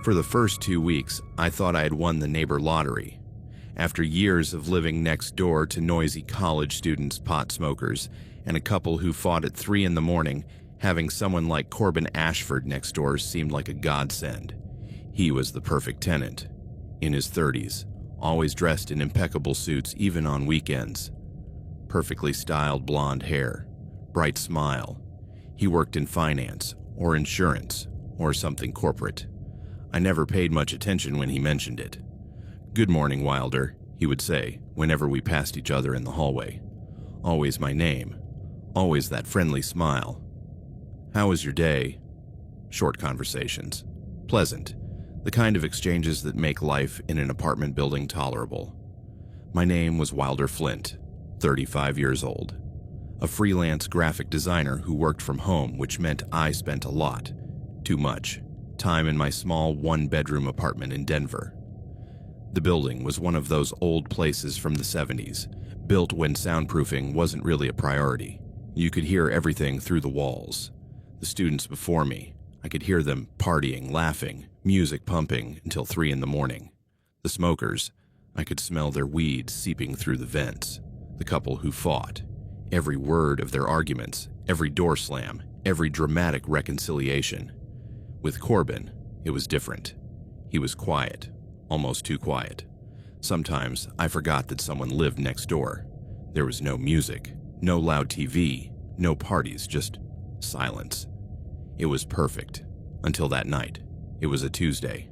For the first 2 weeks, I thought I had won the neighbor lottery. After years of living next door to noisy college students, pot smokers, and a couple who fought at 3 in the morning, having someone like Corbin Ashford next door seemed like a godsend. He was the perfect tenant. In his 30s, always dressed in impeccable suits even on weekends. Perfectly styled blonde hair, bright smile. He worked in finance, or insurance, or something corporate. I never paid much attention when he mentioned it. "Good morning, Wilder," he would say whenever we passed each other in the hallway. Always my name. Always that friendly smile. "How was your day?" Short conversations. Pleasant. The kind of exchanges that make life in an apartment building tolerable. My name was Wilder Flint, 35 years old. A freelance graphic designer who worked from home, which meant I spent a lot, too much, time in my small one-bedroom apartment in Denver. The building was one of those old places from the 70s, built when soundproofing wasn't really a priority. You could hear everything through the walls. The students before me, I could hear them partying, laughing, music pumping until 3 in the morning. The smokers, I could smell their weed seeping through the vents. The couple who fought, every word of their arguments, every door slam, every dramatic reconciliation. With Corbin, it was different. He was quiet, almost too quiet. Sometimes I forgot that someone lived next door. There was no music, no loud TV, no parties, just silence. It was perfect, until that night. It was a Tuesday.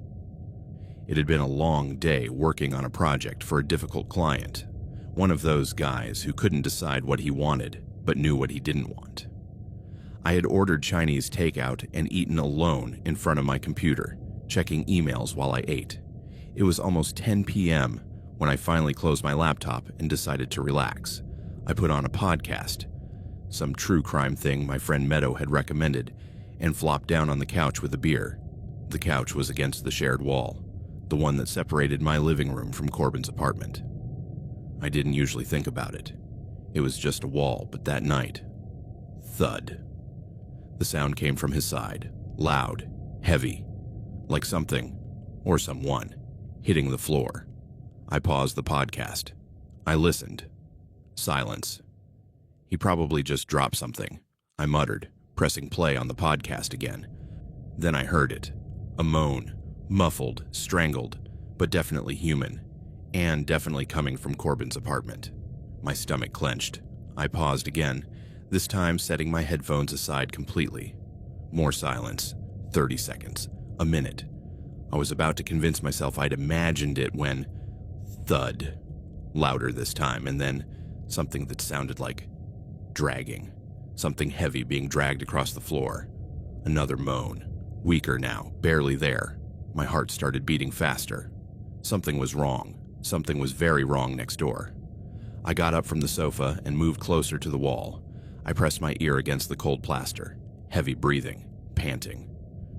It had been a long day working on a project for a difficult client. One of those guys who couldn't decide what he wanted, but knew what he didn't want. I had ordered Chinese takeout and eaten alone in front of my computer, checking emails while I ate. It was almost 10 p.m. when I finally closed my laptop and decided to relax. I put on a podcast, some true crime thing my friend Meadow had recommended, and flopped down on the couch with a beer. The couch was against the shared wall, the one that separated my living room from Corbin's apartment. I didn't usually think about it. It was just a wall, but that night, thud. The sound came from his side, loud, heavy, like something, or someone, hitting the floor. I paused the podcast. I listened. Silence. He probably just dropped something, I muttered, pressing play on the podcast again. Then I heard it. A moan, muffled, strangled, but definitely human, and definitely coming from Corbin's apartment. My stomach clenched. I paused again, this time setting my headphones aside completely. More silence. 30 seconds. A minute. I was about to convince myself I'd imagined it when... thud. Louder this time, and then something that sounded like dragging. Something heavy being dragged across the floor. Another moan. Weaker now, barely there. My heart started beating faster. Something was wrong. Something was very wrong next door. I got up from the sofa and moved closer to the wall. I pressed my ear against the cold plaster. Heavy breathing, panting.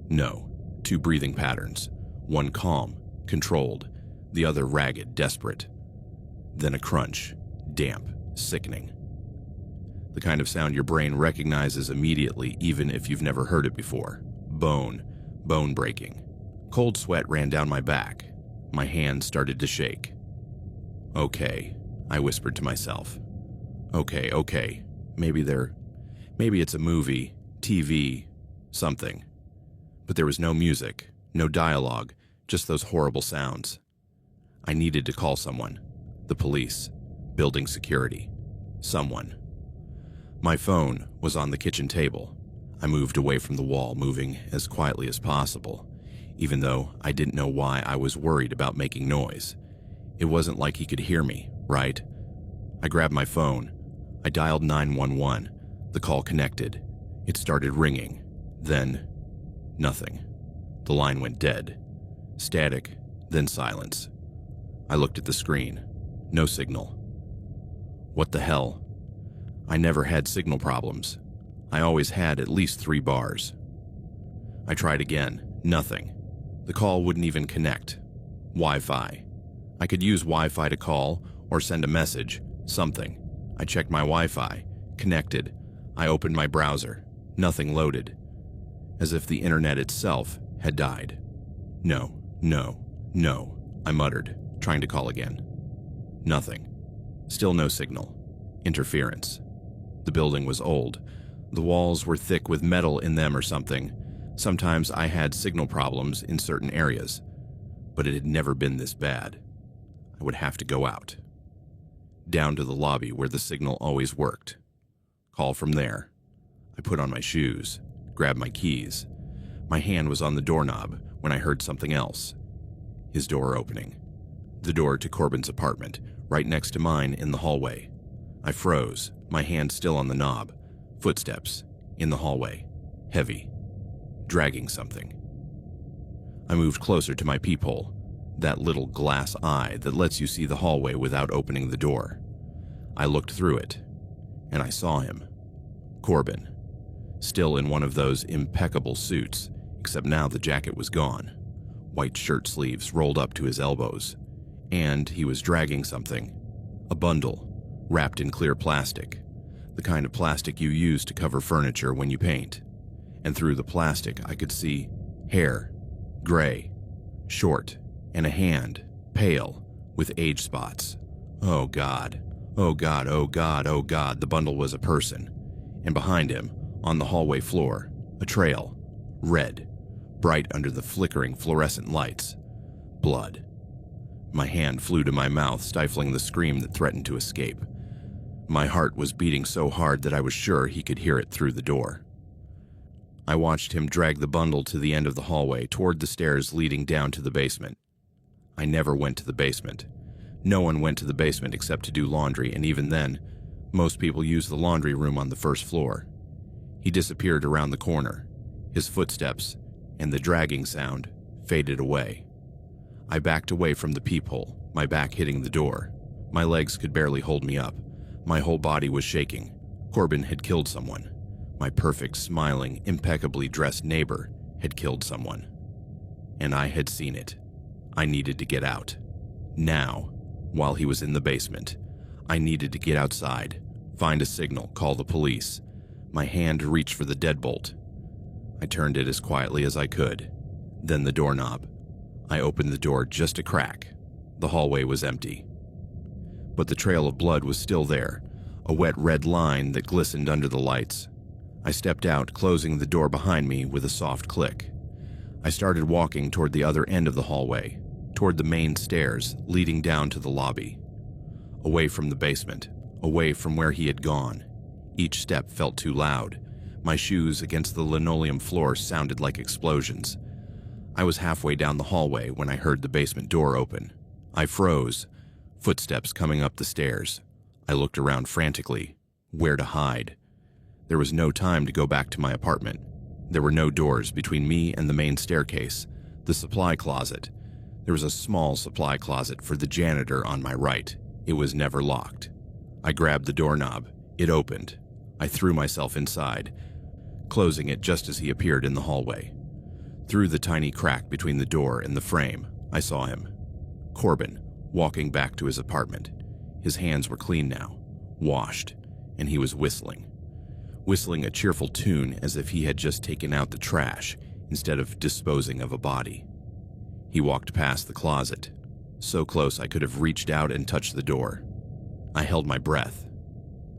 No, 2 breathing patterns. One calm, controlled, the other ragged, desperate. Then a crunch, damp, sickening. The kind of sound your brain recognizes immediately even if you've never heard it before. Bone breaking. Cold sweat ran down my back. My hands started to shake. "Okay," I whispered to myself. Okay. Maybe it's a movie, TV, something. But there was no music, no dialogue, just those horrible sounds. I needed to call someone. The police, building security, someone. My phone was on the kitchen table. I moved away from the wall, moving as quietly as possible, even though I didn't know why I was worried about making noise. It wasn't like he could hear me, right? I grabbed my phone. I dialed 911. The call connected. It started ringing. Then, nothing. The line went dead. Static, then silence. I looked at the screen. No signal. What the hell? I never had signal problems. I always had at least 3 bars. I tried again. Nothing. The call wouldn't even connect. Wi-Fi. I could use Wi-Fi to call or send a message, something. I checked my Wi-Fi. Connected. I opened my browser. Nothing loaded. As if the internet itself had died. No, no, no, I muttered, trying to call again. Nothing. Still no signal. Interference. The building was old. The walls were thick with metal in them or something. Sometimes I had signal problems in certain areas, but it had never been this bad. I would have to go out. Down to the lobby where the signal always worked. Call from there. I put on my shoes, grabbed my keys. My hand was on the doorknob when I heard something else. His door opening. The door to Corbin's apartment, right next to mine in the hallway. I froze, my hand still on the knob. Footsteps, in the hallway, heavy, dragging something. I moved closer to my peephole, that little glass eye that lets you see the hallway without opening the door. I looked through it, and I saw him. Corbin, still in one of those impeccable suits, except now the jacket was gone. White shirt sleeves rolled up to his elbows, and he was dragging something, a bundle, wrapped in clear plastic, the kind of plastic you use to cover furniture when you paint. And through the plastic I could see hair, gray, short, and a hand, pale, with age spots. Oh God, oh God, oh God, oh God, the bundle was a person. And behind him, on the hallway floor, a trail, red, bright under the flickering fluorescent lights. Blood. My hand flew to my mouth, stifling the scream that threatened to escape. My heart was beating so hard that I was sure he could hear it through the door. I watched him drag the bundle to the end of the hallway, toward the stairs leading down to the basement. I never went to the basement. No one went to the basement except to do laundry, and even then, most people use the laundry room on the first floor. He disappeared around the corner. His footsteps, and the dragging sound, faded away. I backed away from the peephole, my back hitting the door. My legs could barely hold me up. My whole body was shaking. Corbin had killed someone. My perfect, smiling, impeccably dressed neighbor had killed someone. And I had seen it. I needed to get out. Now, while he was in the basement, I needed to get outside, find a signal, call the police. My hand reached for the deadbolt. I turned it as quietly as I could. Then the doorknob. I opened the door just a crack. The hallway was empty. But the trail of blood was still there, a wet red line that glistened under the lights. I stepped out, closing the door behind me with a soft click. I started walking toward the other end of the hallway, toward the main stairs leading down to the lobby. Away from the basement, away from where he had gone. Each step felt too loud. My shoes against the linoleum floor sounded like explosions. I was halfway down the hallway when I heard the basement door open. I froze. Footsteps coming up the stairs. I looked around frantically. Where to hide? There was no time to go back to my apartment. There were no doors between me and the main staircase. The supply closet. There was a small supply closet for the janitor on my right. It was never locked. I grabbed the doorknob. It opened. I threw myself inside, closing it just as he appeared in the hallway. Through the tiny crack between the door and the frame, I saw him. Corbin, walking back to his apartment. His hands were clean now, washed, and he was whistling. Whistling a cheerful tune as if he had just taken out the trash instead of disposing of a body. He walked past the closet, so close I could have reached out and touched the door. I held my breath.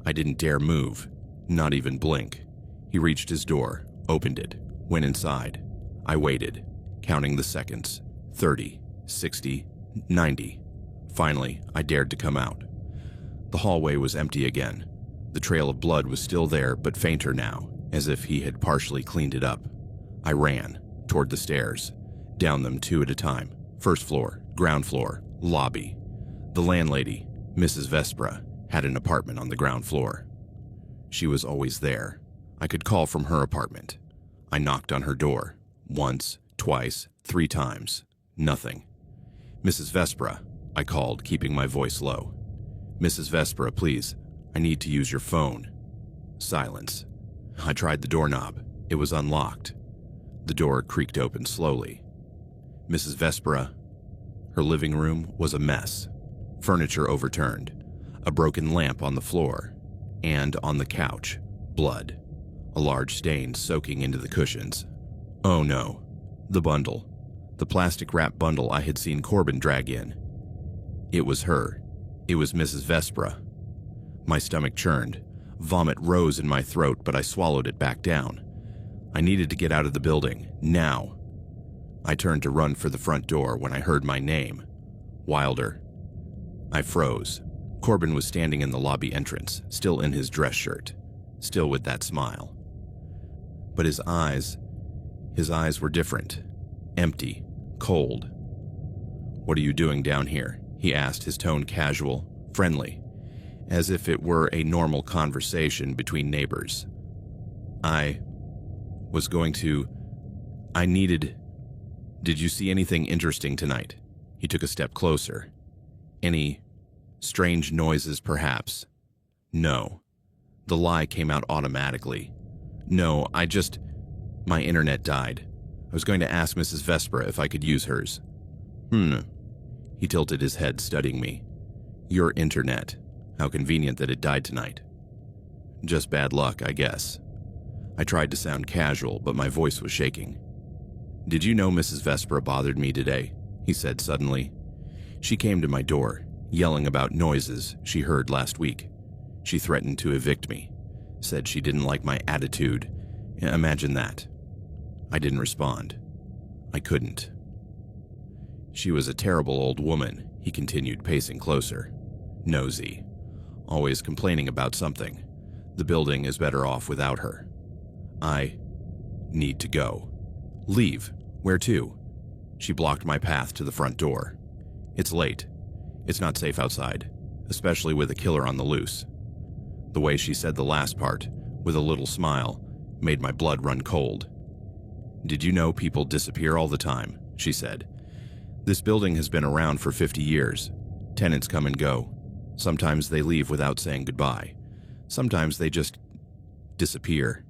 I didn't dare move, not even blink. He reached his door, opened it, went inside. I waited, counting the seconds. 30, 60, 90. Finally, I dared to come out. The hallway was empty again. The trail of blood was still there, but fainter now, as if he had partially cleaned it up. I ran, toward the stairs, down them two at a time. First floor, ground floor, lobby. The landlady, Mrs. Vespra, had an apartment on the ground floor. She was always there. I could call from her apartment. I knocked on her door. Once, twice, 3 times. Nothing. Mrs. Vespra, I called, keeping my voice low. Mrs. Vespra, please, I need to use your phone. Silence. I tried the doorknob. It was unlocked. The door creaked open slowly. Mrs. Vespra. Her living room was a mess. Furniture overturned. A broken lamp on the floor. And on the couch, blood. A large stain soaking into the cushions. Oh no. The bundle. The plastic wrap bundle I had seen Corbin drag in. It was her. It was Mrs. Vespra. My stomach churned. Vomit rose in my throat, but I swallowed it back down. I needed to get out of the building, now. I turned to run for the front door when I heard my name. Wilder. I froze. Corbin was standing in the lobby entrance, still in his dress shirt, still with that smile. But his eyes were different. Empty. Cold. "What are you doing down here?" he asked, his tone casual, friendly, as if it were a normal conversation between neighbors. I needed... Did you see anything interesting tonight? He took a step closer. Any strange noises, perhaps? No. The lie came out automatically. No, my internet died. I was going to ask Mrs. Vespra if I could use hers. He tilted his head, studying me. Your internet. How convenient that it died tonight. Just bad luck, I guess. I tried to sound casual, but my voice was shaking. Did you know Mrs. Vespra bothered me today? He said suddenly. She came to my door, yelling about noises she heard last week. She threatened to evict me. Said she didn't like my attitude. Imagine that. I didn't respond. I couldn't. She was a terrible old woman, he continued, pacing closer. Nosy. Always complaining about something. The building is better off without her. I need to go. Leave. Where to? She blocked my path to the front door. It's late. It's not safe outside, especially with a killer on the loose. The way she said the last part, with a little smile, made my blood run cold. Did you know people disappear all the time? She said. This building has been around for 50 years. Tenants come and go. Sometimes they leave without saying goodbye. Sometimes they just disappear.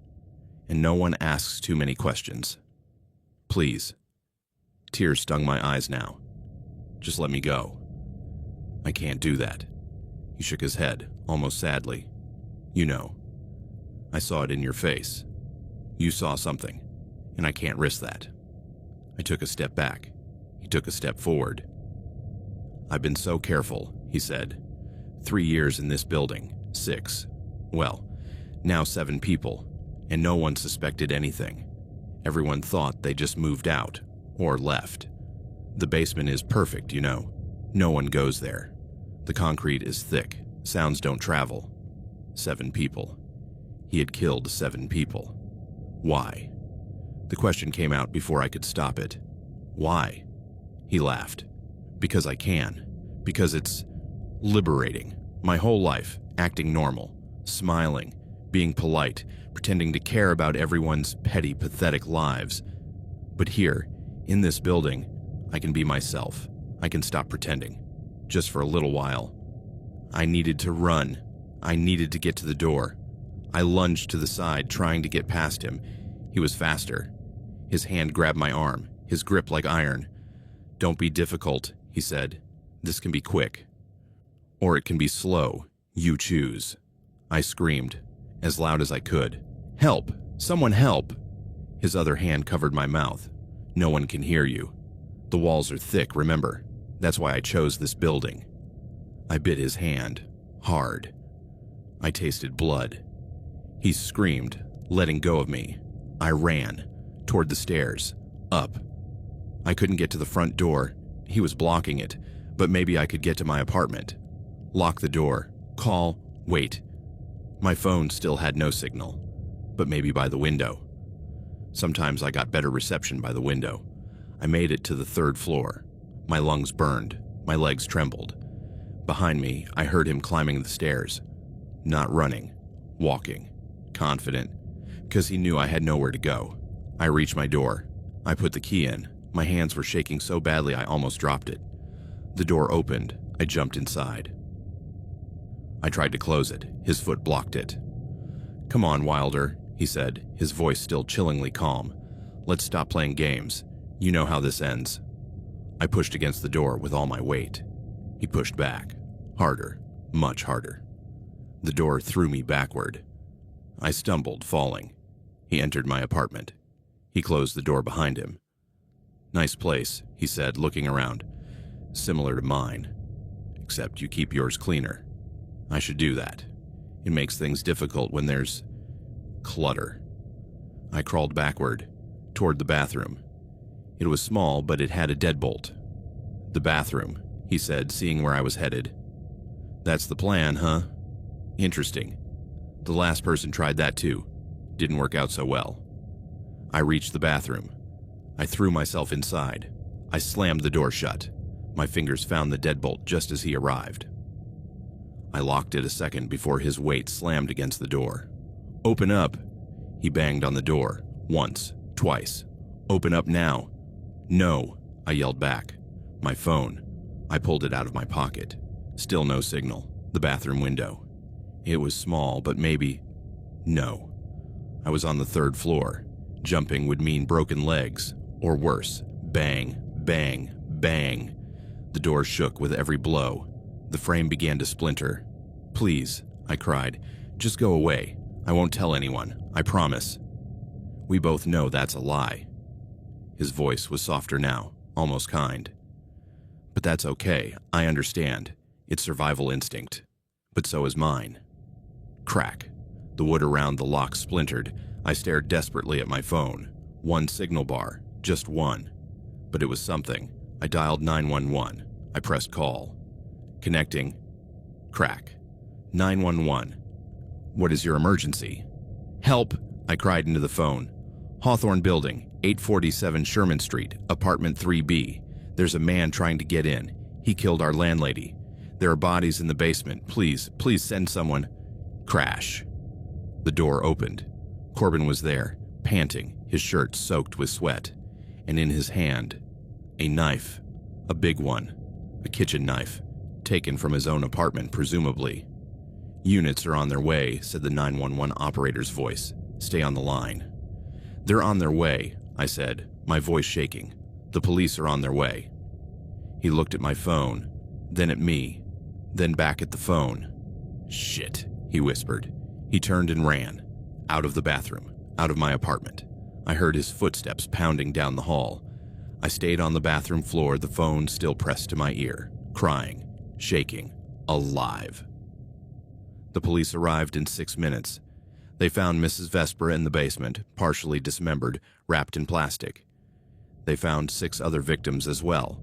And no one asks too many questions. Please. Tears stung my eyes now. Just let me go. I can't do that. He shook his head, almost sadly. You know. I saw it in your face. You saw something, and I can't risk that. I took a step back. He took a step forward. I've been so careful, he said. 3 years in this building, 6. Well, now 7 people, and no one suspected anything. Everyone thought they just moved out, or left. The basement is perfect, you know. No one goes there. The concrete is thick. Sounds don't travel. 7 people. He had killed 7 people. Why? The question came out before I could stop it. Why? He laughed. Because I can. Because it's liberating. My whole life, acting normal, smiling, being polite, pretending to care about everyone's petty, pathetic lives. But here, in this building, I can be myself. I can stop pretending. Just for a little while. I needed to run. I needed to get to the door. I lunged to the side, trying to get past him. He was faster. His hand grabbed my arm, his grip like iron. Don't be difficult, he said. This can be quick. Or it can be slow. You choose. I screamed, as loud as I could. Help! Someone help! His other hand covered my mouth. No one can hear you. The walls are thick, remember. That's why I chose this building. I bit his hand, hard. I tasted blood. He screamed, letting go of me. I ran, toward the stairs, up. I couldn't get to the front door. He was blocking it, but maybe I could get to my apartment. Lock the door, call, wait. My phone still had no signal, but maybe by the window. Sometimes I got better reception by the window. I made it to the 3rd floor. My lungs burned, my legs trembled. Behind me, I heard him climbing the stairs. Not running, walking, confident, because he knew I had nowhere to go. I reached my door. I put the key in. My hands were shaking so badly I almost dropped it. The door opened. I jumped inside. I tried to close it. His foot blocked it. Come on, Wilder, he said, his voice still chillingly calm. Let's stop playing games. You know how this ends. I pushed against the door with all my weight. He pushed back. Harder. Much harder. The door threw me backward. I stumbled, falling. He entered my apartment. He closed the door behind him. Nice place, he said, looking around. Similar to mine, except you keep yours cleaner. I should do that. It makes things difficult when there's clutter. I crawled backward, toward the bathroom. It was small, but it had a deadbolt. The bathroom, he said, seeing where I was headed. That's the plan, huh? Interesting. The last person tried that too. Didn't work out so well. I reached the bathroom. I threw myself inside. I slammed the door shut. My fingers found the deadbolt just as he arrived. I locked it a second before his weight slammed against the door. Open up! He banged on the door. Once, twice. Open up now. No, I yelled back. My phone. I pulled it out of my pocket. Still no signal. The bathroom window. It was small, but maybe... No. I was on the 3rd floor. Jumping would mean broken legs. Or worse. Bang, bang, bang. The door shook with every blow. The frame began to splinter. Please, I cried. Just go away. I won't tell anyone. I promise. We both know that's a lie. His voice was softer now, almost kind. But that's okay. I understand. It's survival instinct. But so is mine. Crack. The wood around the lock splintered. I stared desperately at my phone. One signal bar. Just one. But it was something. I dialed 911. I pressed call. Connecting. Crack. 911. What is your emergency? Help! I cried into the phone. Hawthorne Building, 847 Sherman Street, apartment 3B. There's a man trying to get in. He killed our landlady. There are bodies in the basement. Please, please send someone. Crash. The door opened. Corbin was there, panting, his shirt soaked with sweat. And in his hand, a knife. A big one. A kitchen knife. Taken from his own apartment, presumably. Units are on their way, said the 911 operator's voice. Stay on the line. They're on their way, I said, my voice shaking. The police are on their way. He looked at my phone, then at me, then back at the phone. Shit, he whispered. He turned and ran. Out of the bathroom, out of my apartment. I heard his footsteps pounding down the hall. I stayed on the bathroom floor, the phone still pressed to my ear, crying, shaking, alive. The police arrived in 6 minutes. They found Mrs. Vesper in the basement, partially dismembered, wrapped in plastic. They found 6 other victims as well.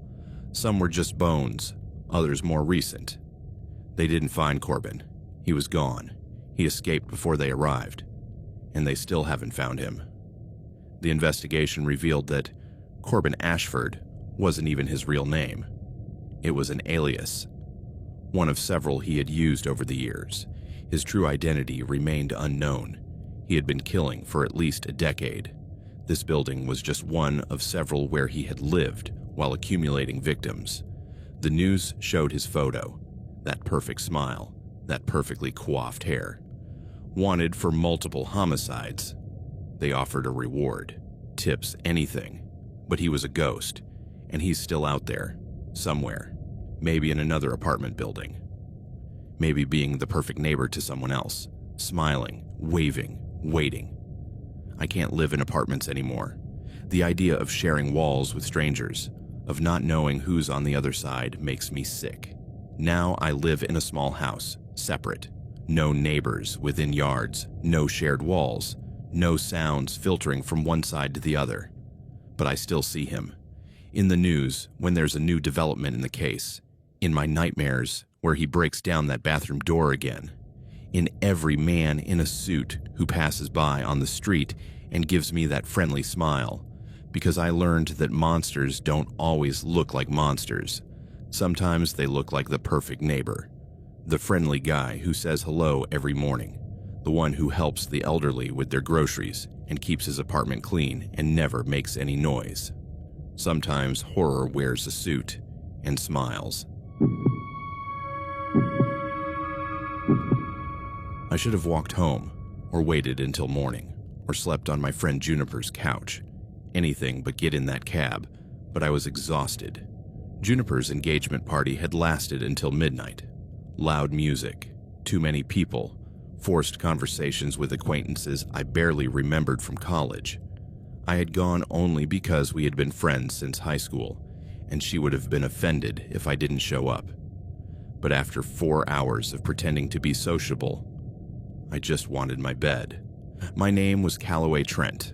Some were just bones, others more recent. They didn't find Corbin. He was gone. He escaped before they arrived. And they still haven't found him. The investigation revealed that Corbin Ashford wasn't even his real name. It was an alias. One of several he had used over the years. His true identity remained unknown. He had been killing for at least a decade. This building was just one of several where he had lived while accumulating victims. The news showed his photo, that perfect smile, that perfectly coiffed hair. Wanted for multiple homicides. They offered a reward, tips, anything. But he was a ghost, and he's still out there, somewhere, maybe in another apartment building. Maybe being the perfect neighbor to someone else, smiling, waving, waiting. I can't live in apartments anymore. The idea of sharing walls with strangers, of not knowing who's on the other side, makes me sick. Now I live in a small house, separate. No neighbors within yards, no shared walls, no sounds filtering from one side to the other. But I still see him. In the news, when there's a new development in the case. In my nightmares, where he breaks down that bathroom door again. In every man in a suit who passes by on the street and gives me that friendly smile. Because I learned that monsters don't always look like monsters. Sometimes they look like the perfect neighbor. The friendly guy who says hello every morning. The one who helps the elderly with their groceries and keeps his apartment clean and never makes any noise. Sometimes horror wears a suit and smiles. I should have walked home, or waited until morning, or slept on my friend Juniper's couch. Anything but get in that cab, but I was exhausted. Juniper's engagement party had lasted until midnight. Loud music, too many people, forced conversations with acquaintances I barely remembered from college. I had gone only because we had been friends since high school, and she would have been offended if I didn't show up. But after 4 hours of pretending to be sociable, I just wanted my bed. My name was Calloway Trent,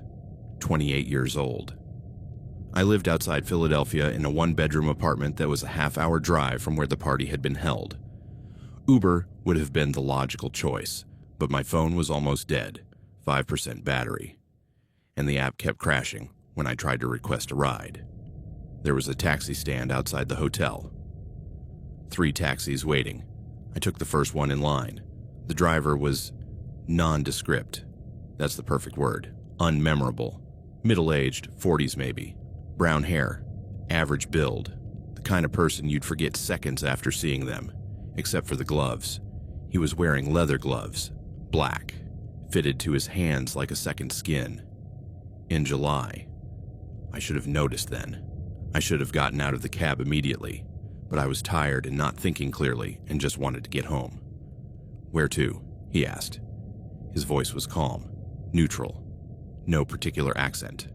28 years old. I lived outside Philadelphia in a one-bedroom apartment that was a half-hour drive from where the party had been held. Uber would have been the logical choice, but my phone was almost dead, 5% battery, and the app kept crashing when I tried to request a ride. There was a taxi stand outside the hotel. 3 taxis waiting. I took the first one in line. The driver was nondescript. That's the perfect word. Unmemorable. Middle-aged, 40s maybe. Brown hair. Average build. The kind of person you'd forget seconds after seeing them, except for the gloves. He was wearing leather gloves. Black. Fitted to his hands like a second skin. In July. I should have noticed then. I should have gotten out of the cab immediately, but I was tired and not thinking clearly and just wanted to get home. "Where to?" he asked. His voice was calm, neutral, no particular accent.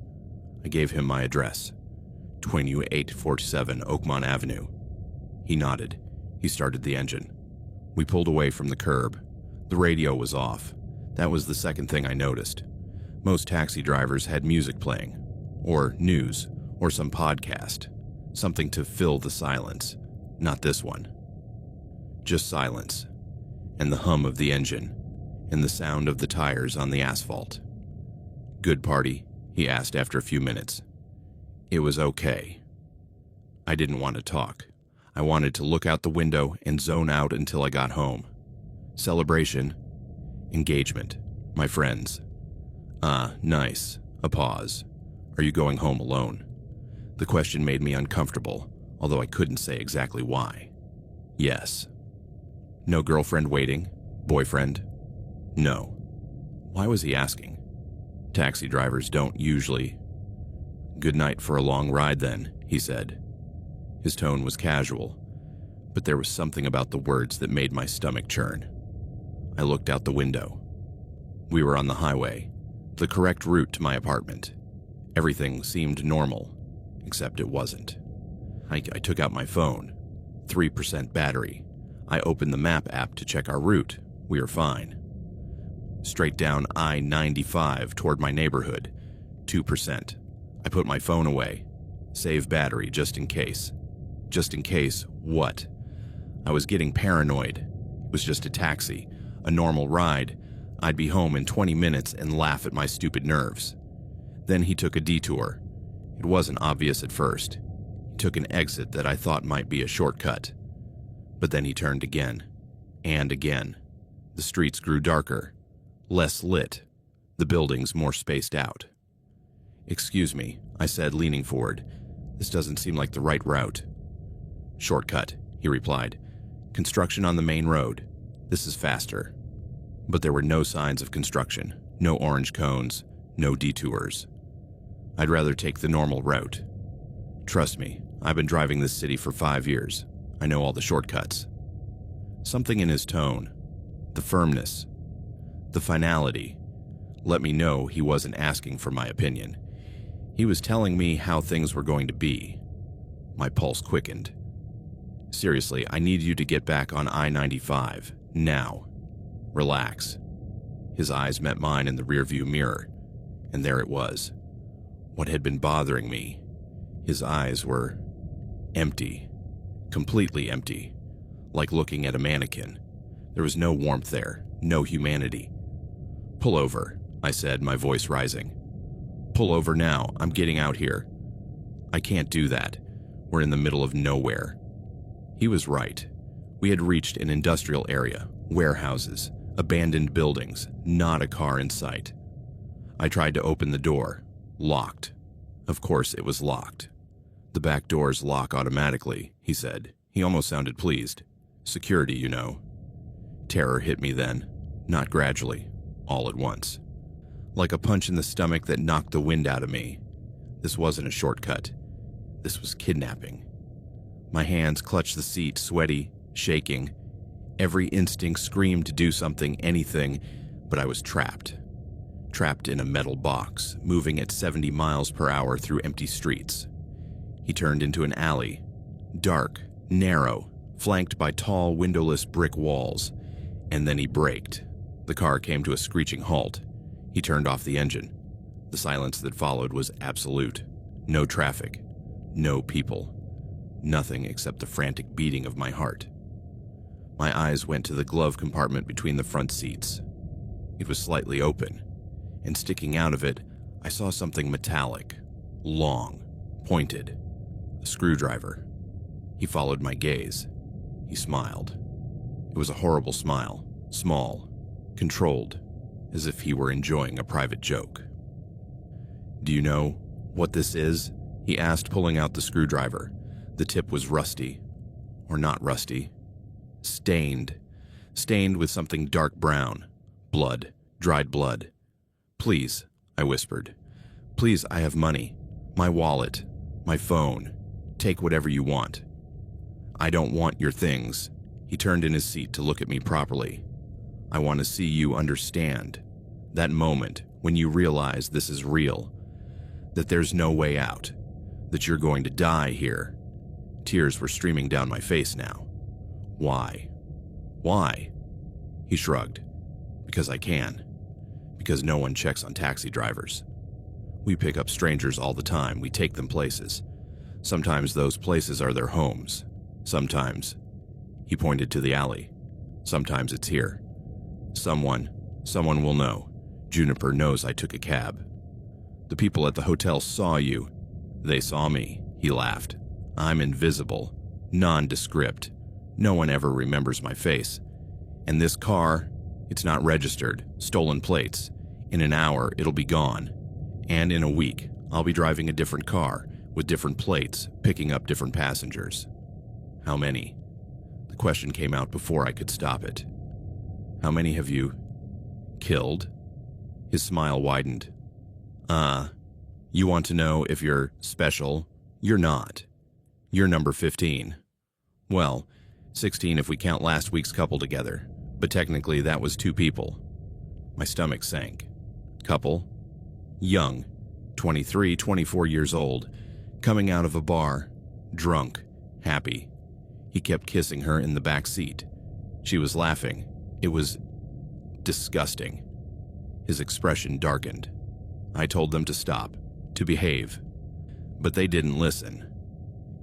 I gave him my address, 2847 Oakmont Avenue. He nodded. He started the engine. We pulled away from the curb. The radio was off. That was the second thing I noticed. Most taxi drivers had music playing, or news, or some podcast, something to fill the silence. Not this one. Just silence, and the hum of the engine, and the sound of the tires on the asphalt. "Good party?" he asked after a few minutes. It was okay. I didn't want to talk. I wanted to look out the window and zone out until I got home. Celebration. Engagement. My friends. Nice. A pause. "Are you going home alone?" The question made me uncomfortable, although I couldn't say exactly why. "Yes." "No girlfriend waiting? Boyfriend?" "No." Why was he asking? Taxi drivers don't usually. "Good night for a long ride then," he said. His tone was casual, but there was something about the words that made my stomach churn. I looked out the window. We were on the highway, the correct route to my apartment. Everything seemed normal, except it wasn't. I took out my phone. 3% battery. I opened the map app to check our route. We were fine. Straight down I-95 toward my neighborhood. 2%. I put my phone away. Save battery just in case. Just in case what? I was getting paranoid. It was just a taxi, a normal ride. I'd be home in 20 minutes and laugh at my stupid nerves. Then he took a detour. It wasn't obvious at first. He took an exit that I thought might be a shortcut. But then he turned again. And again. The streets grew darker. Less lit. The buildings more spaced out. "Excuse me," I said, leaning forward. "This doesn't seem like the right route." "Shortcut," he replied. "Construction on the main road. This is faster." But there were no signs of construction. No orange cones. No detours. "I'd rather take the normal route. Trust me, I've been driving this city for 5 years. I know all the shortcuts." Something in his tone, the firmness, the finality, let me know he wasn't asking for my opinion. He was telling me how things were going to be. My pulse quickened. "Seriously, I need you to get back on I-95, now. Relax." His eyes met mine in the rearview mirror, and there it was. What had been bothering me. His eyes were empty, completely empty, like looking at a mannequin. There was no warmth there, no humanity. "Pull over," I said, my voice rising. "Pull over now, I'm getting out here." "I can't do that. We're in the middle of nowhere." He was right. We had reached an industrial area, warehouses, abandoned buildings, not a car in sight. I tried to open the door. Locked. Of course it was locked. "The back doors lock automatically," he said. He almost sounded pleased. "Security, you know." Terror hit me then, not gradually, all at once. Like a punch in the stomach that knocked the wind out of me. This wasn't a shortcut. This was kidnapping. My hands clutched the seat, sweaty, shaking. Every instinct screamed to do something, anything, but I was trapped. trapped in a metal box, moving at 70 miles per hour through empty streets. He turned into an alley, dark, narrow, flanked by tall, windowless brick walls, and then he braked. The car came to a screeching halt. He turned off the engine. The silence that followed was absolute. No traffic, no people, nothing except the frantic beating of my heart. My eyes went to the glove compartment between the front seats. It was slightly open, and sticking out of it, I saw something metallic, long, pointed. A screwdriver. He followed my gaze. He smiled. It was a horrible smile, small, controlled, as if he were enjoying a private joke. "Do you know what this is?" he asked, pulling out the screwdriver. The tip was rusty. Or not rusty. Stained. Stained with something dark brown. Blood. Dried blood. "Please," I whispered. "Please, I have money. My wallet. My phone. Take whatever you want." "I don't want your things." He turned in his seat to look at me properly. "I want to see you understand. That moment when you realize this is real. That there's no way out. That you're going to die here." Tears were streaming down my face now. "Why? Why?" He shrugged. "Because I can. Because no one checks on taxi drivers. We pick up strangers all the time. We take them places. Sometimes those places are their homes. Sometimes," he pointed to the alley, "sometimes it's here. Someone will know. Juniper knows I took a cab. The people at the hotel saw you. They saw me," he laughed. "I'm invisible, nondescript. No one ever remembers my face. And this car, it's not registered, stolen plates. In an hour, it'll be gone. And in a week, I'll be driving a different car with different plates, picking up different passengers." "How many?" The question came out before I could stop it. "How many have you killed?" His smile widened. You want to know if you're special? You're not. You're number 15. Well, 16 if we count last week's couple together, but technically that was 2 people." My stomach sank. "Couple?" "Young, 23, 24 years old, coming out of a bar, drunk, happy. He kept kissing her in the back seat. She was laughing. It was disgusting." His expression darkened. "I told them to stop, to behave, but they didn't listen."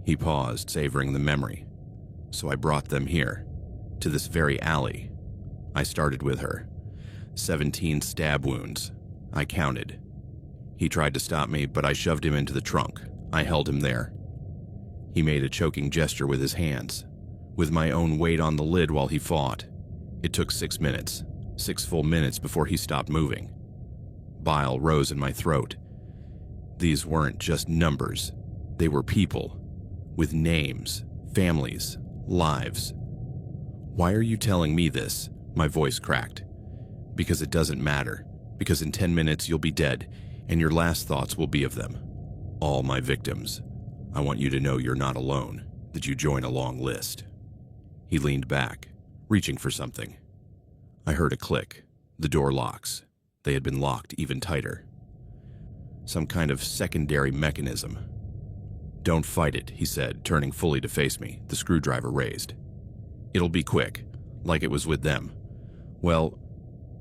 He paused, savoring the memory. "So I brought them here, to this very alley. I started with her. 17 stab wounds. I counted. He tried to stop me, but I shoved him into the trunk. I held him there." He made a choking gesture with his hands, with my own weight on the lid while he fought. It took 6 minutes, 6 full minutes before he stopped moving. Bile rose in my throat. These weren't just numbers. They were people, with names, families, lives. "Why are you telling me this?" My voice cracked. "Because it doesn't matter. Because in 10 minutes you'll be dead, and your last thoughts will be of them. All my victims. I want you to know you're not alone, that you join a long list." He leaned back, reaching for something. I heard a click. The door locks. They had been locked even tighter. Some kind of secondary mechanism. "Don't fight it," he said, turning fully to face me, the screwdriver raised. "It'll be quick, like it was with them. Well,"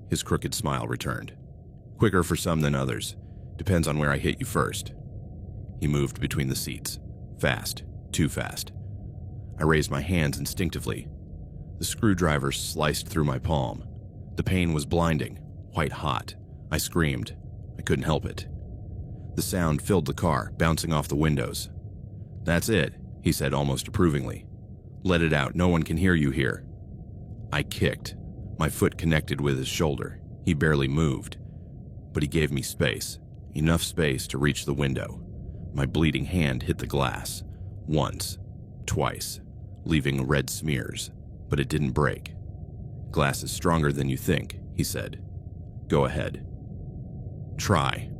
his crooked smile returned. "Quicker for some than others. Depends on where I hit you first." He moved between the seats. Fast. Too fast. I raised my hands instinctively. The screwdriver sliced through my palm. The pain was blinding, white hot. I screamed. I couldn't help it. The sound filled the car, bouncing off the windows. "That's it," he said almost approvingly. "Let it out. No one can hear you here." I kicked. My foot connected with his shoulder. He barely moved. But he gave me space. Enough space to reach the window. My bleeding hand hit the glass. Once. Twice. Leaving red smears. But it didn't break. "Glass is stronger than you think," he said. "Go ahead. Try."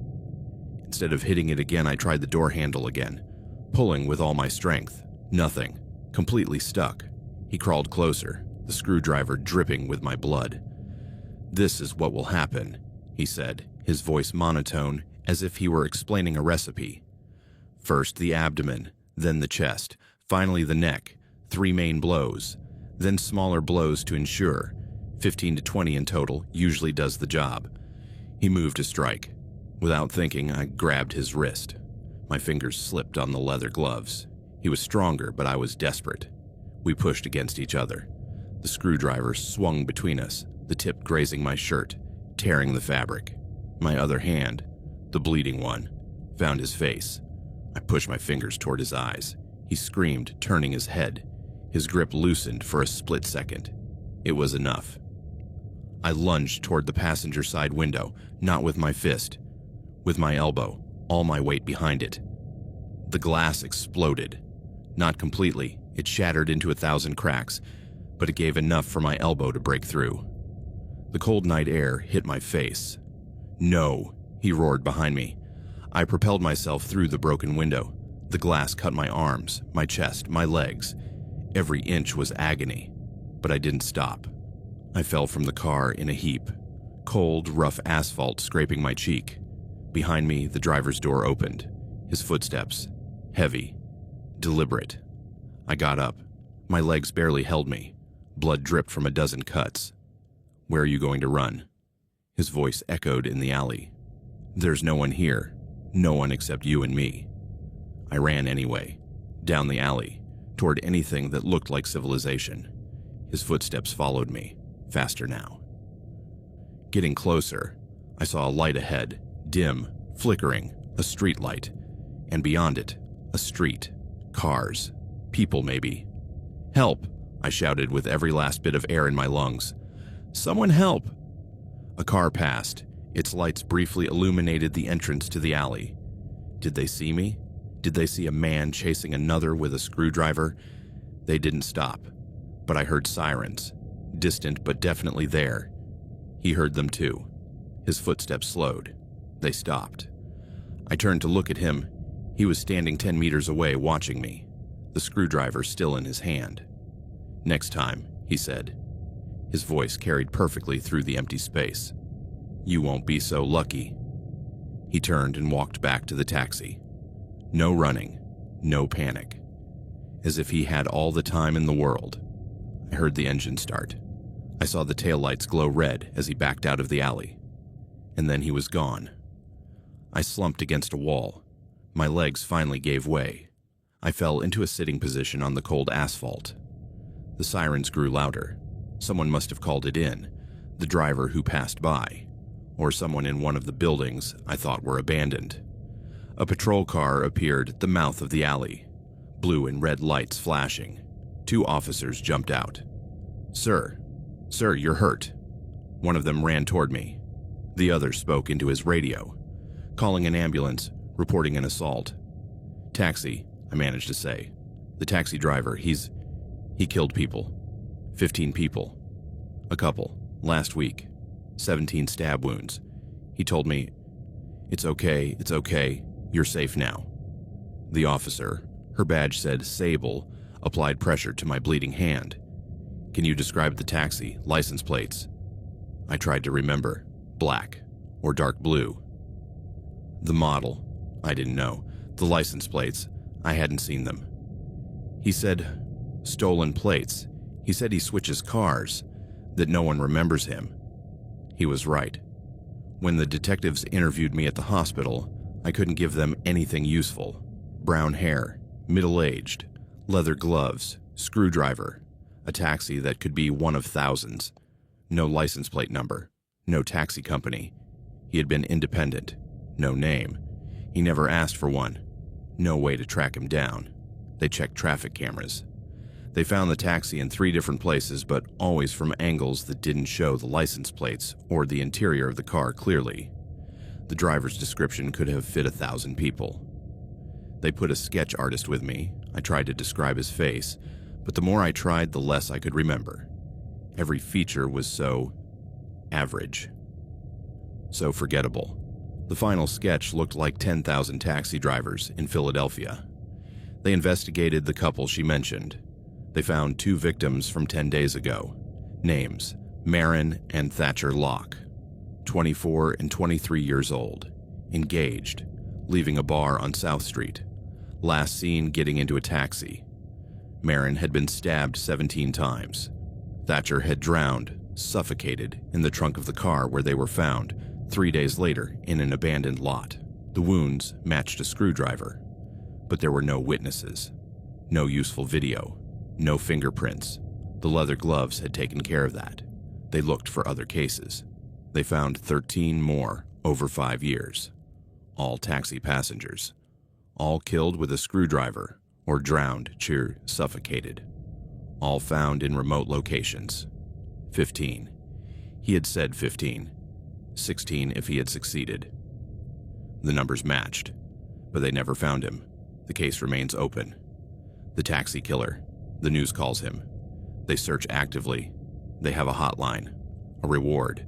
Instead of hitting it again, I tried the door handle again, pulling with all my strength. Nothing. Completely stuck. He crawled closer, the screwdriver dripping with my blood. "This is what will happen," he said, his voice monotone as if he were explaining a recipe. First the abdomen, then the chest, finally the neck, 3 main blows, then smaller blows to ensure, 15 to 20 in total, usually does the job. He moved to strike. Without thinking, I grabbed his wrist. My fingers slipped on the leather gloves. He was stronger, but I was desperate. We pushed against each other. The screwdriver swung between us, the tip grazing my shirt, tearing the fabric. My other hand, the bleeding one, found his face. I pushed my fingers toward his eyes. He screamed, turning his head. His grip loosened for a split second. It was enough. I lunged toward the passenger side window, not with my fist, with my elbow, all my weight behind it. The glass exploded. Not completely, it shattered into 1,000 cracks, but it gave enough for my elbow to break through. The cold night air hit my face. "No," he roared behind me. I propelled myself through the broken window. The glass cut my arms, my chest, my legs. Every inch was agony, but I didn't stop. I fell from the car in a heap, cold, rough asphalt scraping my cheek. Behind me, the driver's door opened. His footsteps, heavy, deliberate. I got up. My legs barely held me. Blood dripped from a dozen cuts. "Where are you going to run?" His voice echoed in the alley. "There's no one here. No one except you and me." I ran anyway, down the alley, toward anything that looked like civilization. His footsteps followed me, faster now. Getting closer, I saw a light ahead, dim, flickering, a street light, and beyond it, a street, cars, people maybe. "Help!" I shouted with every last bit of air in my lungs. "Someone help!" A car passed. Its lights briefly illuminated the entrance to the alley. Did they see me? Did they see a man chasing another with a screwdriver? They didn't stop, but I heard sirens, distant but definitely there. He heard them too. His footsteps slowed. They stopped. I turned to look at him. He was standing 10 meters away watching me, the screwdriver still in his hand. "Next time," he said. His voice carried perfectly through the empty space. "You won't be so lucky." He turned and walked back to the taxi. No running, no panic. As if he had all the time in the world. I heard the engine start. I saw the taillights glow red as he backed out of the alley. And then he was gone. I slumped against a wall. My legs finally gave way. I fell into a sitting position on the cold asphalt. The sirens grew louder. Someone must have called it in, the driver who passed by, or someone in one of the buildings I thought were abandoned. A patrol car appeared at the mouth of the alley, blue and red lights flashing. 2 officers jumped out. Sir, you're hurt." One of them ran toward me. The other spoke into his radio, calling an ambulance, reporting an assault. "Taxi," I managed to say. "The taxi driver, he killed people. 15 people. A couple, last week. 17 stab wounds. He told me, it's okay, you're safe now." The officer, her badge said Sable, applied pressure to my bleeding hand. "Can you describe the taxi, license plates?" I tried to remember. Black or dark blue. The model, I didn't know. The license plates, I hadn't seen them. He said, stolen plates. He said he switches cars, that no one remembers him. He was right. When the detectives interviewed me at the hospital, I couldn't give them anything useful. Brown hair, middle-aged, leather gloves, screwdriver, a taxi that could be one of thousands. No license plate number, no taxi company. He had been independent, no name. He never asked for one. No way to track him down. They checked traffic cameras. They found the taxi in 3 different places, but always from angles that didn't show the license plates or the interior of the car clearly. The driver's description could have fit 1,000 people. They put a sketch artist with me. I tried to describe his face, but the more I tried, the less I could remember. Every feature was so average, so forgettable. The final sketch looked like 10,000 taxi drivers in Philadelphia. They investigated the couple she mentioned. They found 2 victims from 10 days ago. Names, Marin and Thatcher Locke. 24 and 23 years old, engaged, leaving a bar on South Street. Last seen getting into a taxi. Marin had been stabbed 17 times. Thatcher had drowned, suffocated, in the trunk of the car where they were found 3 days later in an abandoned lot. The wounds matched a screwdriver, but there were no witnesses, no useful video, no fingerprints. The leather gloves had taken care of that. They looked for other cases. They found 13 more over 5 years. All taxi passengers. All killed with a screwdriver or drowned, suffocated. All found in remote locations. 15. He had said 15. 16 if he had succeeded. The numbers matched, but they never found him. The case remains open. The taxi killer. The news calls him. They search actively. They have a hotline, a reward.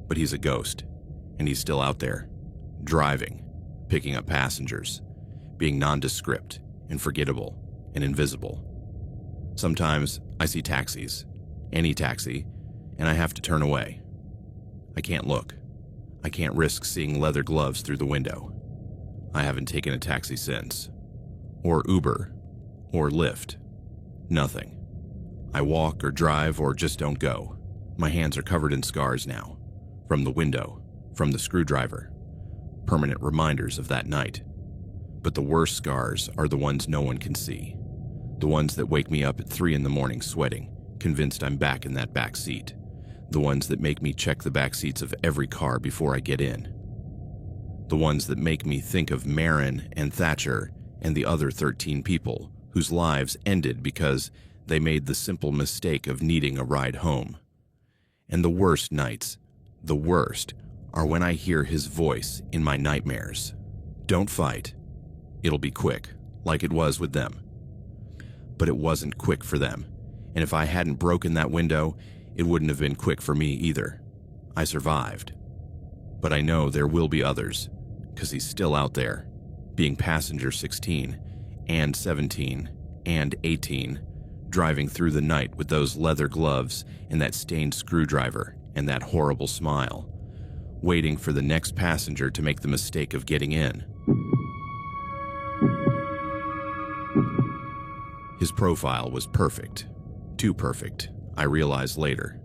But he's a ghost, and he's still out there, driving, picking up passengers, being nondescript and forgettable and invisible. Sometimes I see taxis, any taxi, and I have to turn away. I can't look. I can't risk seeing leather gloves through the window. I haven't taken a taxi since. Or Uber, or Lyft. Nothing. I walk or drive or just don't go. My hands are covered in scars now. From the window, from the screwdriver. Permanent reminders of that night. But the worst scars are the ones no one can see. The ones that wake me up at 3 in the morning sweating, convinced I'm back in that back seat. The ones that make me check the back seats of every car before I get in. The ones that make me think of Marin and Thatcher and the other 13 people whose lives ended because they made the simple mistake of needing a ride home. And the worst nights, the worst, are when I hear his voice in my nightmares. Don't fight. It'll be quick, like it was with them. But it wasn't quick for them, and if I hadn't broken that window, it wouldn't have been quick for me either. I survived. But I know there will be others, because he's still out there, being passenger 16, and 17, and 18, driving through the night with those leather gloves and that stained screwdriver and that horrible smile, waiting for the next passenger to make the mistake of getting in. His profile was perfect. Too perfect, I realized later.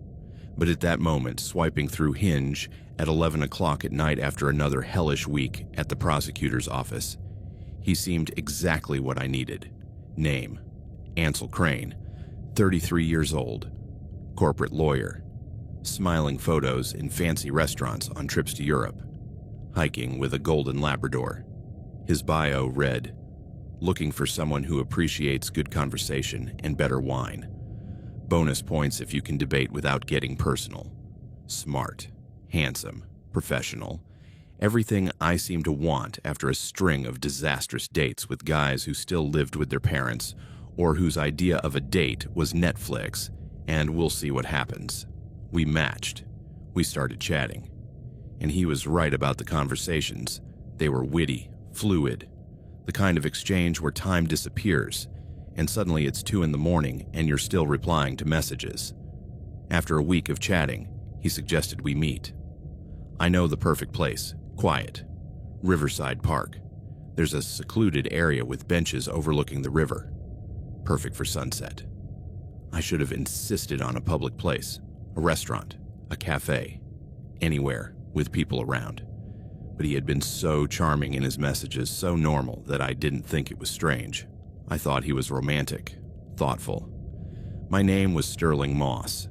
But at that moment, swiping through Hinge at 11 o'clock at night after another hellish week at the prosecutor's office, he seemed exactly what I needed. Name: Ansel Crane, 33 years old, corporate lawyer, smiling photos in fancy restaurants on trips to Europe, hiking with a golden Labrador. His bio read, looking for someone who appreciates good conversation and better wine. Bonus points if you can debate without getting personal. Smart, handsome, professional. Everything I seem to want after a string of disastrous dates with guys who still lived with their parents or whose idea of a date was Netflix, and we'll see what happens. We matched. We started chatting. And he was right about the conversations. They were witty, fluid, the kind of exchange where time disappears, and suddenly it's 2 in the morning and you're still replying to messages. After a week of chatting, he suggested we meet. I know the perfect place, quiet. Riverside Park. There's a secluded area with benches overlooking the river. Perfect for sunset. I should have insisted on a public place, a restaurant, a cafe, anywhere with people around. But he had been so charming in his messages, so normal that I didn't think it was strange. I thought he was romantic, thoughtful. My name was Sterling Moss,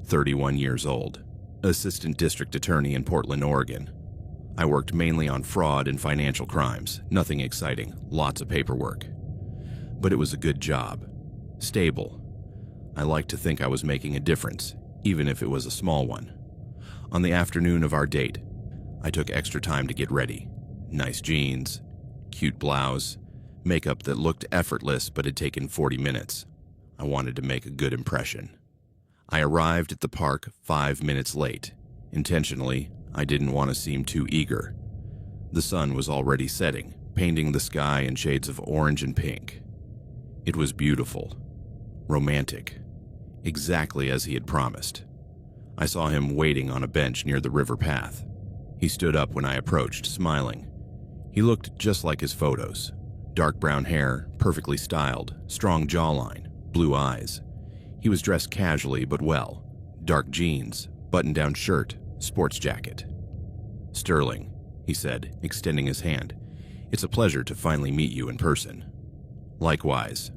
31 years old, assistant district attorney in Portland, Oregon. I worked mainly on fraud and financial crimes, nothing exciting, lots of paperwork. But it was a good job, stable. I liked to think I was making a difference, even if it was a small one. On the afternoon of our date, I took extra time to get ready. Nice jeans, cute blouse, makeup that looked effortless but had taken 40 minutes. I wanted to make a good impression. I arrived at the park 5 minutes late. Intentionally, I didn't want to seem too eager. The sun was already setting, painting the sky in shades of orange and pink. It was beautiful, romantic, exactly as he had promised. I saw him waiting on a bench near the river path. He stood up when I approached, smiling. He looked just like his photos. Dark brown hair, perfectly styled, strong jawline, blue eyes. He was dressed casually but well. Dark jeans, button-down shirt, sports jacket. "Sterling," he said, extending his hand. "It's a pleasure to finally meet you in person." "Likewise."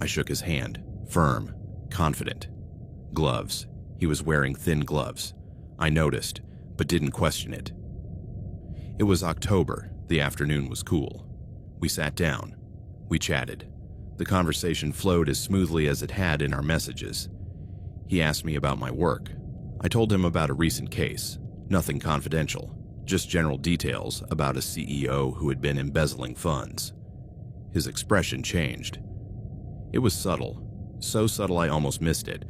I shook his hand, firm, confident. Gloves. He was wearing thin gloves. I noticed, but didn't question it. It was October. The afternoon was cool. We sat down. We chatted. The conversation flowed as smoothly as it had in our messages. He asked me about my work. I told him about a recent case. Nothing confidential, just general details about a CEO who had been embezzling funds. His expression changed. It was subtle, so subtle I almost missed it,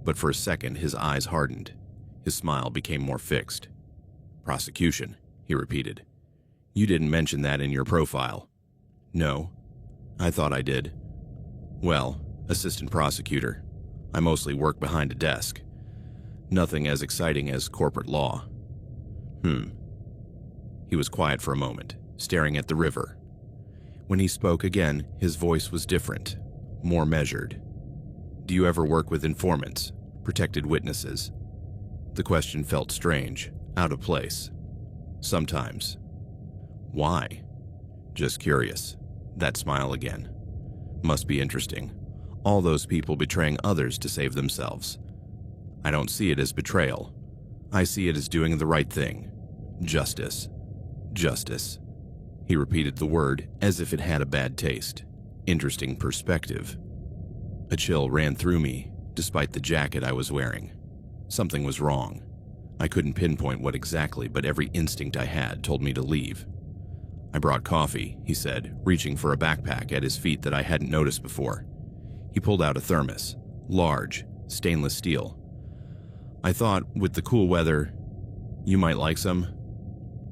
but for a second his eyes hardened. His smile became more fixed. "Prosecution," he repeated. "You didn't mention that in your profile." "No, I thought I did." "Well, assistant prosecutor. I mostly work behind a desk. Nothing as exciting as corporate law." He was quiet for a moment, staring at the river. When he spoke again, his voice was different, more measured. "Do you ever work with informants, protected witnesses?" The question felt strange, out of place. "Sometimes." "Why?" "Just curious." That smile again. "Must be interesting. All those people betraying others to save themselves." "I don't see it as betrayal. I see it as doing the right thing. Justice. Justice." He repeated the word as if it had a bad taste. Interesting perspective. A chill ran through me, despite the jacket I was wearing. Something was wrong. I couldn't pinpoint what exactly, but every instinct I had told me to leave. "I brought coffee," he said, reaching for a backpack at his feet that I hadn't noticed before. He pulled out a thermos, large, stainless steel. "I thought, with the cool weather, you might like some."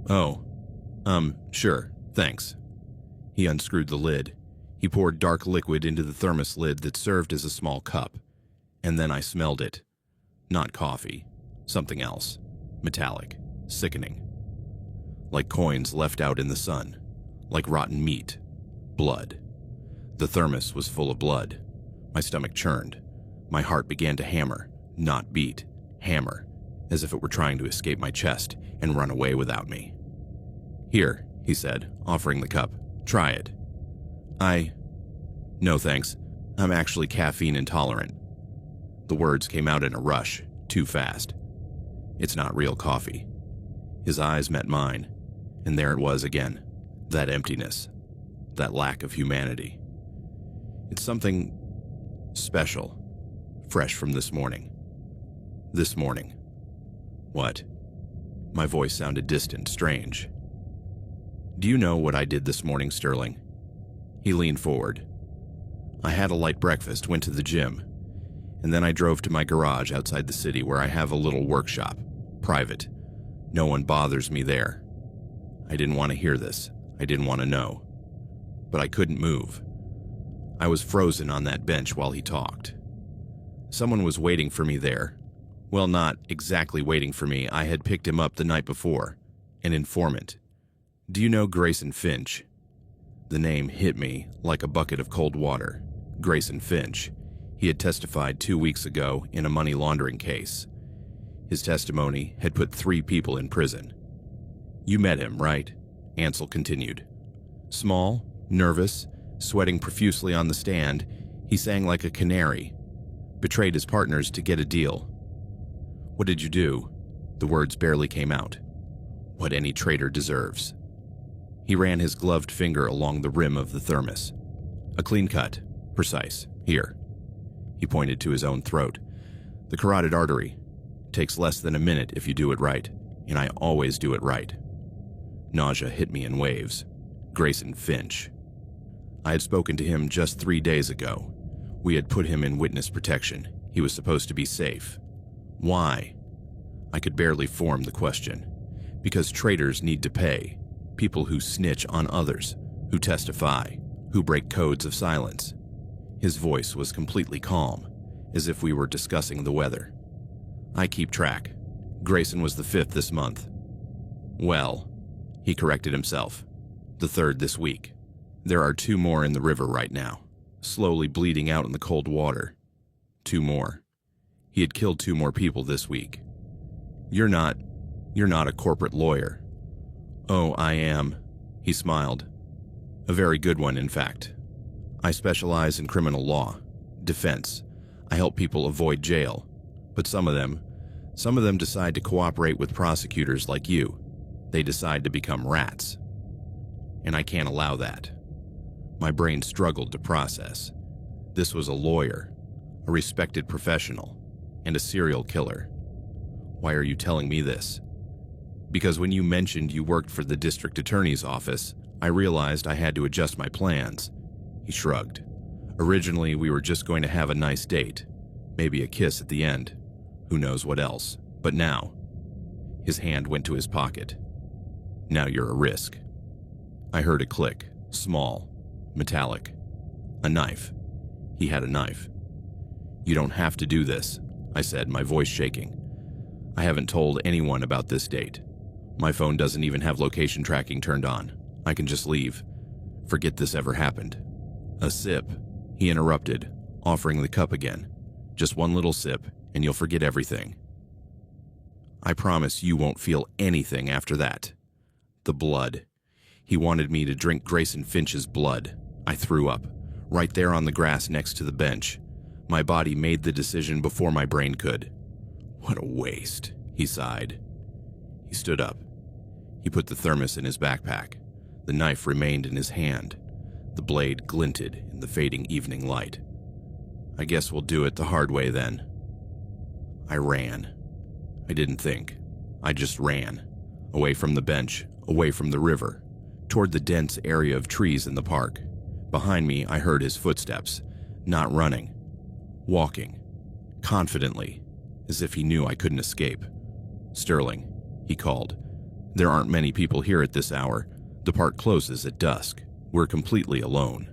"Oh, sure, thanks." He unscrewed the lid. He poured dark liquid into the thermos lid that served as a small cup. And then I smelled it. Not coffee. Something else. Metallic. Sickening. Like coins left out in the sun. Like rotten meat. Blood. The thermos was full of blood. My stomach churned. My heart began to hammer, not beat. Hammer, as if it were trying to escape my chest and run away without me. "Here," he said, offering the cup. "Try it." No thanks. I'm actually caffeine intolerant." The words came out in a rush, too fast. "It's not real coffee." His eyes met mine, and there it was again. That emptiness. That lack of humanity. "It's something special. Fresh from this morning." "This morning." "What?" My voice sounded distant, strange. "Do you know what I did this morning, Sterling?" He leaned forward. "I had a light breakfast, went to the gym, and then I drove to my garage outside the city where I have a little workshop. Private. No one bothers me there. I didn't want to hear this. I didn't want to know. But I couldn't move. I was frozen on that bench while he talked. Someone was waiting for me there. Well, not exactly waiting for me. I had picked him up the night before. An informant. Do you know Grayson Finch?" The name hit me like a bucket of cold water. Grayson Finch. He had testified 2 weeks ago in a money laundering case. His testimony had put 3 people in prison. "You met him, right?" Ansel continued. Small, nervous, sweating profusely on the stand, he sang like a canary. Betrayed his partners to get a deal. "What did you do?" The words barely came out. "What any traitor deserves." He ran his gloved finger along the rim of the thermos. "A clean cut. Precise. Here." He pointed to his own throat. "The carotid artery. Takes less than a minute if you do it right, and I always do it right." Nausea hit me in waves. Grayson Finch. I had spoken to him just 3 days ago. We had put him in witness protection. He was supposed to be safe. Why? I could barely form the question. Because traitors need to pay. People who snitch on others, who testify, who break codes of silence. His voice was completely calm, as if we were discussing the weather. I keep track. Grayson was the 5th this month. Well, he corrected himself. The 3rd this week. There are 2 more in the river right now, slowly bleeding out in the cold water. 2 more. He had killed 2 more people this week. You're not a corporate lawyer. Oh, I am. He smiled. A very good one, in fact. I specialize in criminal law, defense. I help people avoid jail. But some of them decide to cooperate with prosecutors like you. They decide to become rats. And I can't allow that. My brain struggled to process. This was a lawyer, a respected professional, and a serial killer. Why are you telling me this? Because when you mentioned you worked for the district attorney's office, I realized I had to adjust my plans. He shrugged. Originally, we were just going to have a nice date. Maybe a kiss at the end. Who knows what else. But now, his hand went to his pocket. Now you're a risk. I heard a click, small, metallic. A knife. He had a knife. You don't have to do this, I said, my voice shaking. I haven't told anyone about this date. My phone doesn't even have location tracking turned on. I can just leave. Forget this ever happened. A sip, he interrupted, offering the cup again. Just one little sip, and you'll forget everything. I promise you won't feel anything after that. The blood. He wanted me to drink Grayson Finch's blood. I threw up, right there on the grass next to the bench. My body made the decision before my brain could. What a waste, he sighed. He stood up. He put the thermos in his backpack. The knife remained in his hand. The blade glinted in the fading evening light. I guess we'll do it the hard way then. I ran. I didn't think. I just ran. Away from the bench, away from the river, toward the dense area of trees in the park. Behind me, I heard his footsteps, not running, walking, confidently, as if he knew I couldn't escape. Sterling, he called. There aren't many people here at this hour. The park closes at dusk. We're completely alone.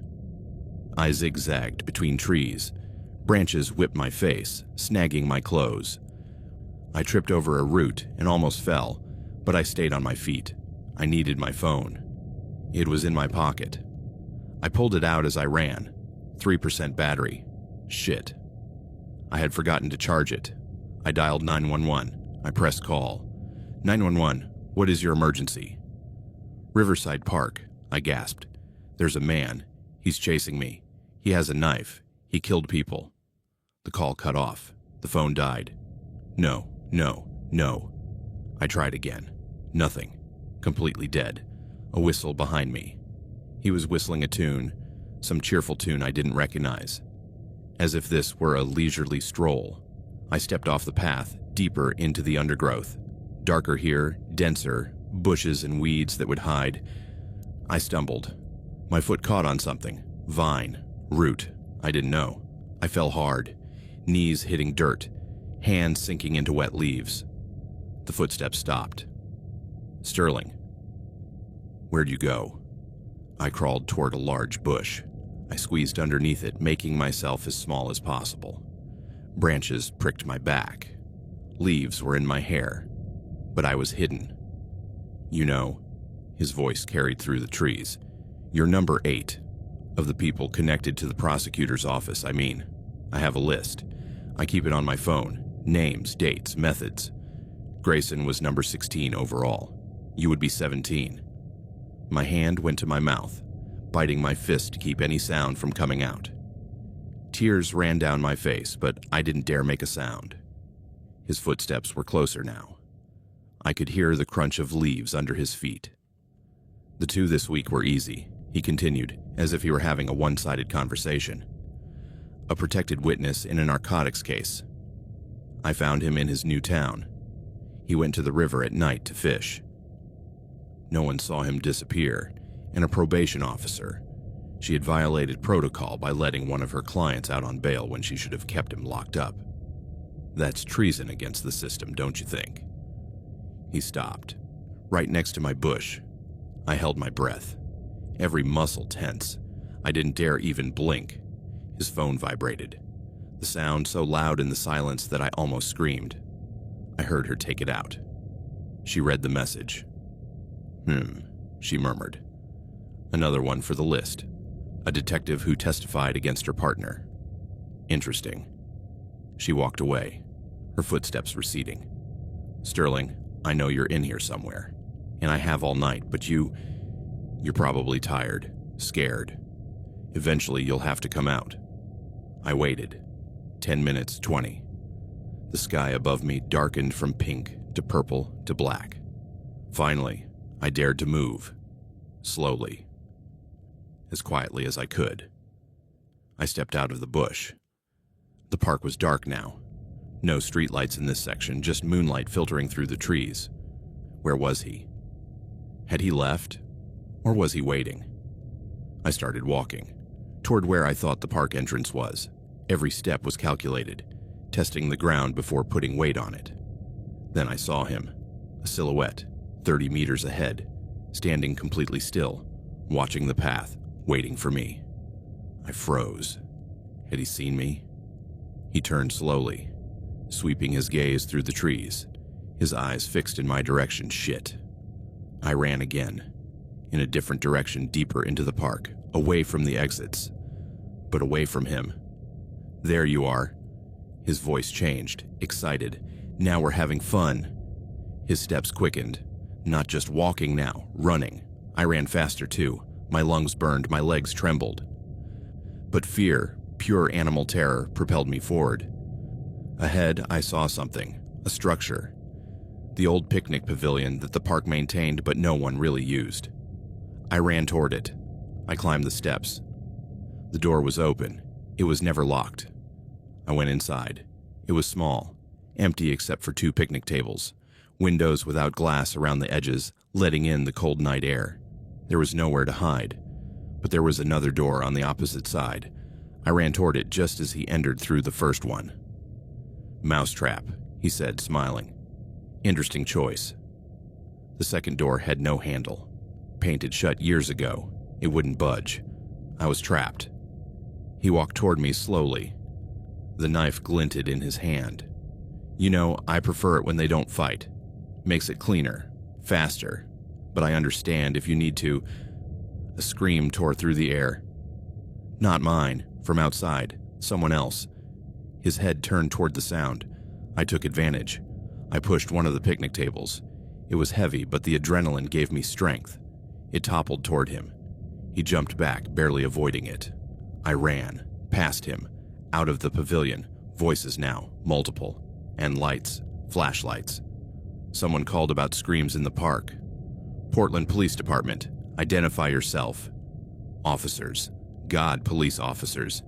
I zigzagged between trees. Branches whipped my face, snagging my clothes. I tripped over a root and almost fell, but I stayed on my feet. I needed my phone. It was in my pocket. I pulled it out as I ran. 3% battery. Shit. I had forgotten to charge it. I dialed 911. I pressed call. 911, what is your emergency? Riverside Park, I gasped. There's a man. He's chasing me. He has a knife. He killed people. The call cut off. The phone died. No. I tried again. Nothing. Completely dead. A whistle behind me. He was whistling a tune, some cheerful tune I didn't recognize. As if this were a leisurely stroll, I stepped off the path, deeper into the undergrowth. Darker here, denser, bushes and weeds that would hide. I stumbled. My foot caught on something. Vine. Root. I didn't know. I fell hard. Knees hitting dirt. Hands sinking into wet leaves. The footsteps stopped. Sterling. Where'd you go? I crawled toward a large bush. I squeezed underneath it, making myself as small as possible. Branches pricked my back. Leaves were in my hair. But I was hidden. You know, his voice carried through the trees. You're number 8 of the people connected to the prosecutor's office, I mean. I have a list. I keep it on my phone. Names, dates, methods. Grayson was number 16 overall. You would be 17. My hand went to my mouth, biting my fist to keep any sound from coming out. Tears ran down my face, but I didn't dare make a sound. His footsteps were closer now. I could hear the crunch of leaves under his feet. The 2 this week were easy, he continued, as if he were having a one-sided conversation. A protected witness in a narcotics case. I found him in his new town. He went to the river at night to fish. No one saw him disappear, and a probation officer. She had violated protocol by letting one of her clients out on bail when she should have kept him locked up. That's treason against the system, don't you think? He stopped, right next to my bush. I held my breath, every muscle tense. I didn't dare even blink. His phone vibrated, the sound so loud in the silence that I almost screamed. I heard her take it out. She read the message. She murmured. Another one for the list. A detective who testified against her partner. Interesting. She walked away, her footsteps receding. Sterling, I know you're in here somewhere, and I have all night, but you're probably tired, scared. Eventually you'll have to come out. I waited. 10 minutes, 20. The sky above me darkened from pink to purple to black. Finally, I dared to move. Slowly. As quietly as I could. I stepped out of the bush. The park was dark now. No streetlights in this section, just moonlight filtering through the trees. Where was he? Had he left? Or was he waiting? I started walking, toward where I thought the park entrance was. Every step was calculated, testing the ground before putting weight on it. Then I saw him, a silhouette, 30 meters ahead, standing completely still, watching the path, waiting for me. I froze. Had he seen me? He turned slowly, sweeping his gaze through the trees, his eyes fixed in my direction. Shit. I ran again, in a different direction, deeper into the park, away from the exits, but away from him. There you are. His voice changed, excited. Now we're having fun. His steps quickened, not just walking now, running. I ran faster too. My lungs burned, my legs trembled. But fear, pure animal terror, propelled me forward. Ahead, I saw something, a structure. The old picnic pavilion that the park maintained but no one really used. I ran toward it. I climbed the steps. The door was open. It was never locked. I went inside. It was small, empty except for 2 picnic tables, windows without glass around the edges, letting in the cold night air. There was nowhere to hide, but there was another door on the opposite side. I ran toward it just as he entered through the first one. Mousetrap, he said, smiling. Interesting choice. The second door had no handle. Painted shut years ago. It wouldn't budge. I was trapped. He walked toward me slowly. The knife glinted in his hand. You know, I prefer it when they don't fight. Makes it cleaner, faster. But I understand if you need to. A scream tore through the air. Not mine, from outside, someone else. His head turned toward the sound. I took advantage. I pushed one of the picnic tables. It was heavy, but the adrenaline gave me strength. It toppled toward him. He jumped back, barely avoiding it. I ran, past him, out of the pavilion, voices now, multiple, and lights, flashlights. Someone called about screams in the park. Portland Police Department, identify yourself. Officers, God, police officers.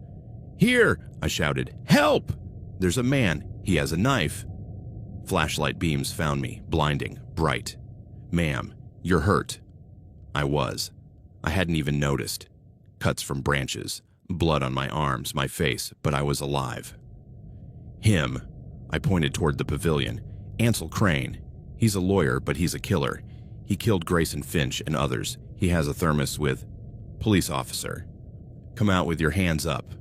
Here, I shouted, help! There's a man, he has a knife. Flashlight beams found me, blinding, bright. Ma'am, you're hurt. I was. I hadn't even noticed. Cuts from branches, blood on my arms, my face, but I was alive. Him. I pointed toward the pavilion. Ansel Crane. He's a lawyer, but he's a killer. He killed Grayson Finch and others. He has a thermos with... Police officer. Come out with your hands up.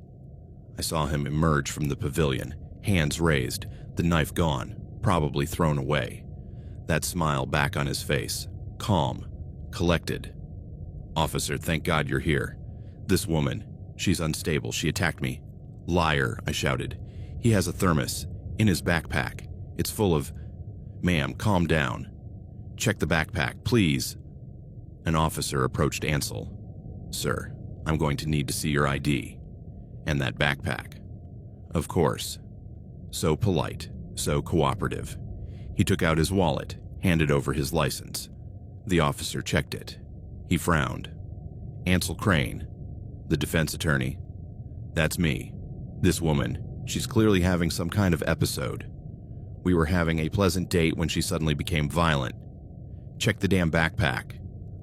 I saw him emerge from the pavilion, hands raised, the knife gone, probably thrown away. That smile back on his face, calm, collected. Officer, thank God you're here. This woman, she's unstable, she attacked me. Liar, I shouted. He has a thermos, in his backpack. It's full of... Ma'am, calm down. Check the backpack, please. An officer approached Ansel. Sir, I'm going to need to see your ID. And that backpack. Of course. So polite, so cooperative. He took out his wallet, handed over his license. The officer checked it. He frowned. Ansel Crane, the defense attorney. That's me. This woman, she's clearly having some kind of episode. We were having a pleasant date when she suddenly became violent. Check the damn backpack.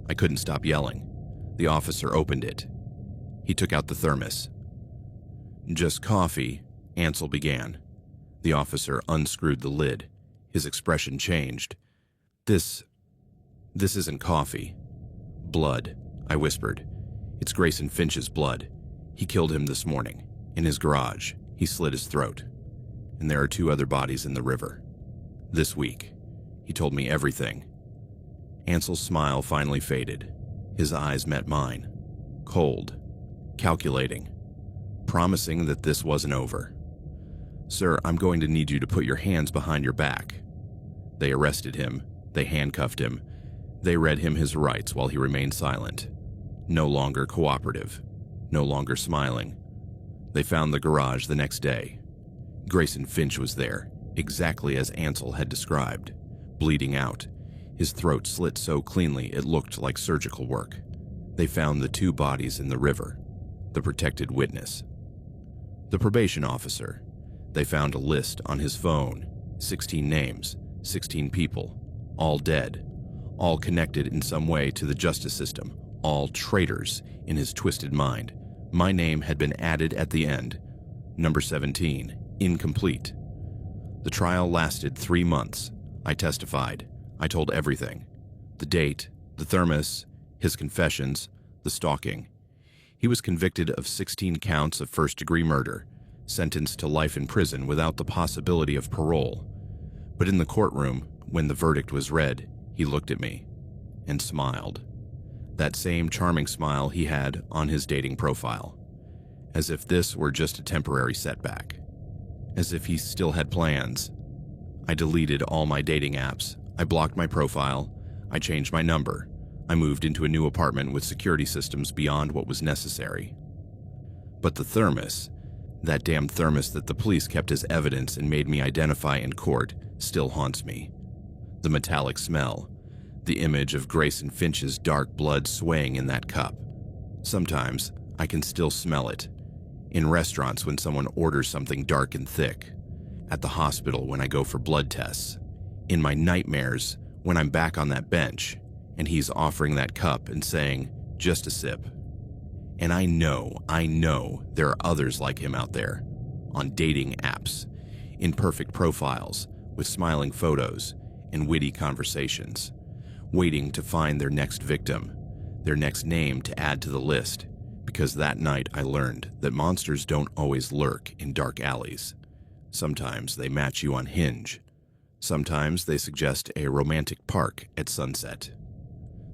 I couldn't stop yelling. The officer opened it. He took out the thermos. Just coffee, Ansel began. The officer unscrewed the lid. His expression changed. This isn't coffee. Blood, I whispered. It's Grayson Finch's blood. He killed him this morning. In his garage, he slit his throat. And there are 2 other bodies in the river. This week. He told me everything. Ansel's smile finally faded. His eyes met mine. Cold. Calculating. Promising that this wasn't over. "Sir, I'm going to need you to put your hands behind your back." They arrested him. They handcuffed him. They read him his rights while he remained silent. No longer cooperative. No longer smiling. They found the garage the next day. Grayson Finch was there, exactly as Ansel had described, bleeding out. His throat slit so cleanly it looked like surgical work. They found the 2 bodies in the river, the protected witness. The probation officer. They found a list on his phone, 16 names, 16 people, all dead, all connected in some way to the justice system, all traitors in his twisted mind. My name had been added at the end. Number 17, incomplete. The trial lasted 3 months. I testified. I told everything. The date, the thermos, his confessions, the stalking. He was convicted of 16 counts of first-degree murder, sentenced to life in prison without the possibility of parole. But in the courtroom, when the verdict was read, he looked at me and smiled. That same charming smile he had on his dating profile. As if this were just a temporary setback. As if he still had plans. I deleted all my dating apps. I blocked my profile. I changed my number. I moved into a new apartment with security systems beyond what was necessary. But the thermos, that damn thermos that the police kept as evidence and made me identify in court, still haunts me. The metallic smell. The image of Grayson Finch's dark blood swaying in that cup. Sometimes I can still smell it. In restaurants when someone orders something dark and thick. At the hospital when I go for blood tests. In my nightmares when I'm back on that bench and he's offering that cup and saying, "Just a sip." And I know there are others like him out there. On dating apps. In perfect profiles, with smiling photos and witty conversations. Waiting to find their next victim, their next name to add to the list, because that night I learned that monsters don't always lurk in dark alleys. Sometimes they match you on Hinge. Sometimes they suggest a romantic park at sunset.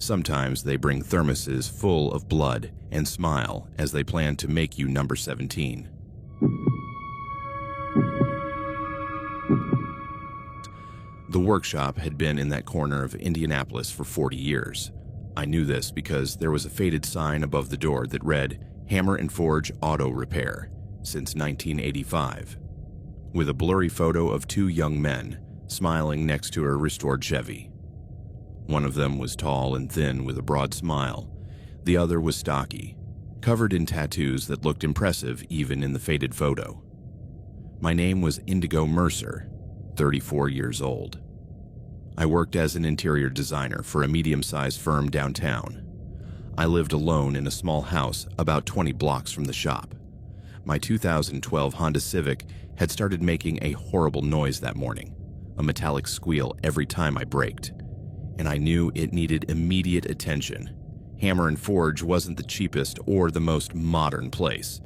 Sometimes they bring thermoses full of blood and smile as they plan to make you number 17. The workshop had been in that corner of Indianapolis for 40 years. I knew this because there was a faded sign above the door that read, "Hammer and Forge Auto Repair," since 1985, with a blurry photo of 2 young men smiling next to a restored Chevy. One of them was tall and thin with a broad smile. The other was stocky, covered in tattoos that looked impressive even in the faded photo. My name was Indigo Mercer, 34 years old. I worked as an interior designer for a medium-sized firm downtown. I lived alone in a small house about 20 blocks from the shop. My 2012 Honda Civic had started making a horrible noise that morning, a metallic squeal every time I braked, and I knew it needed immediate attention. Hammer and Forge wasn't the cheapest or the most modern place.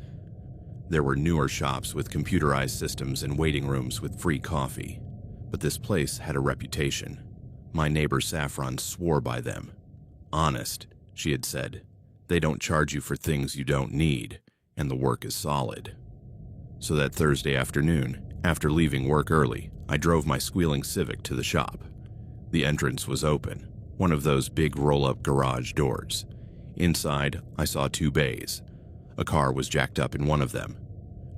There were newer shops with computerized systems and waiting rooms with free coffee. But this place had a reputation. My neighbor Saffron swore by them. "Honest," she had said. "They don't charge you for things you don't need, and the work is solid." So that Thursday afternoon, after leaving work early, I drove my squealing Civic to the shop. The entrance was open, one of those big roll-up garage doors. Inside, I saw 2 bays. A car was jacked up in one of them.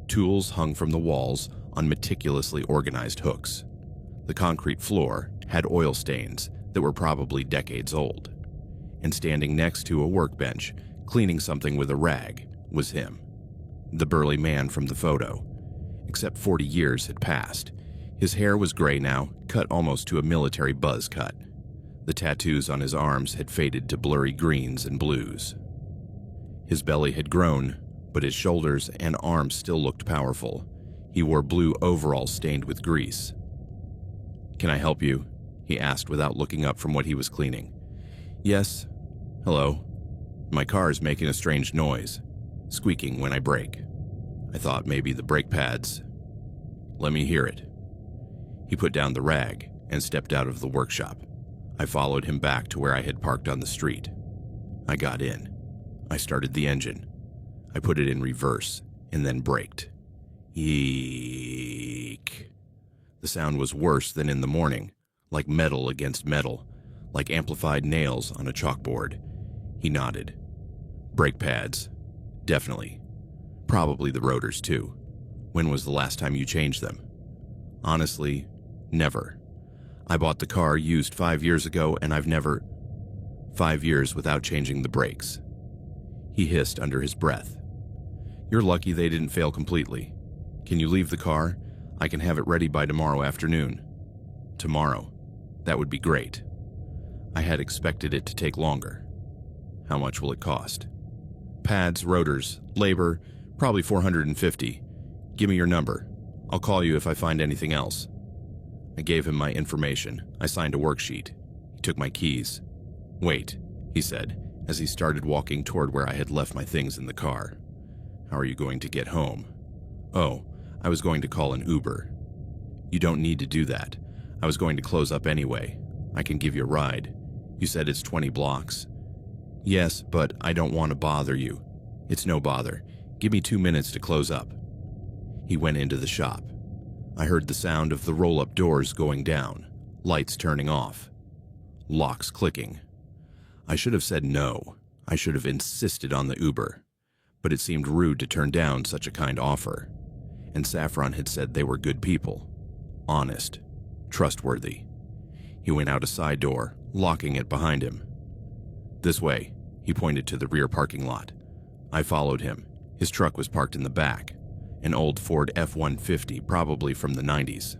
Tools hung from the walls on meticulously organized hooks. The concrete floor had oil stains that were probably decades old. And standing next to a workbench, cleaning something with a rag, was him. The burly man from the photo. Except 40 years had passed. His hair was gray now, cut almost to a military buzz cut. The tattoos on his arms had faded to blurry greens and blues. His belly had grown, but his shoulders and arms still looked powerful. He wore blue overalls stained with grease. "Can I help you?" he asked without looking up from what he was cleaning. "Yes. Hello. My car is making a strange noise, squeaking when I brake. I thought maybe the brake pads." "Let me hear it." He put down the rag and stepped out of the workshop. I followed him back to where I had parked on the street. I got in. I started the engine. I put it in reverse and then braked. Eek. The sound was worse than in the morning, like metal against metal, like amplified nails on a chalkboard. He nodded. Brake pads. Definitely. Probably the rotors too. When was the last time you changed them? Honestly, never. I bought the car used 5 years ago and I've never... 5 years without changing the brakes. He hissed under his breath. You're lucky they didn't fail completely. Can you leave the car? I can have it ready by tomorrow afternoon. Tomorrow. That would be great. I had expected it to take longer. How much will it cost? Pads, rotors, labor, probably $450. Give me your number. I'll call you if I find anything else. I gave him my information. I signed a worksheet. He took my keys. Wait, he said, as he started walking toward where I had left my things in the car. How are you going to get home? Oh, I was going to call an Uber. You don't need to do that. I was going to close up anyway. I can give you a ride. You said it's 20 blocks. Yes, but I don't want to bother you. It's no bother. Give me 2 minutes to close up. He went into the shop. I heard the sound of the roll-up doors going down, lights turning off, locks clicking. I should have said no. I should have insisted on the Uber. But it seemed rude to turn down such a kind offer. And Saffron had said they were good people. Honest. Trustworthy. He went out a side door, locking it behind him. This way, he pointed to the rear parking lot. I followed him. His truck was parked in the back. An old Ford F-150, probably from the 90s.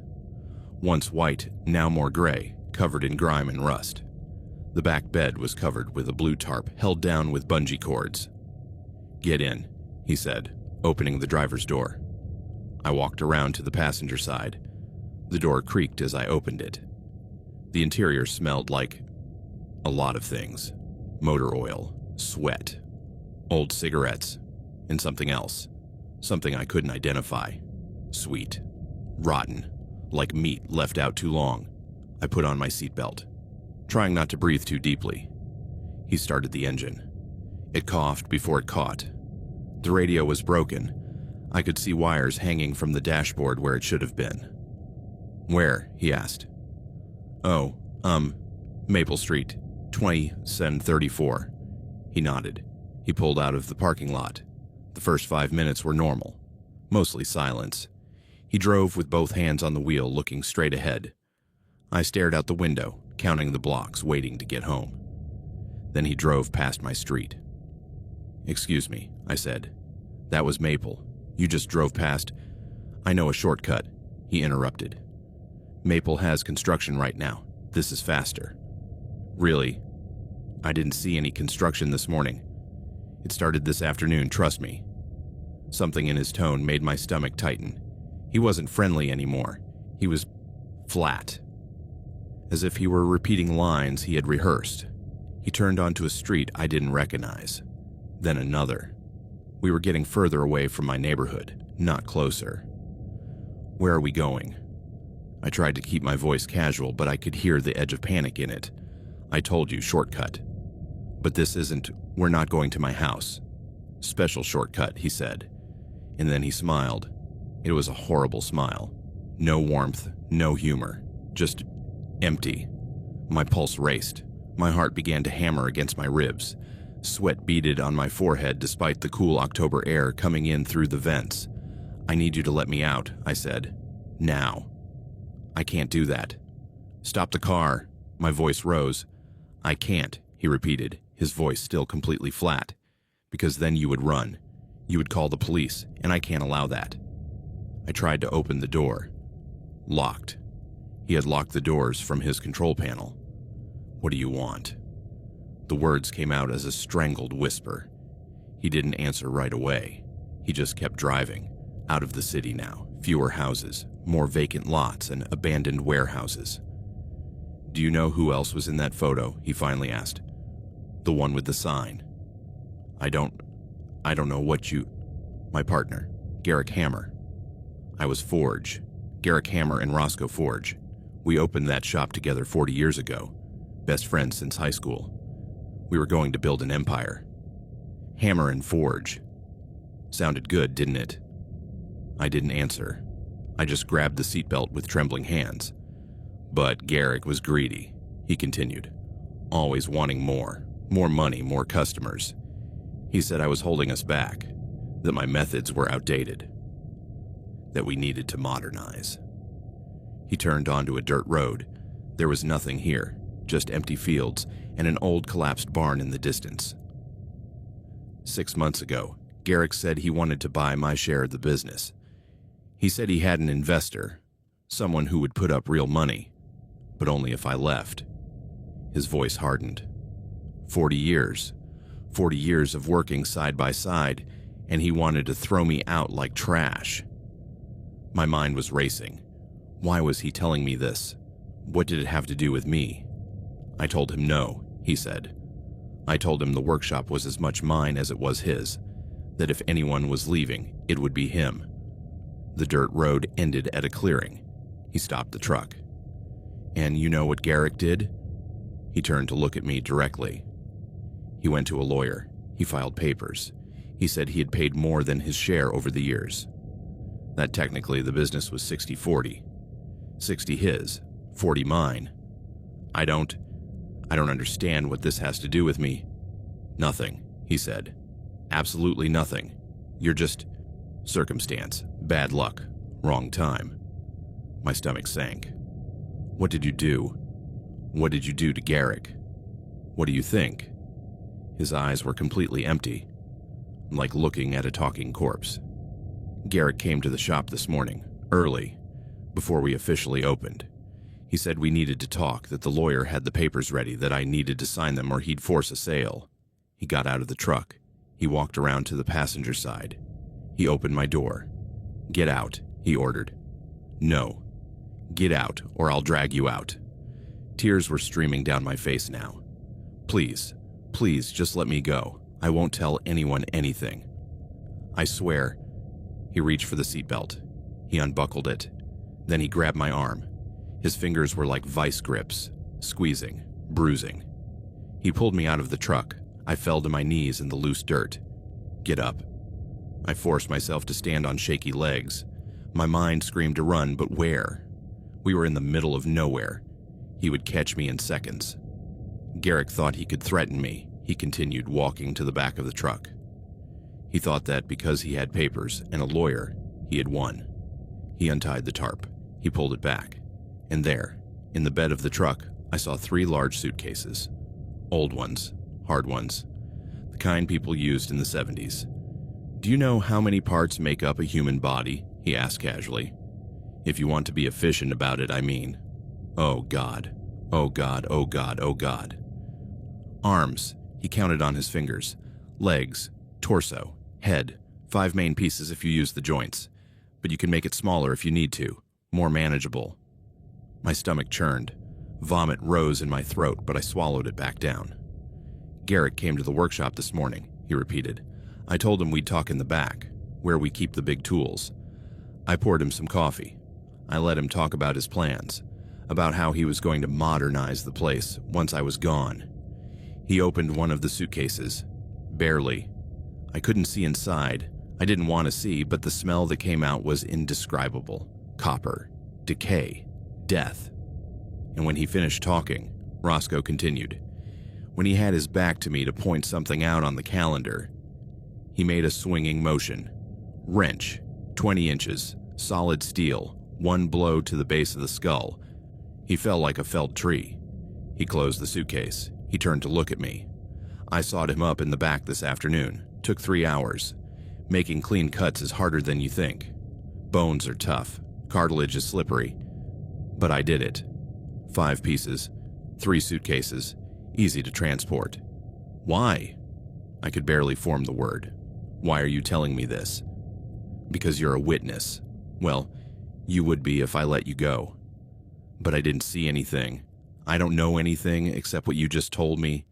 Once white, now more gray, covered in grime and rust. The back bed was covered with a blue tarp held down with bungee cords. Get in, he said, opening the driver's door. I walked around to the passenger side. The door creaked as I opened it. The interior smelled like a lot of things. Motor oil, sweat, old cigarettes, and something else. Something I couldn't identify. Sweet. Rotten. Like meat left out too long. I put on my seatbelt, trying not to breathe too deeply. He started the engine. It coughed before it caught. The radio was broken. I could see wires hanging from the dashboard where it should have been. Where? He asked. Oh, Maple Street, 20-34. He nodded. He pulled out of the parking lot. The first 5 minutes were normal, mostly silence. He drove with both hands on the wheel, looking straight ahead. I stared out the window, counting the blocks, waiting to get home. Then he drove past my street. Excuse me, I said. That was Maple. You just drove past. I know a shortcut, he interrupted. Maple has construction right now. This is faster. Really? I didn't see any construction this morning. It started this afternoon, trust me. Something in his tone made my stomach tighten. He wasn't friendly anymore. He was flat. As if he were repeating lines he had rehearsed. He turned onto a street I didn't recognize. Then another. We were getting further away from my neighborhood, not closer. Where are we going? I tried to keep my voice casual, but I could hear the edge of panic in it. I told you, shortcut. But this isn't, we're not going to my house. Special shortcut, he said. And then he smiled. It was a horrible smile. No warmth, no humor. Just empty. My pulse raced. My heart began to hammer against my ribs. Sweat beaded on my forehead despite the cool October air coming in through the vents. I need you to let me out, I said. Now. I can't do that. Stop the car. My voice rose. I can't, he repeated, his voice still completely flat. Because then you would run. You would call the police, and I can't allow that. I tried to open the door. Locked. He had locked the doors from his control panel. What do you want? The words came out as a strangled whisper. He didn't answer right away. He just kept driving. Out of the city now. Fewer houses, more vacant lots and abandoned warehouses. Do you know who else was in that photo? He finally asked. The one with the sign. I don't know what you... My partner, Garrick Hammer. I was Forge. Garrick Hammer and Roscoe Forge. We opened that shop together 40 years ago, best friends since high school. We were going to build an empire. Hammer and forge. Sounded good, didn't it? I didn't answer. I just grabbed the seatbelt with trembling hands. But Garrick was greedy, he continued, always wanting more money, more customers. He said I was holding us back, that my methods were outdated, that we needed to modernize. He turned onto a dirt road. There was nothing here, just empty fields and an old collapsed barn in the distance. 6 months ago, Garrick said he wanted to buy my share of the business. He said he had an investor, someone who would put up real money, but only if I left. His voice hardened. 40 years of working side by side, and he wanted to throw me out like trash. My mind was racing. Why was he telling me this? What did it have to do with me? I told him no, he said. I told him the workshop was as much mine as it was his, that if anyone was leaving, it would be him. The dirt road ended at a clearing. He stopped the truck. And you know what Garrick did? He turned to look at me directly. He went to a lawyer. He filed papers. He said he had paid more than his share over the years. That technically the business was 60-40. 60 his, 40 mine. I don't understand what this has to do with me. Nothing, he said. Absolutely nothing. You're just circumstance, bad luck, wrong time. My stomach sank. What did you do? What did you do to Garrick? What do you think? His eyes were completely empty, like looking at a talking corpse. Garrick came to the shop this morning, early, before we officially opened. He said we needed to talk, that the lawyer had the papers ready, that I needed to sign them or he'd force a sale. He got out of the truck. He walked around to the passenger side. He opened my door. "Get out," he ordered. "No. Get out, or I'll drag you out." Tears were streaming down my face now. Please, just let me go. I won't tell anyone anything. I swear." He reached for the seatbelt. He unbuckled it. Then he grabbed my arm. His fingers were like vice grips, squeezing, bruising. He pulled me out of the truck. I fell to my knees in the loose dirt. "Get up." I forced myself to stand on shaky legs. My mind screamed to run, but where? We were in the middle of nowhere. He would catch me in seconds. Garrick thought he could threaten me. He continued walking to the back of the truck. He thought that because he had papers and a lawyer, he had won. He untied the tarp. He pulled it back. And there, in the bed of the truck, I saw 3 large suitcases. Old ones, hard ones, the kind people used in the 70s. "Do you know how many parts make up a human body?" he asked casually. "If you want to be efficient about it, I mean. Oh God, oh God, oh God, oh God." Arms, he counted on his fingers. Legs, torso, head, 5 main pieces if you use the joints. But you can make it smaller if you need to, more manageable. My stomach churned. Vomit rose in my throat, but I swallowed it back down. "Garrick came to the workshop this morning," he repeated. "I told him we'd talk in the back, where we keep the big tools. I poured him some coffee. I let him talk about his plans, about how he was going to modernize the place once I was gone. He opened one of the suitcases. Barely. I couldn't see inside. I didn't want to see, but the smell that came out was indescribable. Copper, decay, death. And when he finished talking, Roscoe continued. When he had his back to me to point something out on the calendar, he made a swinging motion. Wrench, 20 inches, solid steel, 1 blow to the base of the skull. He fell like a felled tree. He closed the suitcase. He turned to look at me. I sawed him up in the back this afternoon. Took 3 hours. Making clean cuts is harder than you think. Bones are tough. Cartilage is slippery. But I did it. 5 pieces. 3 suitcases. Easy to transport. Why? I could barely form the word. Why are you telling me this? Because you're a witness. Well, you would be if I let you go. But I didn't see anything. I don't know anything except what you just told me.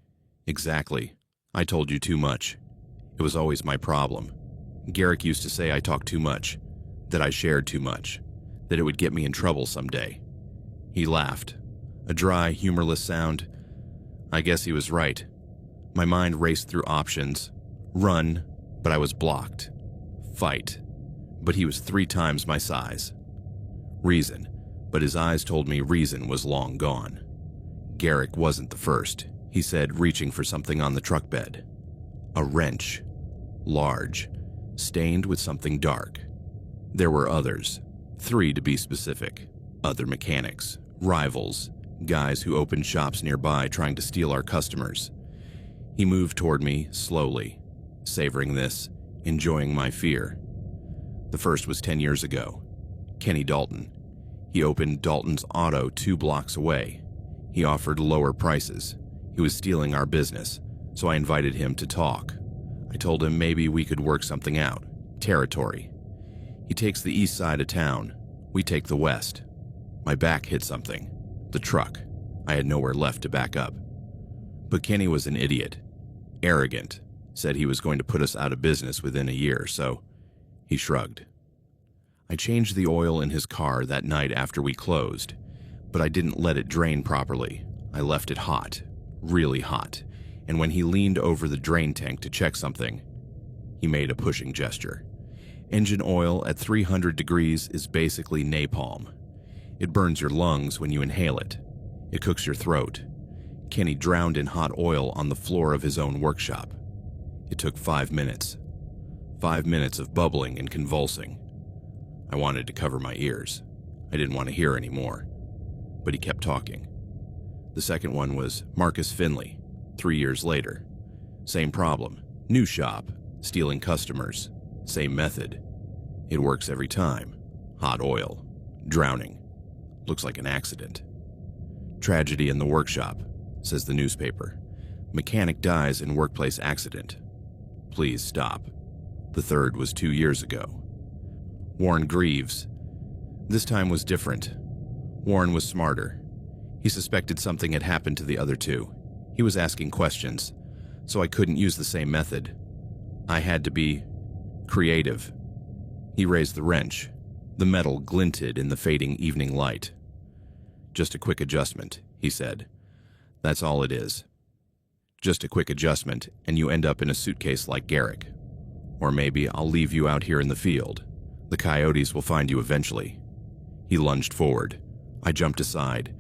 Exactly. I told you too much. It was always my problem. Garrick used to say I talked too much, that I shared too much, that it would get me in trouble someday. He laughed. A dry, humorless sound. I guess he was right. My mind raced through options. Run, but I was blocked. Fight, but he was 3 times my size. Reason, but his eyes told me reason was long gone. Garrick wasn't the first, he said, reaching for something on the truck bed. A wrench. Large, stained with something dark. There were others, 3 to be specific. Other mechanics, rivals, guys who opened shops nearby trying to steal our customers. He moved toward me slowly, savoring this, enjoying my fear. The first was 10 years ago. Kenny Dalton. He opened Dalton's Auto 2 blocks away. He offered lower prices. He was stealing our business, so I invited him to talk. I told him maybe we could work something out. Territory. He takes the east side of town. We take the west. My back hit something. The truck. I had nowhere left to back up. But Kenny was an idiot. Arrogant. Said he was going to put us out of business within a year, so he shrugged. I changed the oil in his car that night after we closed, but I didn't let it drain properly. I left it hot, really hot, and when he leaned over the drain tank to check something, he made a pushing gesture. Engine oil at 300 degrees is basically napalm. It burns your lungs when you inhale it. It cooks your throat. Kenny drowned in hot oil on the floor of his own workshop. It took 5 minutes. 5 minutes of bubbling and convulsing. I wanted to cover my ears. I didn't want to hear anymore. But he kept talking. The second one was Marcus Finley, 3 years later. Same problem. New shop. Stealing customers. Same method. It works every time. Hot oil. Drowning. Looks like an accident. Tragedy in the workshop, says the newspaper. Mechanic dies in workplace accident. Please stop. The third was 2 years ago. Warren Greaves. This time was different. Warren was smarter. He suspected something had happened to the other 2. He was asking questions, so I couldn't use the same method. I had to be creative. He raised the wrench. The metal glinted in the fading evening light. Just a quick adjustment, he said. That's all it is. Just a quick adjustment, and you end up in a suitcase like Garrick. Or maybe I'll leave you out here in the field. The coyotes will find you eventually. He lunged forward. I jumped aside.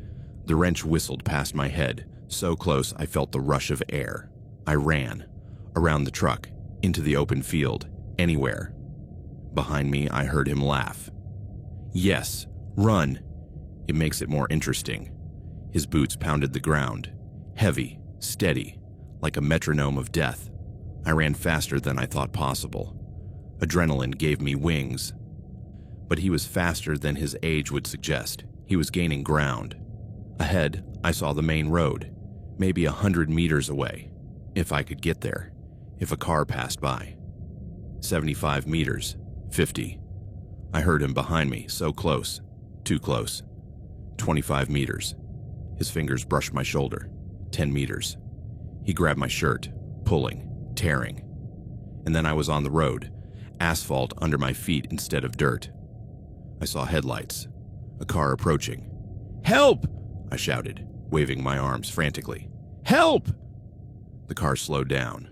The wrench whistled past my head, so close I felt the rush of air. I ran. Around the truck, into the open field, anywhere. Behind me, I heard him laugh. Yes, run. It makes it more interesting. His boots pounded the ground. Heavy, steady, like a metronome of death. I ran faster than I thought possible. Adrenaline gave me wings. But he was faster than his age would suggest. He was gaining ground. Ahead, I saw the main road, maybe 100 meters away, if I could get there, if a car passed by. 75 meters, 50. I heard him behind me, so close, too close. 25 meters. His fingers brushed my shoulder. 10 meters. He grabbed my shirt, pulling, tearing. And then I was on the road, asphalt under my feet instead of dirt. I saw headlights, a car approaching. "Help!" I shouted, waving my arms frantically. "Help!" The car slowed down.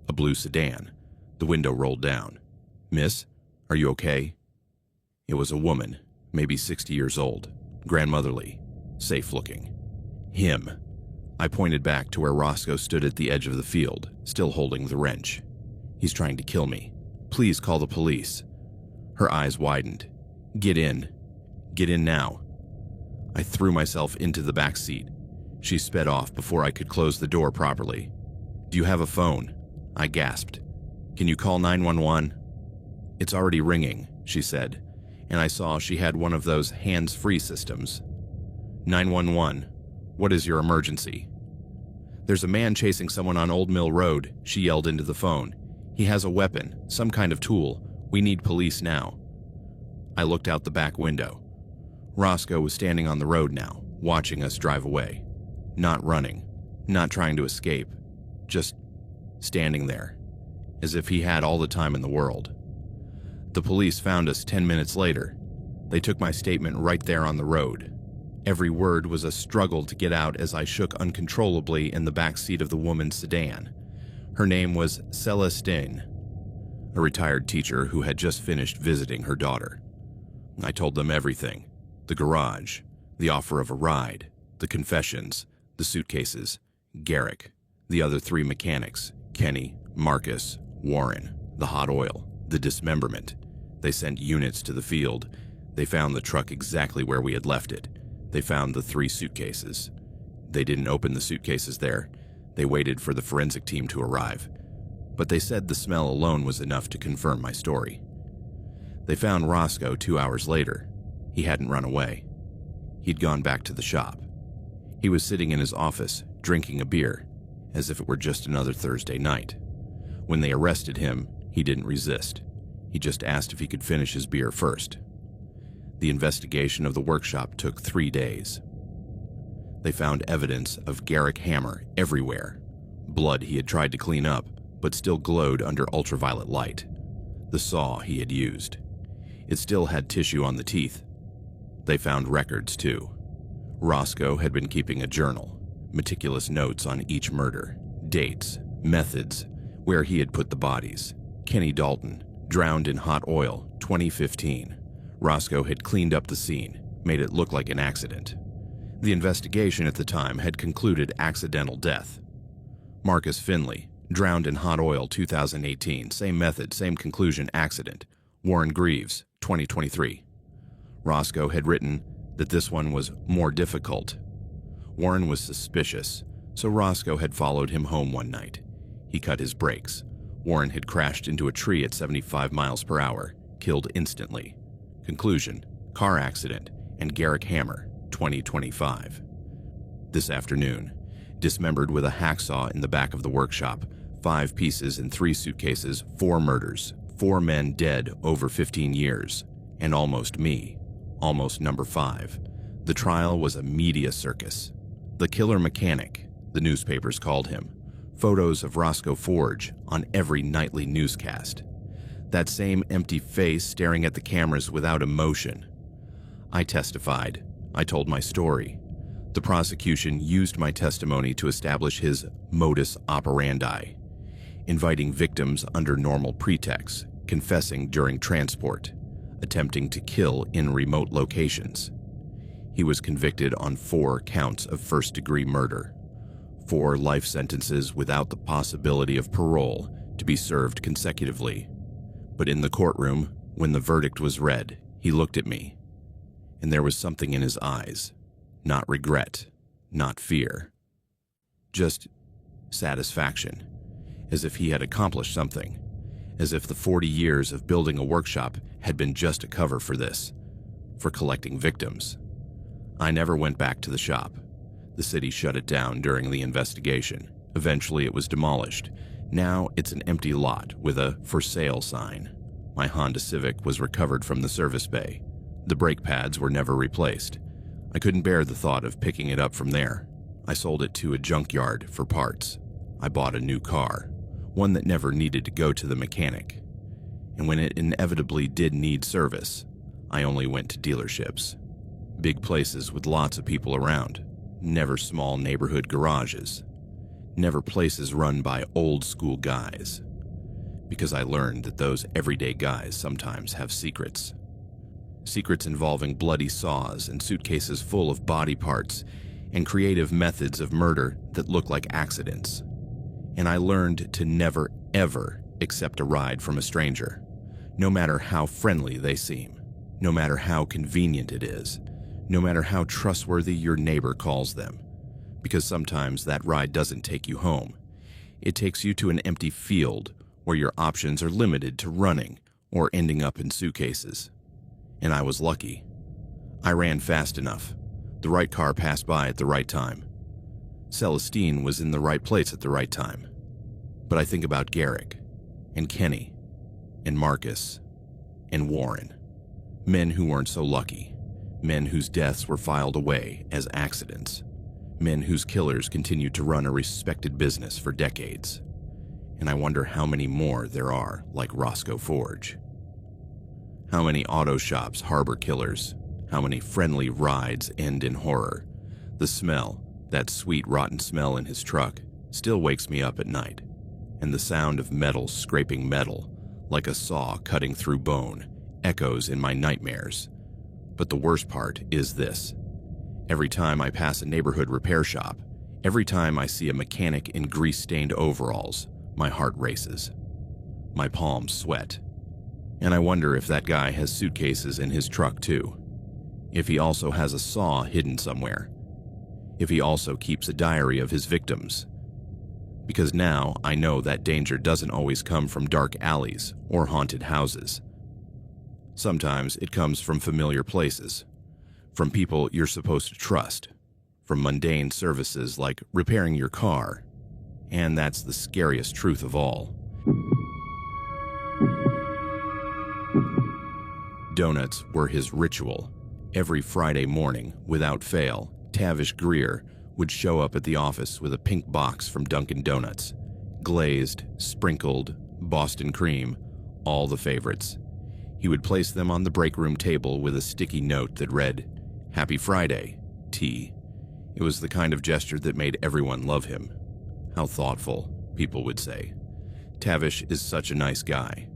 A blue sedan. The window rolled down. "Miss, are you okay?" It was a woman, maybe 60 years old, grandmotherly, safe-looking. Him. I pointed back to where Roscoe stood at the edge of the field, still holding the wrench. "He's trying to kill me. Please call the police." Her eyes widened. "Get in. Get in now." I threw myself into the back seat. She sped off before I could close the door properly. "Do you have a phone?" I gasped. "Can you call 911? "It's already ringing," she said, and I saw she had one of those hands-free systems. 911, what is your emergency?" "There's a man chasing someone on Old Mill Road," she yelled into the phone. "He has a weapon, some kind of tool. We need police now." I looked out the back window. Roscoe was standing on the road now, watching us drive away. Not running, not trying to escape, just standing there, as if he had all the time in the world. The police found us 10 minutes later. They took my statement right there on the road. Every word was a struggle to get out as I shook uncontrollably in the back seat of the woman's sedan. Her name was Celestine, a retired teacher who had just finished visiting her daughter. I told them everything: the garage, the offer of a ride, the confessions, the suitcases, Garrick, the other 3 mechanics, Kenny, Marcus, Warren, the hot oil, the dismemberment. They sent units to the field. They found the truck exactly where we had left it. They found the 3 suitcases. They didn't open the suitcases there. They waited for the forensic team to arrive. But they said the smell alone was enough to confirm my story. They found Roscoe 2 hours later. He hadn't run away. He'd gone back to the shop. He was sitting in his office, drinking a beer, as if it were just another Thursday night. When they arrested him, he didn't resist. He just asked if he could finish his beer first. The investigation of the workshop took 3 days. They found evidence of Garrick hammer everywhere. Blood he had tried to clean up, but still glowed under ultraviolet light. The saw he had used. It still had tissue on the teeth. They found records, too. Roscoe had been keeping a journal, meticulous notes on each murder, dates, methods, where he had put the bodies. Kenny Dalton, drowned in hot oil, 2015. Roscoe had cleaned up the scene, made it look like an accident. The investigation at the time had concluded accidental death. Marcus Finley, drowned in hot oil, 2018. Same method, same conclusion, accident. Warren Greaves, 2023. Roscoe had written that this one was more difficult. Warren was suspicious, so Roscoe had followed him home one night. He cut his brakes. Warren had crashed into a tree at 75 miles per hour, killed instantly. Conclusion: car accident, and Garrick hammer, 2025. This afternoon, dismembered with a hacksaw in the back of the workshop, 5 pieces in 3 suitcases, 4 murders, 4 men dead over 15 years, and almost me, almost number 5. The trial was a media circus. The killer mechanic, the newspapers called him. Photos of Roscoe Forge on every nightly newscast. That same empty face staring at the cameras without emotion. I testified. I told my story. The prosecution used my testimony to establish his modus operandi, inviting victims under normal pretexts, confessing during transport, attempting to kill in remote locations. He was convicted on 4 counts of first-degree murder, 4 life sentences without the possibility of parole to be served consecutively. But in the courtroom, when the verdict was read, he looked at me, and there was something in his eyes. Not regret, not fear. Just satisfaction, as if he had accomplished something, as if the 40 years of building a workshop had been just a cover for this, for collecting victims. I never went back to the shop. The city shut it down during the investigation. Eventually it was demolished. Now it's an empty lot with a "for sale" sign. My Honda Civic was recovered from the service bay. The brake pads were never replaced. I couldn't bear the thought of picking it up from there. I sold it to a junkyard for parts. I bought a new car, one that never needed to go to the mechanic. And when it inevitably did need service, I only went to dealerships. Big places with lots of people around, never small neighborhood garages, never places run by old-school guys. Because I learned that those everyday guys sometimes have secrets. Secrets involving bloody saws and suitcases full of body parts and creative methods of murder that look like accidents. And I learned to never, ever accept a ride from a stranger, no matter how friendly they seem, no matter how convenient it is, no matter how trustworthy your neighbor calls them, because sometimes that ride doesn't take you home. It takes you to an empty field where your options are limited to running or ending up in suitcases. And I was lucky. I ran fast enough. The right car passed by at the right time. Celestine was in the right place at the right time. But I think about Garrick, and Kenny, and Marcus, and Warren. Men who weren't so lucky. Men whose deaths were filed away as accidents. Men whose killers continued to run a respected business for decades. And I wonder how many more there are like Roscoe Forge. How many auto shops harbor killers? How many friendly rides end in horror. The smell, that sweet rotten smell in his truck, still wakes me up at night. And the sound of metal scraping metal, like a saw cutting through bone, echoes in my nightmares. But the worst part is this. Every time I pass a neighborhood repair shop, every time I see a mechanic in grease-stained overalls, my heart races. My palms sweat. And I wonder if that guy has suitcases in his truck too. If he also has a saw hidden somewhere. If he also keeps a diary of his victims. Because now I know that danger doesn't always come from dark alleys or haunted houses. Sometimes it comes from familiar places, from people you're supposed to trust, from mundane services like repairing your car. And that's the scariest truth of all. Donuts were his ritual. Every Friday morning, without fail, Tavish Greer would show up at the office with a pink box from Dunkin' Donuts. Glazed, sprinkled, Boston cream, all the favorites. He would place them on the break room table with a sticky note that read, "Happy Friday, T." It was the kind of gesture that made everyone love him. How thoughtful, people would say. Tavish is such a nice guy.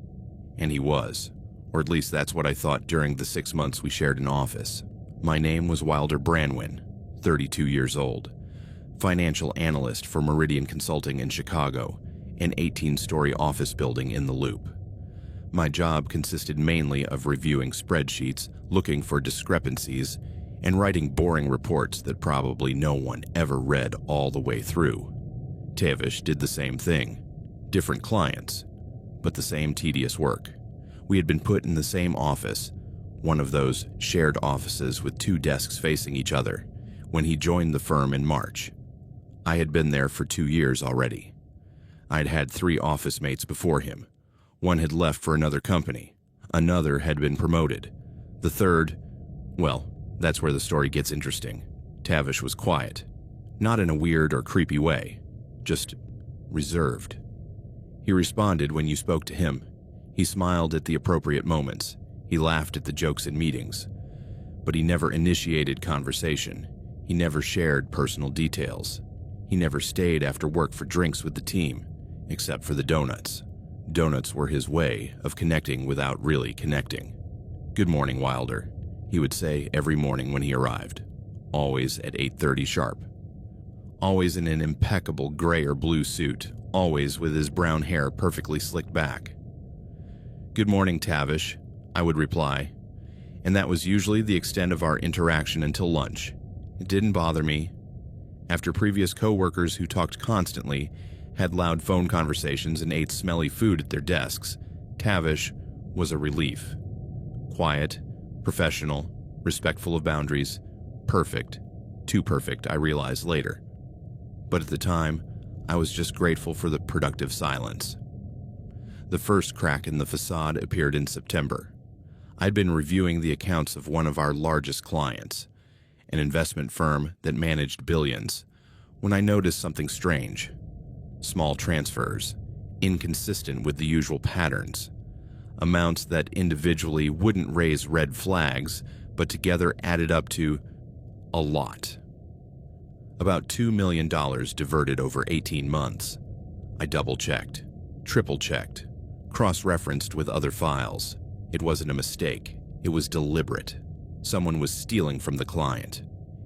And he was. Or at least that's what I thought during the 6 months we shared an office. My name was Wilder Branwin, 32 years old, financial analyst for Meridian Consulting in Chicago, an 18-story office building in the Loop. My job consisted mainly of reviewing spreadsheets, looking for discrepancies, and writing boring reports that probably no one ever read all the way through. Tavish did the same thing. Different clients, but the same tedious work. We had been put in the same office, one of those shared offices with 2 desks facing each other, when he joined the firm in March. I had been there for 2 years already. I'd had 3 office mates before him. One had left for another company. Another had been promoted. The third, well, that's where the story gets interesting. Tavish was quiet. Not in a weird or creepy way, just reserved. He responded when you spoke to him. He smiled at the appropriate moments. He laughed at the jokes in meetings. But he never initiated conversation. He never shared personal details. He never stayed after work for drinks with the team, except for the donuts. Donuts were his way of connecting without really connecting. "Good morning, Wilder," he would say every morning when he arrived, always at 8:30 sharp. Always in an impeccable gray or blue suit, always with his brown hair perfectly slicked back. "Good morning, Tavish," I would reply, and that was usually the extent of our interaction until lunch. It didn't bother me. After previous coworkers who talked constantly, had loud phone conversations, and ate smelly food at their desks, Tavish was a relief. Quiet, professional, respectful of boundaries, perfect. Too perfect, I realized later. But at the time, I was just grateful for the productive silence. The first crack in the facade appeared in September. I'd been reviewing the accounts of one of our largest clients, an investment firm that managed billions, when I noticed something strange. Small transfers, inconsistent with the usual patterns. Amounts that individually wouldn't raise red flags, but together added up to a lot. About $2 million diverted over 18 months. I double-checked, triple-checked, cross-referenced with other files. It wasn't a mistake. It was deliberate. Someone was stealing from the client,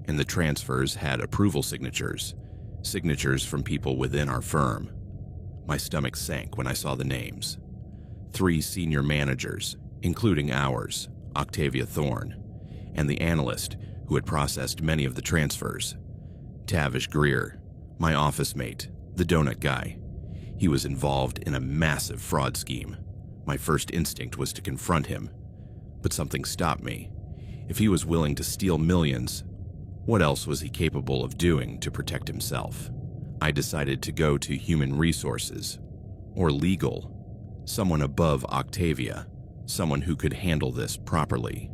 and the transfers had approval signatures. Signatures from people within our firm. My stomach sank when I saw the names. 3 senior managers, including ours, Octavia Thorne, and the analyst who had processed many of the transfers. Tavish Greer, my office mate, the donut guy. He was involved in a massive fraud scheme. My first instinct was to confront him, but something stopped me. If he was willing to steal millions, what else was he capable of doing to protect himself? I decided to go to human resources, or legal, someone above Octavia, someone who could handle this properly.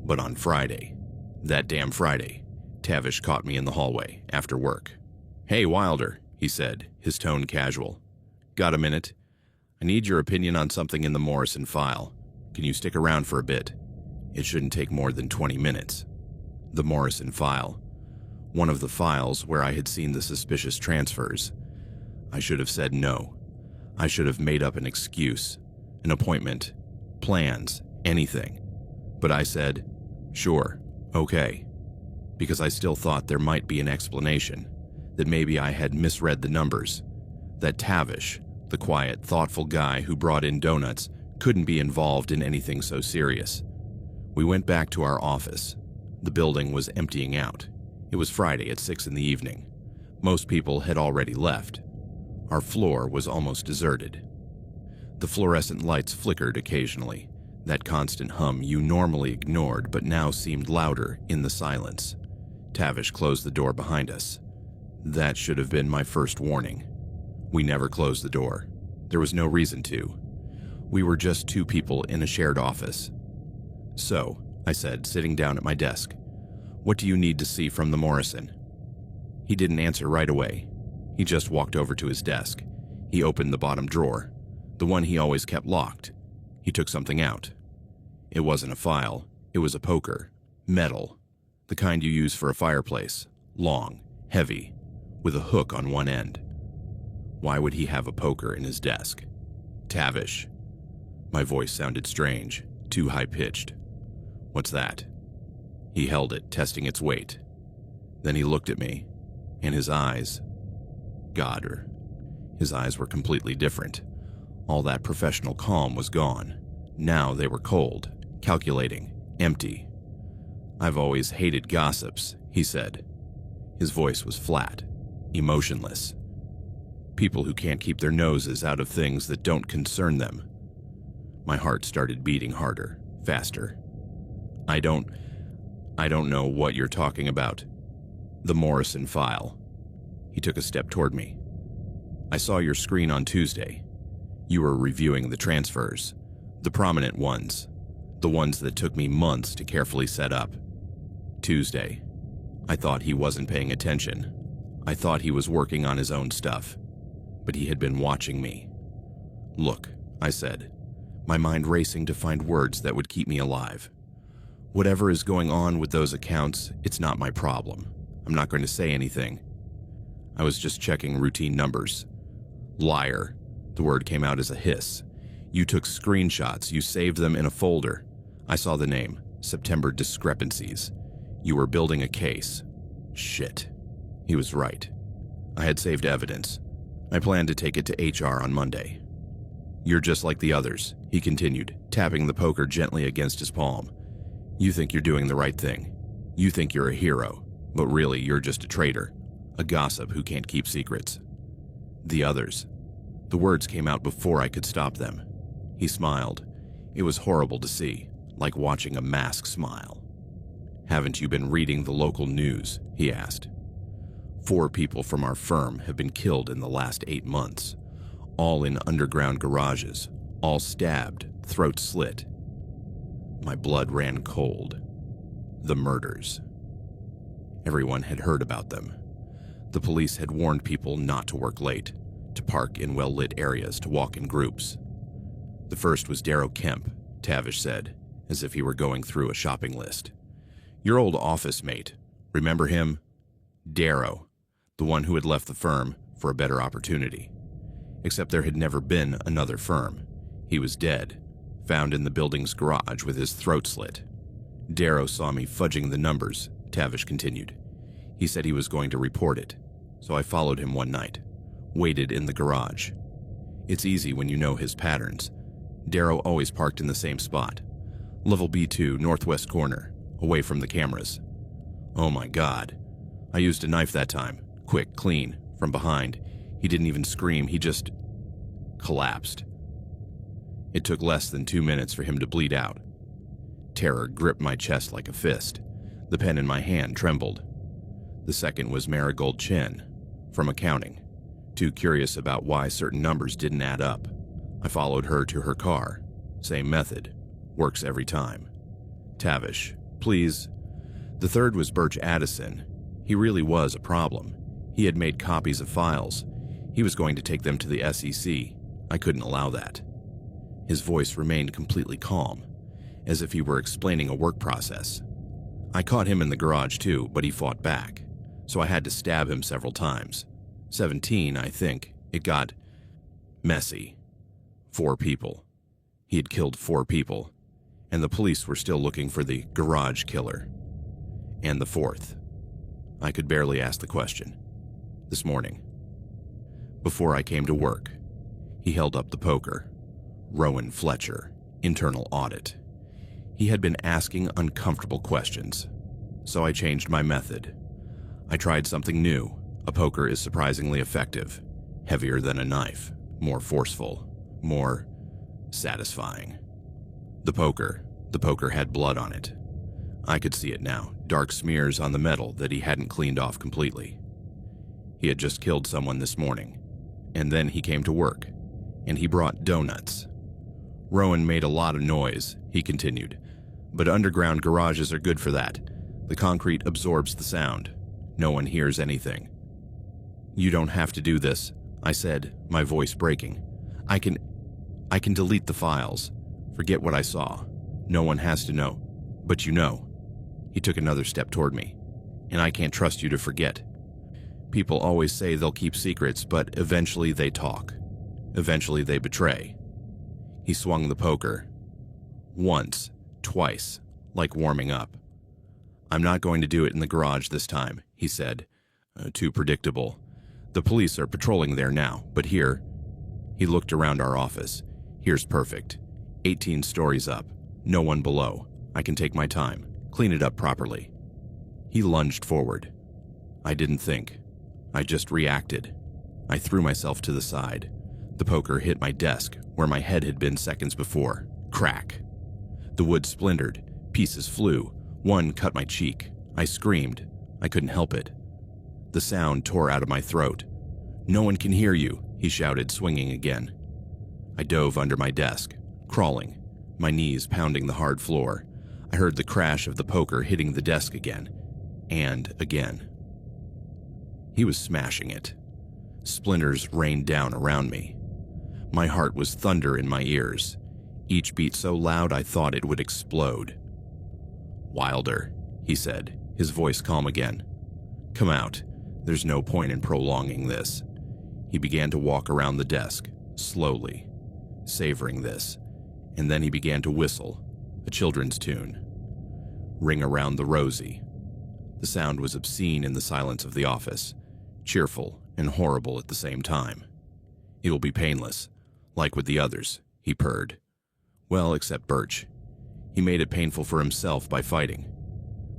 But on Friday, that damn Friday, Tavish caught me in the hallway after work. "Hey, Wilder," he said, his tone casual. "Got a minute? I need your opinion on something in the Morrison file. Can you stick around for a bit?" It shouldn't take more than 20 minutes. The Morrison file. One of the files where I had seen the suspicious transfers. I should have said no. I should have made up an excuse, an appointment, plans, anything. But I said, sure, okay, because I still thought there might be an explanation, that maybe I had misread the numbers, that Tavish, the quiet, thoughtful guy who brought in donuts, couldn't be involved in anything so serious. We went back to our office. The building was emptying out. It was Friday at 6 in the evening. Most people had already left. Our floor was almost deserted. The fluorescent lights flickered occasionally, that constant hum you normally ignored but now seemed louder in the silence. Tavish closed the door behind us. That should have been my first warning. We never closed the door. There was no reason to. We were just two people in a shared office. So, I said, sitting down at my desk, what do you need to see from the Morrison? He didn't answer right away. He just walked over to his desk. He opened the bottom drawer, the one he always kept locked. He took something out. It wasn't a file. It was a poker. Metal. The kind you use for a fireplace. Long, heavy, with a hook on one end. Why would he have a poker in his desk? Tavish. My voice sounded strange, too high-pitched. What's that? He held it, testing its weight. Then he looked at me, and his eyes... His eyes were completely different. All that professional calm was gone. Now they were cold, calculating, empty. I've always hated gossips, he said. His voice was flat, emotionless. People who can't keep their noses out of things that don't concern them. My heart started beating harder, faster. I don't know what you're talking about. The Morrison file. He took a step toward me. I saw your screen on Tuesday. You were reviewing the transfers, the prominent ones, the ones that took me months to carefully set up. Tuesday. I thought he wasn't paying attention. I thought he was working on his own stuff. But he had been watching me. Look, I said, my mind racing to find words that would keep me alive. Whatever is going on with those accounts, it's not my problem. I'm not going to say anything. I was just checking routine numbers. Liar. The word came out as a hiss. You took screenshots. You saved them in a folder. I saw the name. September discrepancies. You were building a case. Shit. He was right. I had saved evidence. I planned to take it to HR on Monday. You're just like the others, he continued, tapping the poker gently against his palm. You think you're doing the right thing. You think you're a hero, but really you're just a traitor, a gossip who can't keep secrets. The others. The words came out before I could stop them. He smiled. It was horrible to see, like watching a mask smile. Haven't you been reading the local news? He asked. 4 people from our firm have been killed in the last 8 months, all in underground garages, all stabbed, throats slit. My blood ran cold. The murders. Everyone had heard about them. The police had warned people not to work late, to park in well-lit areas, to walk in groups. The first was Darrow Kemp, Tavish said, as if he were going through a shopping list. Your old office mate. Remember him? Darrow, the one who had left the firm for a better opportunity. Except there had never been another firm. He was dead, found in the building's garage with his throat slit. Darrow saw me fudging the numbers, Tavish continued. He said he was going to report it, so I followed him one night, waited in the garage. It's easy when you know his patterns. Darrow always parked in the same spot, level B2, northwest corner, away from the cameras. Oh my God. I used a knife that time, quick, clean, from behind. He didn't even scream, he just collapsed. It took less than 2 minutes for him to bleed out. Terror gripped my chest like a fist. The pen in my hand trembled. The second was Marigold Chen, from accounting. Too curious about why certain numbers didn't add up. I followed her to her car. Same method. Works every time. Tavish, please. The third was Birch Addison. He really was a problem. He had made copies of files. He was going to take them to the SEC. I couldn't allow that. His voice remained completely calm. as if he were explaining a work process. I caught him in the garage too, but he fought back, so I had to stab him several times. 17, I think. It got messy. 4 people. He had killed 4 people, and the police were still looking for the garage killer. And the 4th. I could barely ask the question. This morning, before I came to work, he held up the poker. Rowan Fletcher, internal audit. He had been asking uncomfortable questions, so I changed my method. I tried something new. A poker is surprisingly effective, heavier than a knife, more forceful, more satisfying. The poker had blood on it. I could see it now, dark smears on the metal that he hadn't cleaned off completely. He had just killed someone this morning, and then he came to work, and he brought donuts. Rowan made a lot of noise, he continued, but underground garages are good for that. The concrete absorbs the sound. No one hears anything. You don't have to do this, I said, my voice breaking. I can delete the files. Forget what I saw. No one has to know. But you know. He took another step toward me. And I can't trust you to forget. People always say they'll keep secrets, but eventually they talk. Eventually they betray. He swung the poker. Once, twice, like warming up. I'm not going to do it in the garage this time, he said. Too predictable. The police are patrolling there now, but here... He looked around our office. Here's perfect. 18 stories up. No one below. I can take my time. Clean it up properly. He lunged forward. I didn't think. I just reacted. I threw myself to the side. The poker hit my desk, where my head had been seconds before. Crack. The wood splintered. Pieces flew. One cut my cheek. I screamed. I couldn't help it. The sound tore out of my throat. No one can hear you, he shouted, swinging again. I dove under my desk, crawling, my knees pounding the hard floor. I heard the crash of the poker hitting the desk again, and again. He was smashing it. Splinters rained down around me. My heart was thunder in my ears, each beat so loud I thought it would explode. Wilder, he said, his voice calm again. Come out. There's no point in prolonging this. He began to walk around the desk, slowly, savoring this, and then he began to whistle, a children's tune. Ring Around the Rosie. The sound was obscene in the silence of the office, cheerful and horrible at the same time. It will be painless, like with the others, he purred. Well, except Birch. He made it painful for himself by fighting.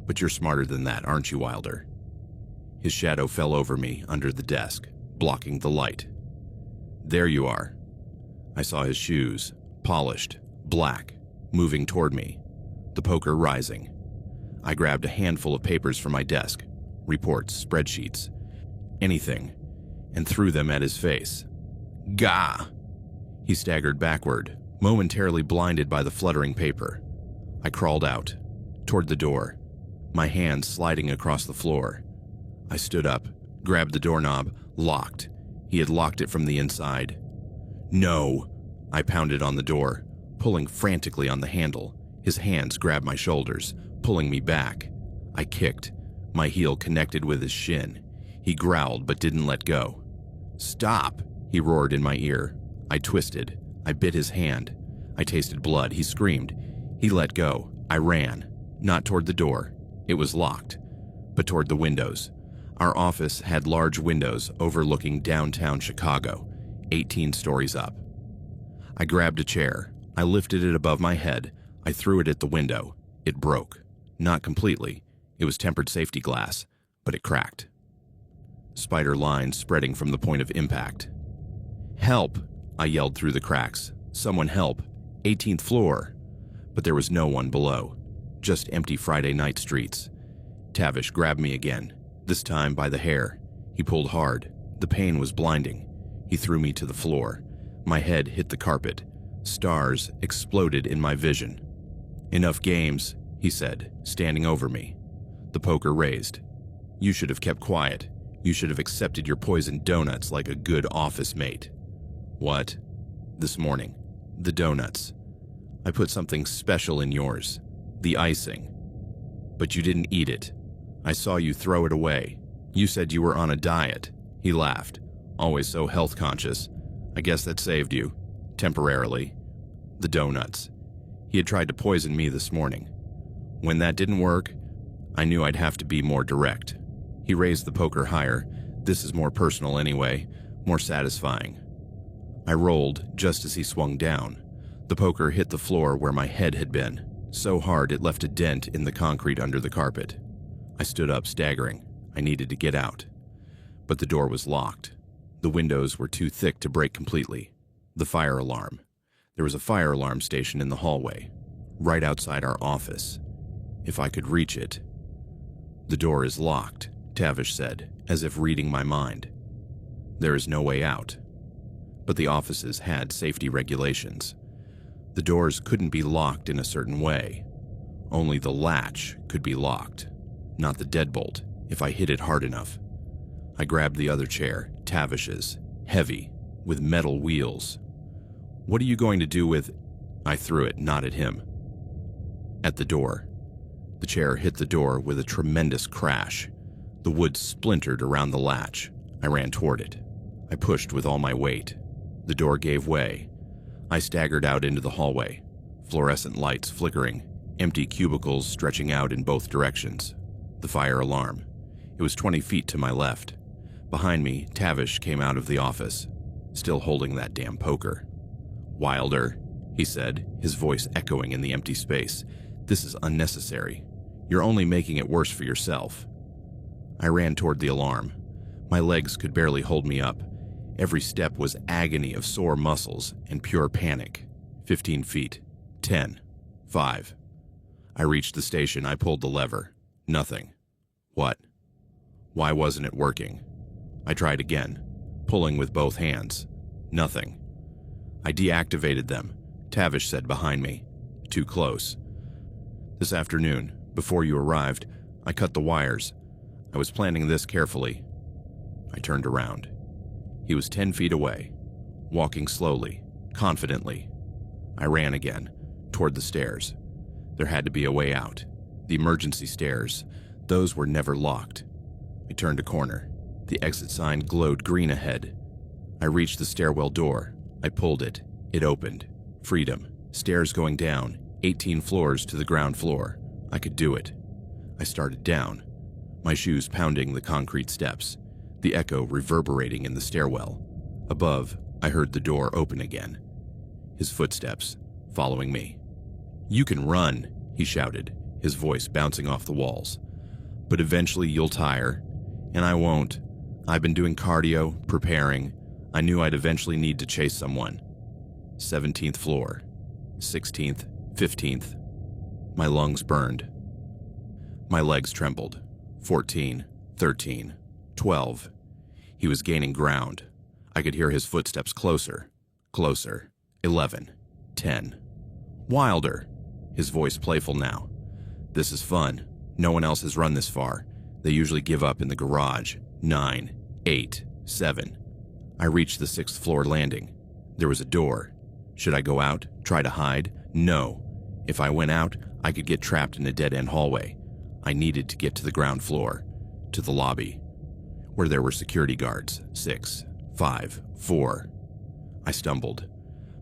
But you're smarter than that, aren't you, Wilder? His shadow fell over me under the desk, blocking the light. There you are. I saw his shoes, polished, black, moving toward me, the poker rising. I grabbed a handful of papers from my desk, reports, spreadsheets, anything, and threw them at his face. Gah! He staggered backward, momentarily blinded by the fluttering paper. I crawled out, toward the door, my hands sliding across the floor. I stood up, grabbed the doorknob, locked. He had locked it from the inside. No! I pounded on the door, pulling frantically on the handle. His hands grabbed my shoulders, pulling me back. I kicked. My heel connected with his shin. He growled but didn't let go. Stop! He roared in my ear. I twisted. I bit his hand. I tasted blood. He screamed. He let go. I ran. Not toward the door. It was locked. But toward the windows. Our office had large windows overlooking downtown Chicago, 18 stories up. I grabbed a chair. I lifted it above my head. I threw it at the window. It broke. Not completely. It was tempered safety glass, but it cracked. Spider lines spreading from the point of impact. Help! I yelled through the cracks. Someone help. 18th floor. But there was no one below. Just empty Friday night streets. Tavish grabbed me again. This time by the hair. He pulled hard. The pain was blinding. He threw me to the floor. My head hit the carpet. Stars exploded in my vision. Enough games, he said, standing over me. The poker raised. You should have kept quiet. You should have accepted your poisoned donuts like a good office mate. What? This morning. The donuts. I put something special in yours, the icing. But you didn't eat it. I saw you throw it away. You said you were on a diet." He laughed, always so health conscious. "I guess that saved you, temporarily." The donuts. He had tried to poison me this morning. When that didn't work, I knew I'd have to be more direct. He raised the poker higher. "This is more personal anyway, more satisfying." I rolled just as he swung down. The poker hit the floor where my head had been, so hard it left a dent in the concrete under the carpet. I stood up, staggering. I needed to get out. But the door was locked. The windows were too thick to break completely. The fire alarm. There was a fire alarm station in the hallway, right outside our office. If I could reach it. "The door is locked," Tavish said, as if reading my mind. "There is no way out." But the offices had safety regulations. The doors couldn't be locked in a certain way. Only the latch could be locked, not the deadbolt, if I hit it hard enough. I grabbed the other chair, Tavish's, heavy, with metal wheels. "What are you going to do with—" I threw it, not at him. At the door. The chair hit the door with a tremendous crash. The wood splintered around the latch. I ran toward it. I pushed with all my weight. The door gave way. I staggered out into the hallway, fluorescent lights flickering, empty cubicles stretching out in both directions. The fire alarm. It was 20 feet to my left. Behind me, Tavish came out of the office, still holding that damn poker. "Wilder," he said, his voice echoing in the empty space. "This is unnecessary. You're only making it worse for yourself." I ran toward the alarm. My legs could barely hold me up. Every step was agony of sore muscles and pure panic. 15 feet. 10. 5. I reached the station. I pulled the lever. Nothing. What? Why wasn't it working? I tried again, pulling with both hands. Nothing. I deactivated them, Tavish said behind me. Too close. "This afternoon, before you arrived, I cut the wires. I was planning this carefully." I turned around. He was 10 feet away, walking slowly, confidently. I ran again, toward the stairs. There had to be a way out. The emergency stairs. Those were never locked. I turned a corner. The exit sign glowed green ahead. I reached the stairwell door. I pulled it. It opened. Freedom. Stairs going down, 18 floors to the ground floor. I could do it. I started down, my shoes pounding the concrete steps, the echo reverberating in the stairwell. Above, I heard the door open again. His footsteps, following me. "You can run," he shouted, his voice bouncing off the walls. "But eventually you'll tire, and I won't. I've been doing cardio, preparing. I knew I'd eventually need to chase someone." 17th floor, 16th, 15th. My lungs burned. My legs trembled. 14, 13, 12. He was gaining ground. I could hear his footsteps closer, closer. 11, 10. "Wilder," his voice playful now. "This is fun. No one else has run this far. They usually give up in the garage. 9, 8, 7. I reached the 6th floor landing. There was a door. Should I go out, try to hide? No. If I went out, I could get trapped in a dead-end hallway. I needed to get to the ground floor, to the lobby, where there were security guards. 6, 5, 4. I stumbled.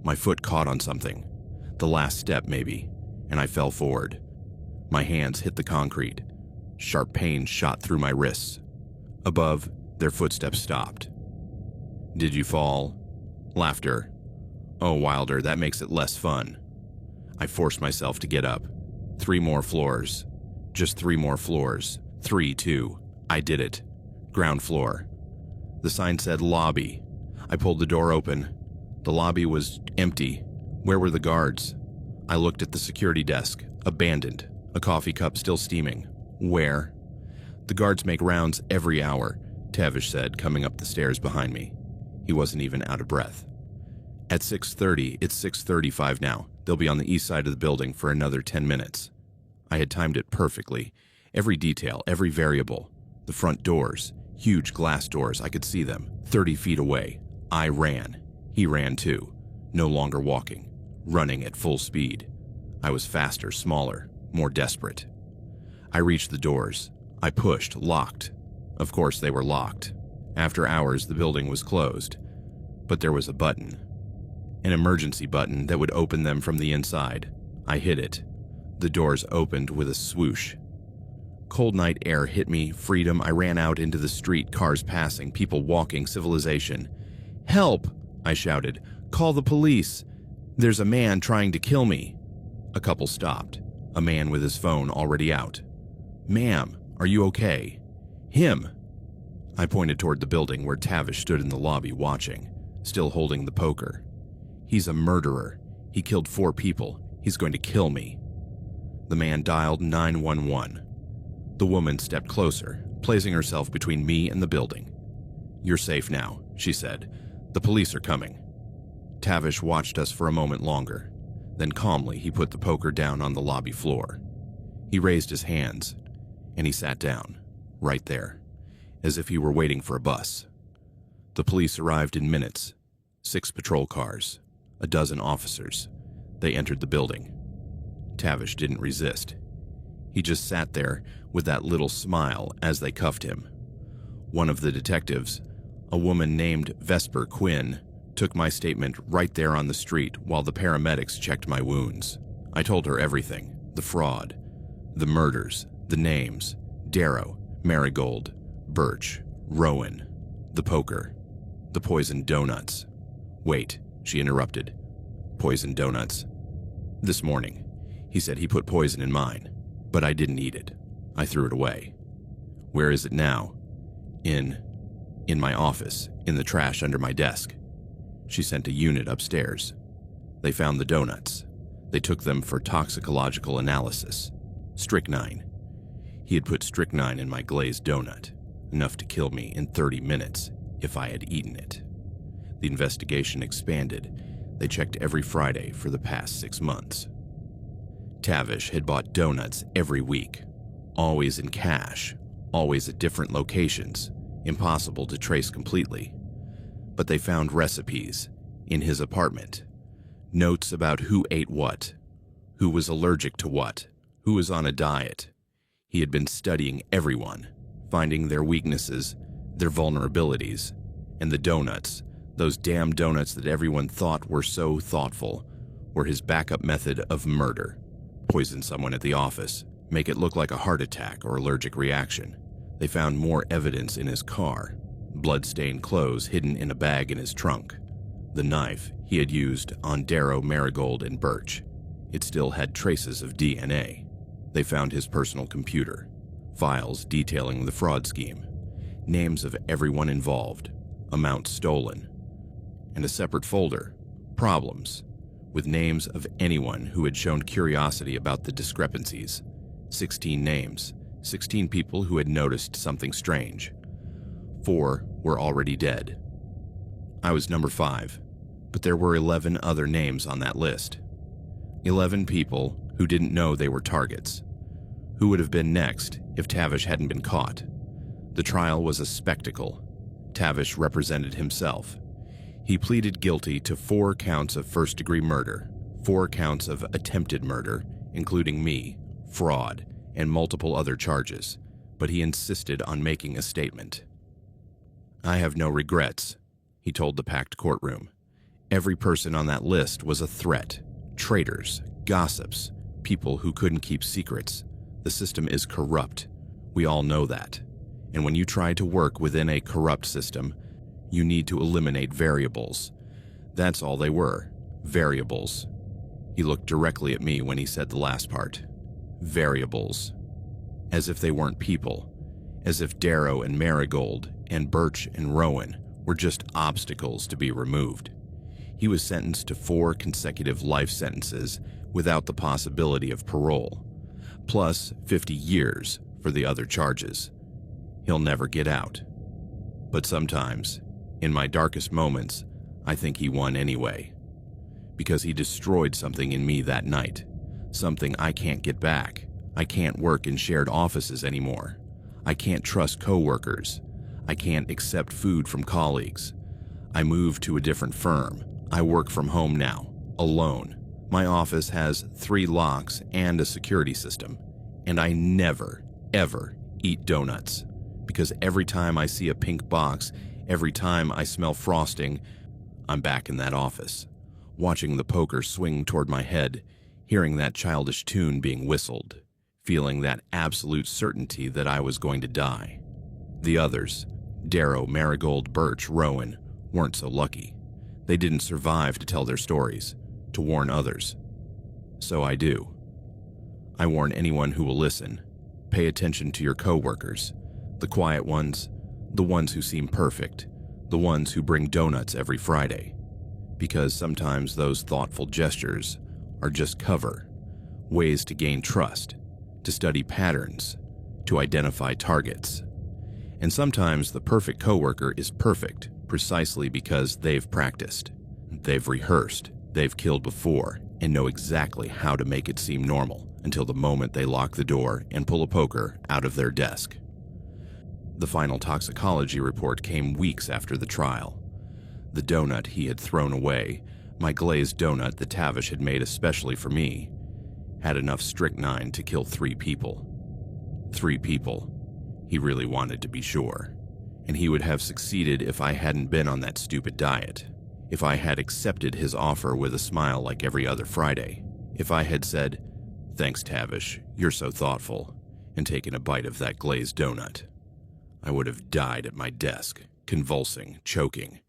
My foot caught on something. The last step, maybe, and I fell forward. My hands hit the concrete. Sharp pain shot through my wrists. Above, their footsteps stopped. "Did you fall?" Laughter. "Oh, Wilder, that makes it less fun." I forced myself to get up. 3 more floors. Just 3 more floors. 3, 2. I did it. Ground floor. The sign said lobby. I pulled the door open. The lobby was empty. Where were the guards? I looked at the security desk. Abandoned. A coffee cup still steaming. Where? "The guards make rounds every hour," Tavish said, coming up the stairs behind me. He wasn't even out of breath. "At 6:30, it's 6:35 now. They'll be on the east side of the building for another 10 minutes. I had timed it perfectly. Every detail, every variable. The front doors, huge glass doors, I could see them, 30 feet away. I ran. He ran too, no longer walking. running at full speed. I was faster, smaller, more desperate. I reached the doors. I pushed, locked. Of course, they were locked. After hours, the building was closed. But there was a button. An emergency button that would open them from the inside. I hit it. The doors opened with a swoosh. Cold night air hit me, freedom. I ran out into the street, cars passing, people walking, civilization. "Help!" I shouted. "Call the police! There's a man trying to kill me." A couple stopped, a man with his phone already out. "Ma'am, are you okay?" "Him!" I pointed toward the building where Tavish stood in the lobby watching, still holding the poker. "He's a murderer. He killed 4 people. He's going to kill me." The man dialed 911. The woman stepped closer, placing herself between me and the building. "You're safe now," she said. "The police are coming." Tavish watched us for a moment longer. Then calmly, he put the poker down on the lobby floor. He raised his hands, and he sat down, right there, as if he were waiting for a bus. The police arrived in minutes. 6 patrol cars, a dozen officers. They entered the building. Tavish didn't resist. He just sat there with that little smile as they cuffed him. One of the detectives, a woman named Vesper Quinn, took my statement right there on the street while the paramedics checked my wounds. I told her everything: the fraud, the murders, the names, Darrow, Marigold, Birch, Rowan, the poker, the poisoned donuts. "Wait," she interrupted. "Poisoned donuts?" "This morning, he said he put poison in mine, but I didn't eat it. I threw it away." "Where is it now?" In my office, in the trash under my desk." She sent a unit upstairs. They found the donuts. They took them for toxicological analysis. Strychnine. He had put strychnine in my glazed donut, enough to kill me in 30 minutes if I had eaten it. The investigation expanded. They checked every Friday for the past 6 months. Tavish had bought donuts every week, always in cash, always at different locations, impossible to trace completely. But they found recipes in his apartment, notes about who ate what, who was allergic to what, who was on a diet. He had been studying everyone, finding their weaknesses, their vulnerabilities, and the donuts, those damn donuts that everyone thought were so thoughtful, were his backup method of murder. Poison someone at the office, make it look like a heart attack or allergic reaction. They found more evidence in his car. Blood-stained clothes hidden in a bag in his trunk. The knife he had used on Darrow, Marigold, and Birch. It still had traces of DNA. They found his personal computer, files detailing the fraud scheme, names of everyone involved, amounts stolen, and a separate folder, problems, with names of anyone who had shown curiosity about the discrepancies. 16 names, 16 people who had noticed something strange. 4 were already dead. I was number 5, but there were 11 other names on that list. 11 people who didn't know they were targets. Who would have been next if Tavish hadn't been caught? The trial was a spectacle. Tavish represented himself. He pleaded guilty to 4 counts of first-degree murder, 4 counts of attempted murder, including me, fraud, and multiple other charges, but he insisted on making a statement. "I have no regrets," he told the packed courtroom. "Every person on that list was a threat. Traitors, gossips, people who couldn't keep secrets. The system is corrupt. We all know that. And when you try to work within a corrupt system, you need to eliminate variables. That's all they were, variables." He looked directly at me when he said the last part. Variables. As if they weren't people. As if Darrow and Marigold and Birch and Rowan were just obstacles to be removed. He was sentenced to 4 consecutive life sentences without the possibility of parole, plus 50 years for the other charges. He'll never get out. But sometimes, in my darkest moments, I think he won anyway. Because he destroyed something in me that night. Something I can't get back. I can't work in shared offices anymore. I can't trust coworkers. I can't accept food from colleagues. I moved to a different firm. I work from home now, alone. My office has 3 locks and a security system, and I never, ever eat donuts, because every time I see a pink box, every time I smell frosting, I'm back in that office, watching the poker swing toward my head, hearing that childish tune being whistled, feeling that absolute certainty that I was going to die. The others, Darrow, Marigold, Birch, Rowan, weren't so lucky. They didn't survive to tell their stories, to warn others. So I do. I warn anyone who will listen. Pay attention to your coworkers, the quiet ones, the ones who seem perfect, the ones who bring donuts every Friday. Because sometimes those thoughtful gestures are just cover, ways to gain trust, to study patterns, to identify targets. And sometimes the perfect coworker is perfect precisely because they've practiced, they've rehearsed, they've killed before, and know exactly how to make it seem normal until the moment they lock the door and pull a poker out of their desk. The final toxicology report came weeks after the trial. The donut he had thrown away, my glazed donut that Tavish had made especially for me, had enough strychnine to kill 3 people. 3 people. He really wanted to be sure. And he would have succeeded if I hadn't been on that stupid diet. If I had accepted his offer with a smile like every other Friday. If I had said, "Thanks, Tavish, you're so thoughtful," and taken a bite of that glazed donut. I would have died at my desk, convulsing, choking,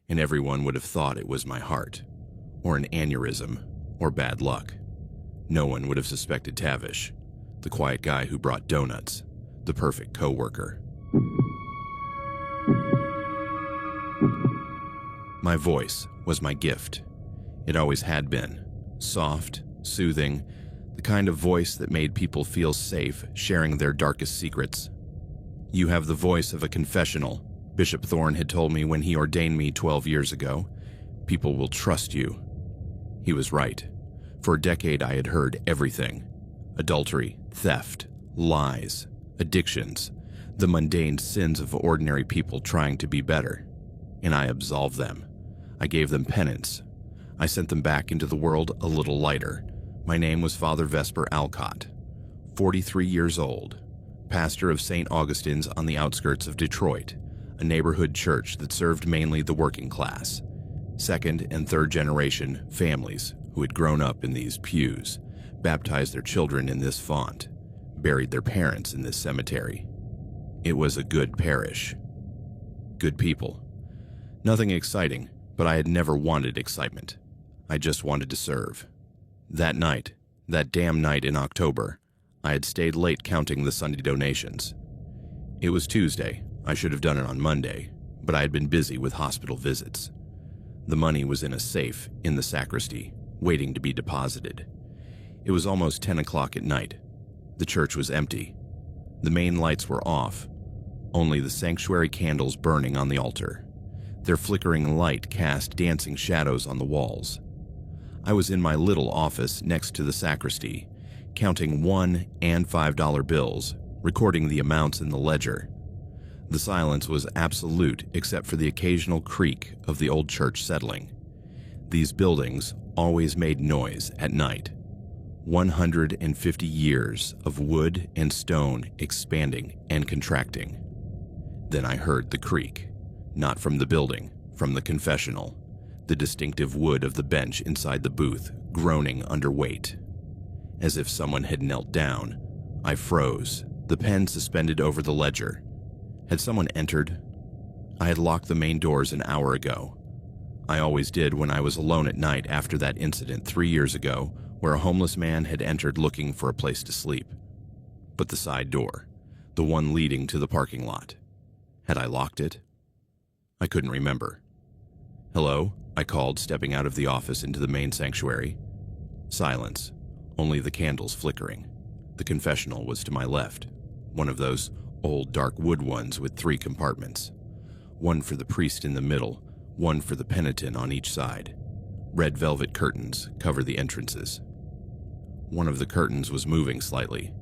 and everyone would have thought it was my heart, or an aneurysm, or bad luck. No one would have suspected Tavish, the quiet guy who brought donuts, the perfect coworker. My voice was my gift. It always had been. Soft, soothing, the kind of voice that made people feel safe sharing their darkest secrets. "You have the voice of a confessional," Bishop Thorne had told me when he ordained me 12 years ago. "People will trust you." He was right. For a decade I had heard everything. Adultery, theft, lies, addictions, the mundane sins of ordinary people trying to be better. And I absolved them. I gave them penance. I sent them back into the world a little lighter. My name was Father Vesper Alcott, 43 years old, pastor of St. Augustine's on the outskirts of Detroit, a neighborhood church that served mainly the working class, 2nd and 3rd generation families who had grown up in these pews, baptized their children in this font, buried their parents in this cemetery. It was a good parish. Good people. Nothing exciting, but I had never wanted excitement. I just wanted to serve. That night, that damn night in October, I had stayed late counting the Sunday donations. It was Tuesday. I should have done it on Monday, but I had been busy with hospital visits. The money was in a safe in the sacristy, waiting to be deposited. It was almost 10 o'clock at night. The church was empty. The main lights were off, only the sanctuary candles burning on the altar. Their flickering light cast dancing shadows on the walls. I was in my little office next to the sacristy, counting $1 and $5 bills, recording the amounts in the ledger. The silence was absolute except for the occasional creak of the old church settling. These buildings always made noise at night. 150 years of wood and stone expanding and contracting. Then I heard the creak, not from the building, from the confessional, the distinctive wood of the bench inside the booth groaning under weight. As if someone had knelt down, I froze, the pen suspended over the ledger. Had someone entered? I had locked the main doors an hour ago. I always did when I was alone at night after that incident 3 years ago where a homeless man had entered looking for a place to sleep. But the side door, the one leading to the parking lot, had I locked it? I couldn't remember. "Hello?" I called, stepping out of the office into the main sanctuary. Silence, only the candles flickering. The confessional was to my left, one of those old dark wood ones with 3 compartments. One for the priest in the middle, one for the penitent on each side. Red velvet curtains cover the entrances. One of the curtains was moving slightly,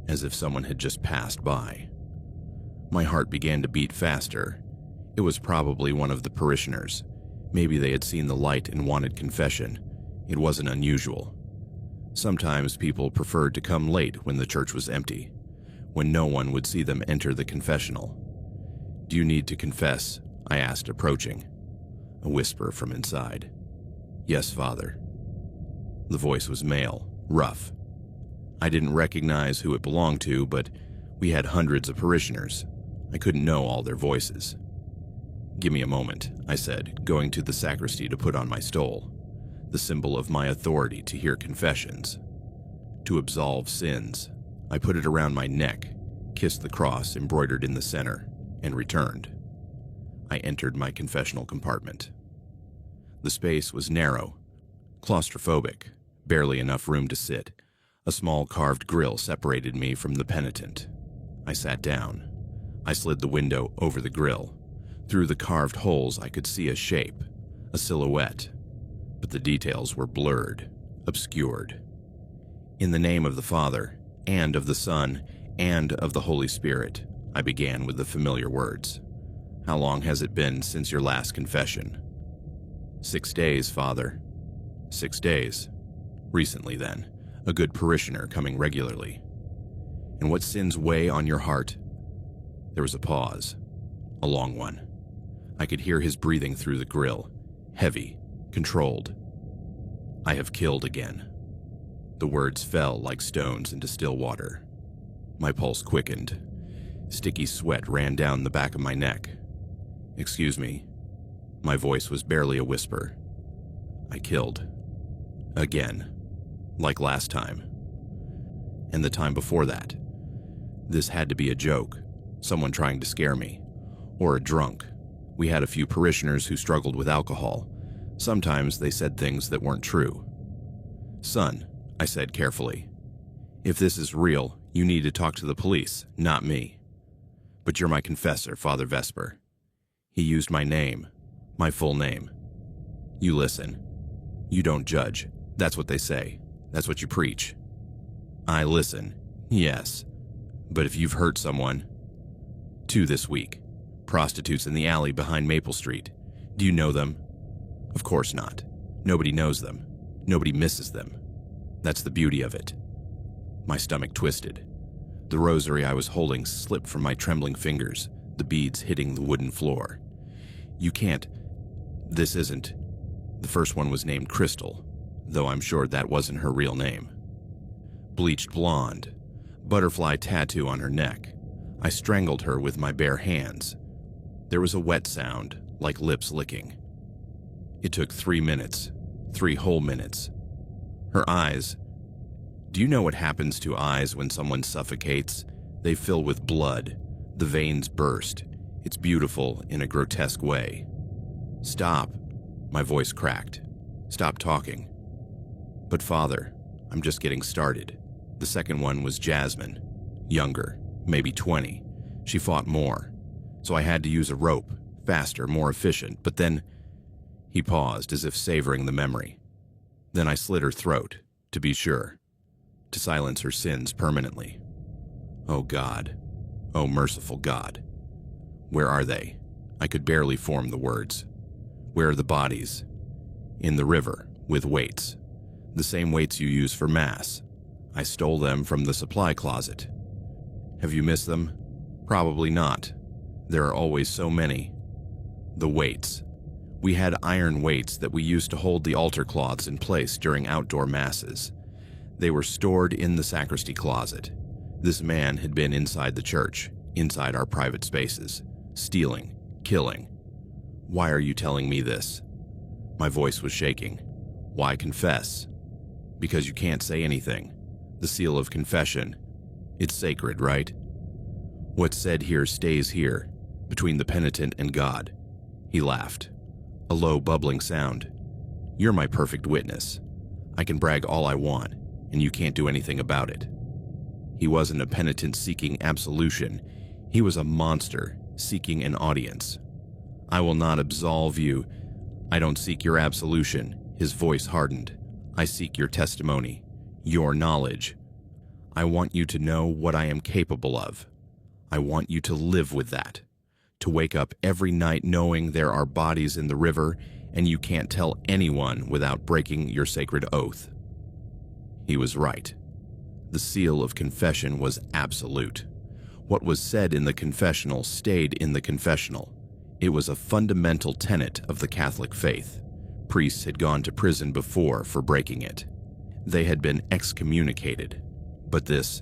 as if someone had just passed by. My heart began to beat faster. It was probably one of the parishioners. Maybe they had seen the light and wanted confession. It wasn't unusual. Sometimes people preferred to come late when the church was empty, when no one would see them enter the confessional. "Do you need to confess?" I asked, approaching. A whisper from inside. "Yes, Father." The voice was male, rough. I didn't recognize who it belonged to, but we had hundreds of parishioners. I couldn't know all their voices. "Give me a moment," I said, going to the sacristy to put on my stole, the symbol of my authority to hear confessions, to absolve sins. I put it around my neck, kissed the cross embroidered in the center, and returned. I entered my confessional compartment. The space was narrow, claustrophobic, barely enough room to sit. A small carved grill separated me from the penitent. I sat down. I slid the window over the grill. Through the carved holes I could see a shape, a silhouette, but the details were blurred, obscured. "In the name of the Father, and of the Son, and of the Holy Spirit," I began with the familiar words. "How long has it been since your last confession?" 6 days, Father." 6 days. Recently, then. A good parishioner coming regularly. "And what sins weigh on your heart?" There was a pause. A long one. I could hear his breathing through the grill. Heavy, controlled. "I have killed again." The words fell like stones into still water. My pulse quickened. Sticky sweat ran down the back of my neck. "Excuse me." My voice was barely a whisper. "I killed. Again. Like last time. And the time before that. This had to be a joke. Someone trying to scare me. Or a drunk. We had a few parishioners who struggled with alcohol. Sometimes they said things that weren't true. "Son," I said carefully, "if this is real, you need to talk to the police, not me. But you're my confessor, Father Vesper." He used my name, my full name. "You listen. You don't judge. That's what they say. That's what you preach." "I listen, yes. But if you've hurt someone..." 2 this week. Prostitutes in the alley behind Maple Street. Do you know them?" "Of course not. Nobody knows them. Nobody misses them. That's the beauty of it." My stomach twisted. The rosary I was holding slipped from my trembling fingers, the beads hitting the wooden floor. "You can't... This isn't..." The first one was named Crystal, though I'm sure that wasn't her real name. Bleached blonde, butterfly tattoo on her neck. I strangled her with my bare hands. There was a wet sound, like lips licking. It took 3 minutes, 3 whole minutes. Her eyes... Do you know what happens to eyes when someone suffocates? They fill with blood. The veins burst. It's beautiful in a grotesque way. "Stop." My voice cracked. "Stop talking." "But Father, I'm just getting started." The second one was Jasmine. Younger, maybe 20. She fought more. So I had to use a rope, faster, more efficient, but then... He paused as if savoring the memory. Then I slit her throat, to be sure, to silence her sins permanently. Oh God. Oh merciful God. Where are they? I could barely form the words. Where are the bodies? In the river, with weights. The same weights you use for Mass. I stole them from the supply closet. Have you missed them? Probably not. There are always so many. The weights. We had iron weights that we used to hold the altar cloths in place during outdoor masses. They were stored in the sacristy closet. This man had been inside the church, inside our private spaces, stealing, killing. Why are you telling me this? My voice was shaking. Why confess? Because you can't say anything. The seal of confession. It's sacred, right? What's said here stays here, between the penitent and God. He laughed. A low, bubbling sound. You're my perfect witness. I can brag all I want, and you can't do anything about it. He wasn't a penitent seeking absolution. He was a monster seeking an audience. I will not absolve you. I don't seek your absolution. His voice hardened. I seek your testimony, your knowledge. I want you to know what I am capable of. I want you to live with that. To wake up every night knowing there are bodies in the river and you can't tell anyone without breaking your sacred oath." He was right. The seal of confession was absolute. What was said in the confessional stayed in the confessional. It was a fundamental tenet of the Catholic faith. Priests had gone to prison before for breaking it. They had been excommunicated. But this,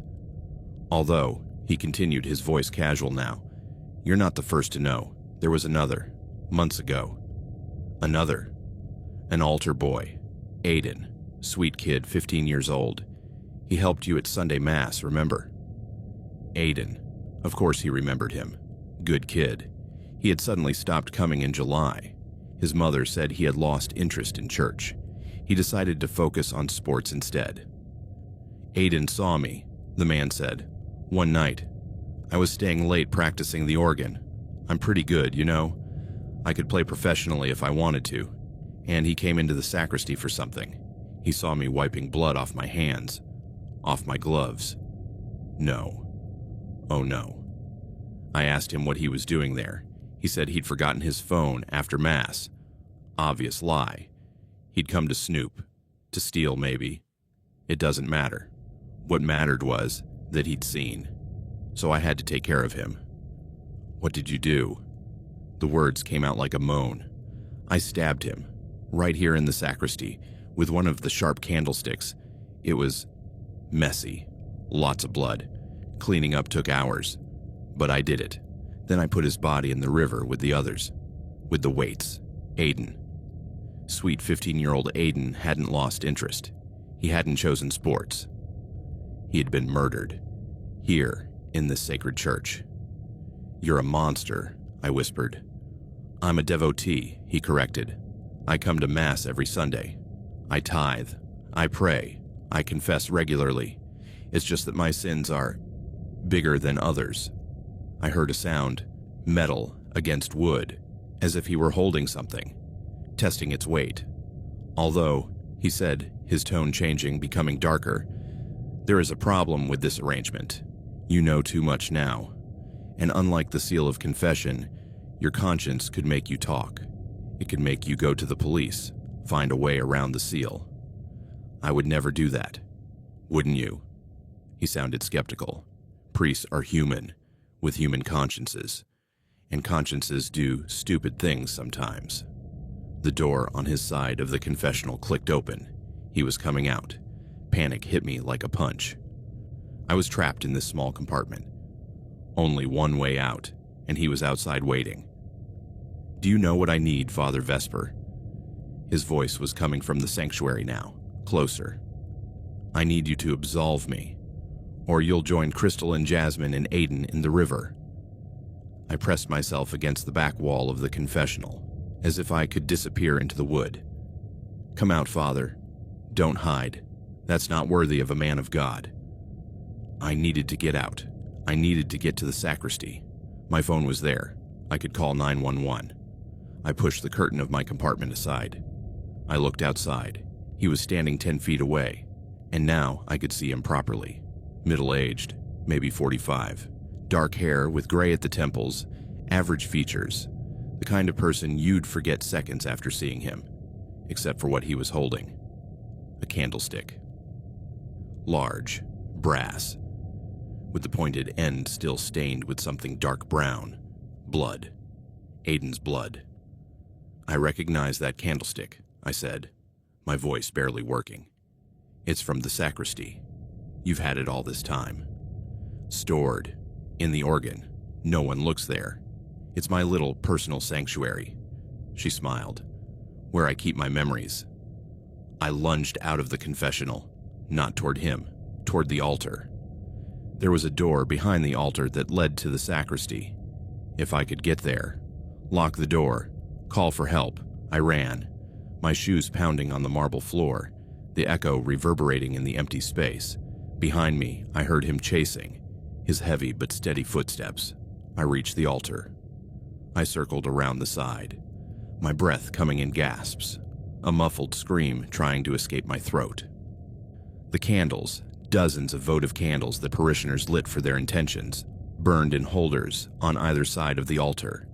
although, he continued, his voice casual now, "You're not the first to know. There was another, months ago. Another. An altar boy, Aiden, sweet kid, 15 years old. He helped you at Sunday Mass, remember?" Aiden. Of course he remembered him. Good kid. He had suddenly stopped coming in July. His mother said he had lost interest in church. He decided to focus on sports instead. "Aiden saw me," the man said. "One night. I was staying late practicing the organ. I'm pretty good, you know. I could play professionally if I wanted to. And he came into the sacristy for something. He saw me wiping blood off my hands, off my gloves. No. Oh no. I asked him what he was doing there. He said he'd forgotten his phone after Mass. Obvious lie. He'd come to snoop, to steal maybe. It doesn't matter. What mattered was that he'd seen. So I had to take care of him." "What did you do?" The words came out like a moan. "I stabbed him, right here in the sacristy, with one of the sharp candlesticks. It was messy, lots of blood. Cleaning up took hours. But I did it. Then I put his body in the river with the others, with the weights. Aiden." Sweet 15-year-old Aiden hadn't lost interest. He hadn't chosen sports. He had been murdered. Here, in this sacred church. "You're a monster," I whispered. "I'm a devotee," he corrected. "I come to Mass every Sunday. I tithe. I pray. I confess regularly. It's just that my sins are bigger than others." I heard a sound, metal against wood, as if he were holding something, testing its weight. "Although," he said, his tone changing, becoming darker, "there is a problem with this arrangement. You know too much now. And unlike the seal of confession, your conscience could make you talk. It could make you go to the police, find a way around the seal. I would never do that. Wouldn't you?" He sounded skeptical. "Priests are human, with human consciences, and consciences do stupid things sometimes." The door on his side of the confessional clicked open. He was coming out. Panic hit me like a punch. I was trapped in this small compartment. Only one way out, and he was outside waiting. "Do you know what I need, Father Vesper?" His voice was coming from the sanctuary now, closer. "I need you to absolve me, or you'll join Crystal and Jasmine and Aiden in the river." I pressed myself against the back wall of the confessional, as if I could disappear into the wood. "Come out, Father. Don't hide. That's not worthy of a man of God." I needed to get out. I needed to get to the sacristy. My phone was there. I could call 911. I pushed the curtain of my compartment aside. I looked outside. He was standing 10 feet away, and now I could see him properly. Middle-aged, maybe 45. Dark hair with gray at the temples, average features. The kind of person you'd forget seconds after seeing him, except for what he was holding. A candlestick. Large, brass, with the pointed end still stained with something dark brown. Blood. Aiden's blood. "I recognize that candlestick," I said, my voice barely working. "It's from the sacristy. You've had it all this time. Stored. In the organ. No one looks there. It's my little personal sanctuary." She smiled. "Where I keep my memories." I lunged out of the confessional, not toward him, toward the altar. There was a door behind the altar that led to the sacristy. If I could get there, lock the door, call for help, I ran, my shoes pounding on the marble floor, the echo reverberating in the empty space. Behind me, I heard him chasing, his heavy but steady footsteps. I reached the altar. I circled around the side, my breath coming in gasps, a muffled scream trying to escape my throat. The candles, dozens of votive candles the parishioners lit for their intentions, burned in holders on either side of the altar.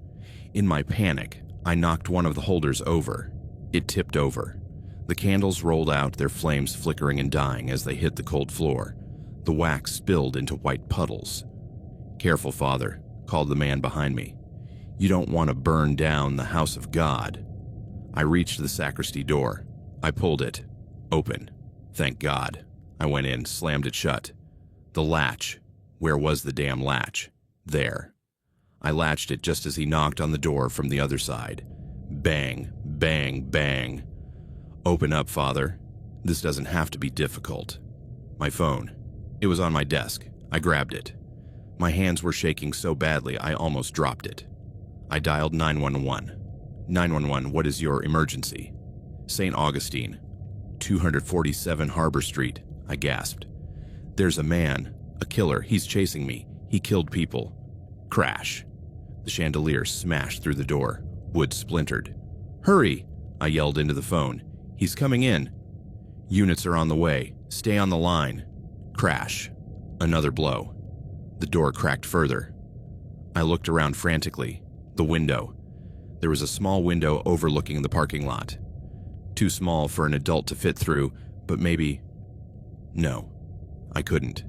In my panic, I knocked one of the holders over. It tipped over. The candles rolled out, their flames flickering and dying as they hit the cold floor. The wax spilled into white puddles. "Careful, Father," called the man behind me. "You don't want to burn down the house of God." I reached the sacristy door. I pulled it. Open. Thank God. I went in, slammed it shut. The latch. Where was the damn latch? There. I latched it just as he knocked on the door from the other side. Bang, bang, bang. "Open up, Father. This doesn't have to be difficult." My phone. It was on my desk. I grabbed it. My hands were shaking so badly I almost dropped it. I dialed 911. 911, what is your emergency? St. Augustine, 247 Harbor Street, I gasped. "There's a man, a killer, he's chasing me. He killed people." Crash. The chandelier smashed through the door. Wood splintered. "Hurry!" I yelled into the phone. "He's coming in." "Units are on the way. Stay on the line." Crash. Another blow. The door cracked further. I looked around frantically. The window. There was a small window overlooking the parking lot. Too small for an adult to fit through, but maybe... No, I couldn't.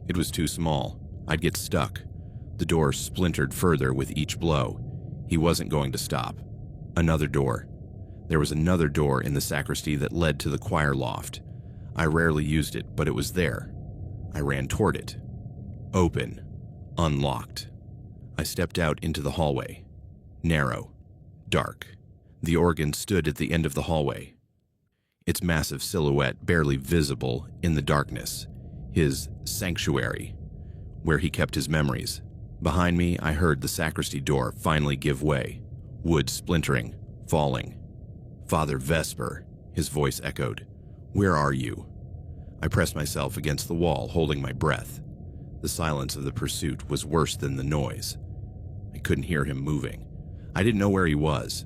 It was too small. I'd get stuck. The door splintered further with each blow. He wasn't going to stop. Another door. There was another door in the sacristy that led to the choir loft. I rarely used it, but it was there. I ran toward it. Open. Unlocked. I stepped out into the hallway. Narrow. Dark. The organ stood at the end of the hallway. Its massive silhouette barely visible in the darkness. His sanctuary, where he kept his memories. Behind me, I heard the sacristy door finally give way. Wood splintering, falling. "Father Vesper," his voice echoed. "Where are you?" I pressed myself against the wall, holding my breath. The silence of the pursuit was worse than the noise. I couldn't hear him moving. I didn't know where he was.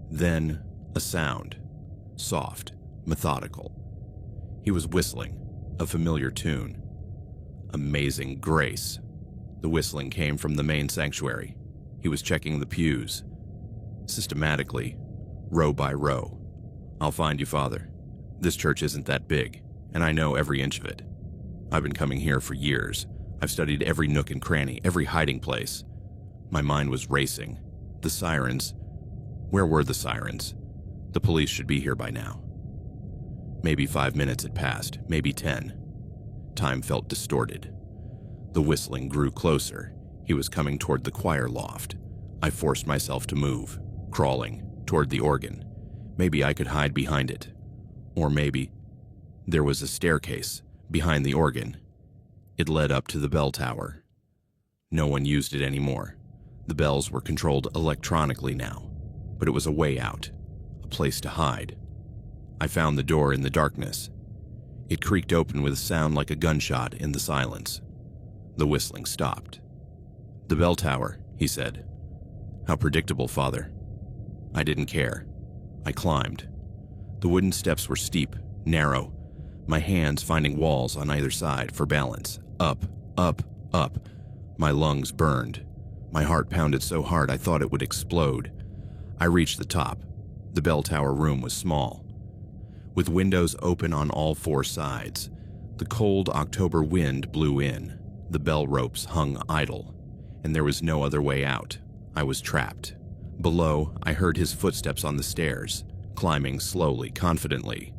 Then, a sound. Soft, methodical. He was whistling, a familiar tune. Amazing Grace. The whistling came from the main sanctuary. He was checking the pews. Systematically, row by row. "I'll find you, Father. This church isn't that big, and I know every inch of it. I've been coming here for years. I've studied every nook and cranny, every hiding place." My mind was racing. The sirens. Where were the sirens? The police should be here by now. Maybe 5 minutes had passed, maybe 10. Time felt distorted. The whistling grew closer. He was coming toward the choir loft. I forced myself to move, crawling toward the organ. Maybe I could hide behind it. Or maybe there was a staircase behind the organ. It led up to the bell tower. No one used it anymore. The bells were controlled electronically now, but it was a way out, a place to hide. I found the door in the darkness. It creaked open with a sound like a gunshot in the silence. The whistling stopped. "The bell tower," he said. "How predictable, Father." I didn't care. I climbed. The wooden steps were steep, narrow, my hands finding walls on either side for balance. Up, up, up. My lungs burned. My heart pounded so hard I thought it would explode. I reached the top. The bell tower room was small, with windows open on all 4 sides. The cold October wind blew in. The bell ropes hung idle, and there was no other way out. I was trapped. Below, I heard his footsteps on the stairs, climbing slowly, confidently.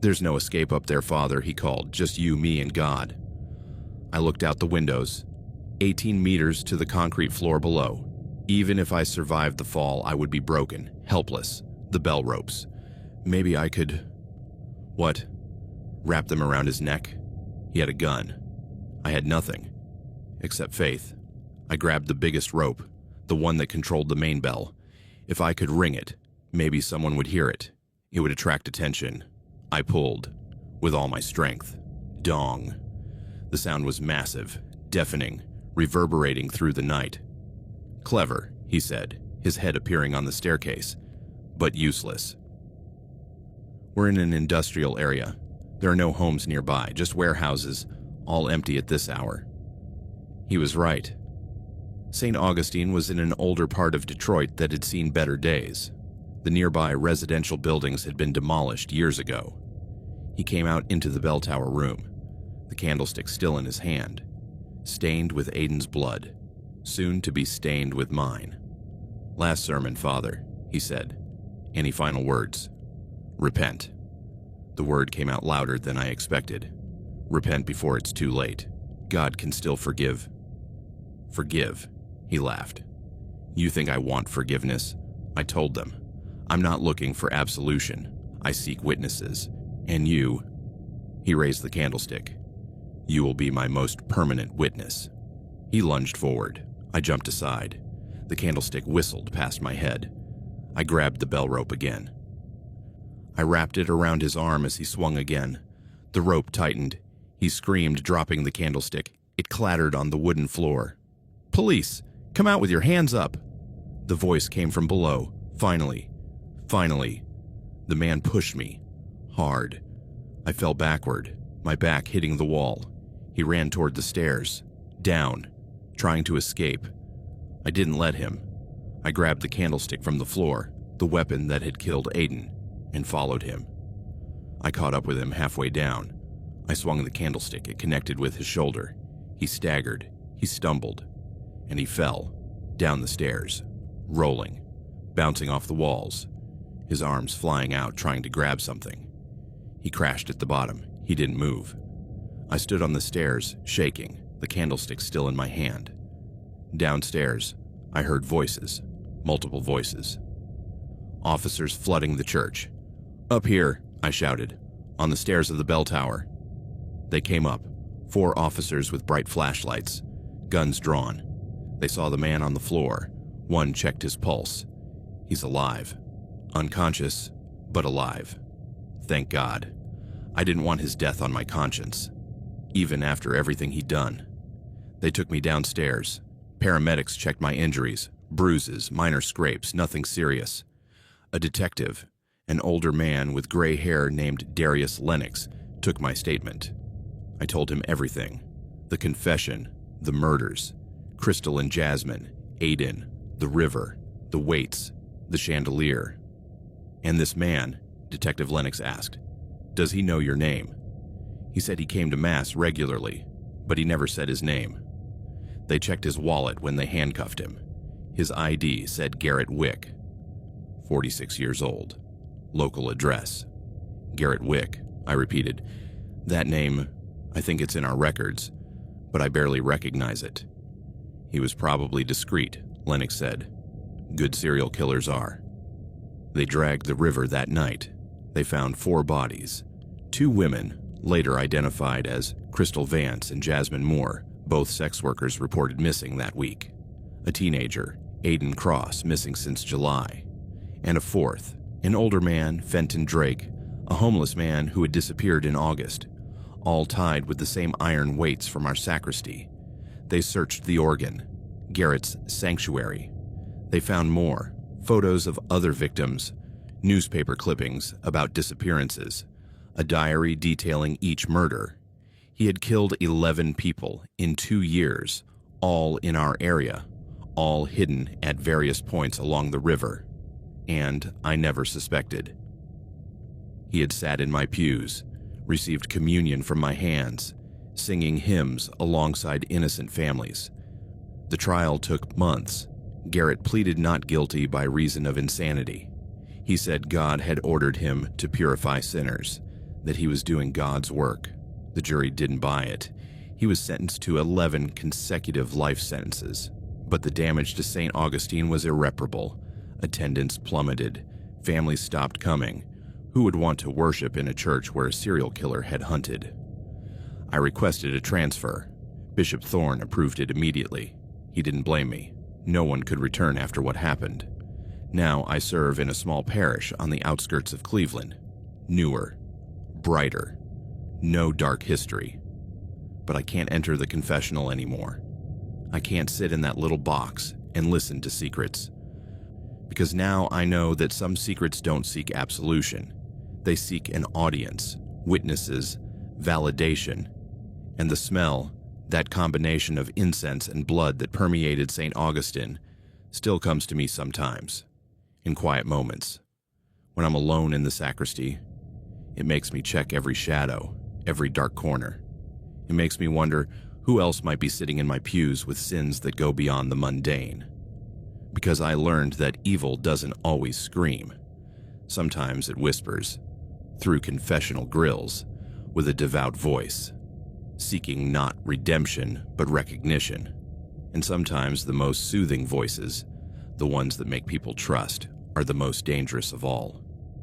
"There's no escape up there, Father," he called. "Just you, me, and God." I looked out the windows. 18 meters to the concrete floor below. Even if I survived the fall, I would be broken, helpless. The bell ropes. Maybe I could... What? Wrap them around his neck? He had a gun. I had nothing, except faith. I grabbed the biggest rope, the one that controlled the main bell. If I could ring it, maybe someone would hear it. It would attract attention. I pulled, with all my strength. Dong. The sound was massive, deafening, reverberating through the night. "Clever," he said, his head appearing on the staircase, "but useless." We're in an industrial area. There are no homes nearby, just warehouses, all empty at this hour. He was right. St. Augustine was in an older part of Detroit that had seen better days. The nearby residential buildings had been demolished years ago. He came out into the bell tower room, the candlestick still in his hand, stained with Aiden's blood, soon to be stained with mine. "Last sermon, Father," he said. "Any final words?" "Repent." The word came out louder than I expected. Repent before it's too late. God can still forgive. "Forgive," he laughed. "You think I want forgiveness?" I told them. "I'm not looking for absolution. I seek witnesses. And you," he raised the candlestick, "you will be my most permanent witness." He lunged forward. I jumped aside. The candlestick whistled past my head. I grabbed the bell rope again. I wrapped it around his arm as he swung again. The rope tightened. He screamed, dropping the candlestick. It clattered on the wooden floor. "Police! Come out with your hands up!" The voice came from below. Finally. The man pushed me. Hard. I fell backward, my back hitting the wall. He ran toward the stairs. Down. Trying to escape. I didn't let him. I grabbed the candlestick from the floor, the weapon that had killed Aiden, and followed him. I caught up with him halfway down. I swung the candlestick. It connected with his shoulder. He staggered. He stumbled. And he fell. Down the stairs. Rolling. Bouncing off the walls. His arms flying out, trying to grab something. He crashed at the bottom. He didn't move. I stood on the stairs, shaking, the candlestick still in my hand. Downstairs, I heard voices. Multiple voices. Officers flooding the church. "Up here," I shouted, "on the stairs of the bell tower." They came up, 4 officers with bright flashlights, guns drawn. They saw the man on the floor. One checked his pulse. He's alive. Unconscious, but alive. Thank God. I didn't want his death on my conscience, even after everything he'd done. They took me downstairs. Paramedics checked my injuries, bruises, minor scrapes, nothing serious. A detective, an older man with gray hair named Darius Lennox, took my statement. I told him everything. The confession, the murders, Crystal and Jasmine, Aiden, the river, the weights, the chandelier. "And this man," Detective Lennox asked, "does he know your name?" He said he came to Mass regularly, but he never said his name. They checked his wallet when they handcuffed him. His ID said Garrett Wick, 46 years old. Local address. Garrett Wick, I repeated. "That name, I think it's in our records, but I barely recognize it." "He was probably discreet," Lennox said. "Good serial killers are." They dragged the river that night. They found 4 bodies. 2 women, later identified as Crystal Vance and Jasmine Moore, both sex workers, reported missing that week. A teenager, Aiden Cross, missing since July. And a 4th, an older man, Fenton Drake, a homeless man who had disappeared in August, all tied with the same iron weights from our sacristy. They searched the organ, Garrett's sanctuary. They found more, photos of other victims, newspaper clippings about disappearances, a diary detailing each murder. He had killed 11 people in 2 years, all in our area, all hidden at various points along the river, and I never suspected. He had sat in my pews, received communion from my hands, singing hymns alongside innocent families. The trial took months. Garrett pleaded not guilty by reason of insanity. He said God had ordered him to purify sinners, that he was doing God's work. The jury didn't buy it. He was sentenced to 11 consecutive life sentences, but the damage to St. Augustine was irreparable. Attendance plummeted. Families stopped coming. Who would want to worship in a church where a serial killer had hunted? I requested a transfer. Bishop Thorne approved it immediately. He didn't blame me. No one could return after what happened. Now I serve in a small parish on the outskirts of Cleveland. Newer, brighter, no dark history. But I can't enter the confessional anymore. I can't sit in that little box and listen to secrets. Because now I know that some secrets don't seek absolution. They seek an audience, witnesses, validation, and the smell, that combination of incense and blood that permeated St. Augustine, still comes to me sometimes, in quiet moments, When I'm alone in the sacristy, it makes me check every shadow, every dark corner. It makes me wonder who else might be sitting in my pews with sins that go beyond the mundane. Because I learned that evil doesn't always scream. Sometimes it whispers, through confessional grills, with a devout voice, seeking not redemption but recognition. And sometimes the most soothing voices, the ones that make people trust, are the most dangerous of all.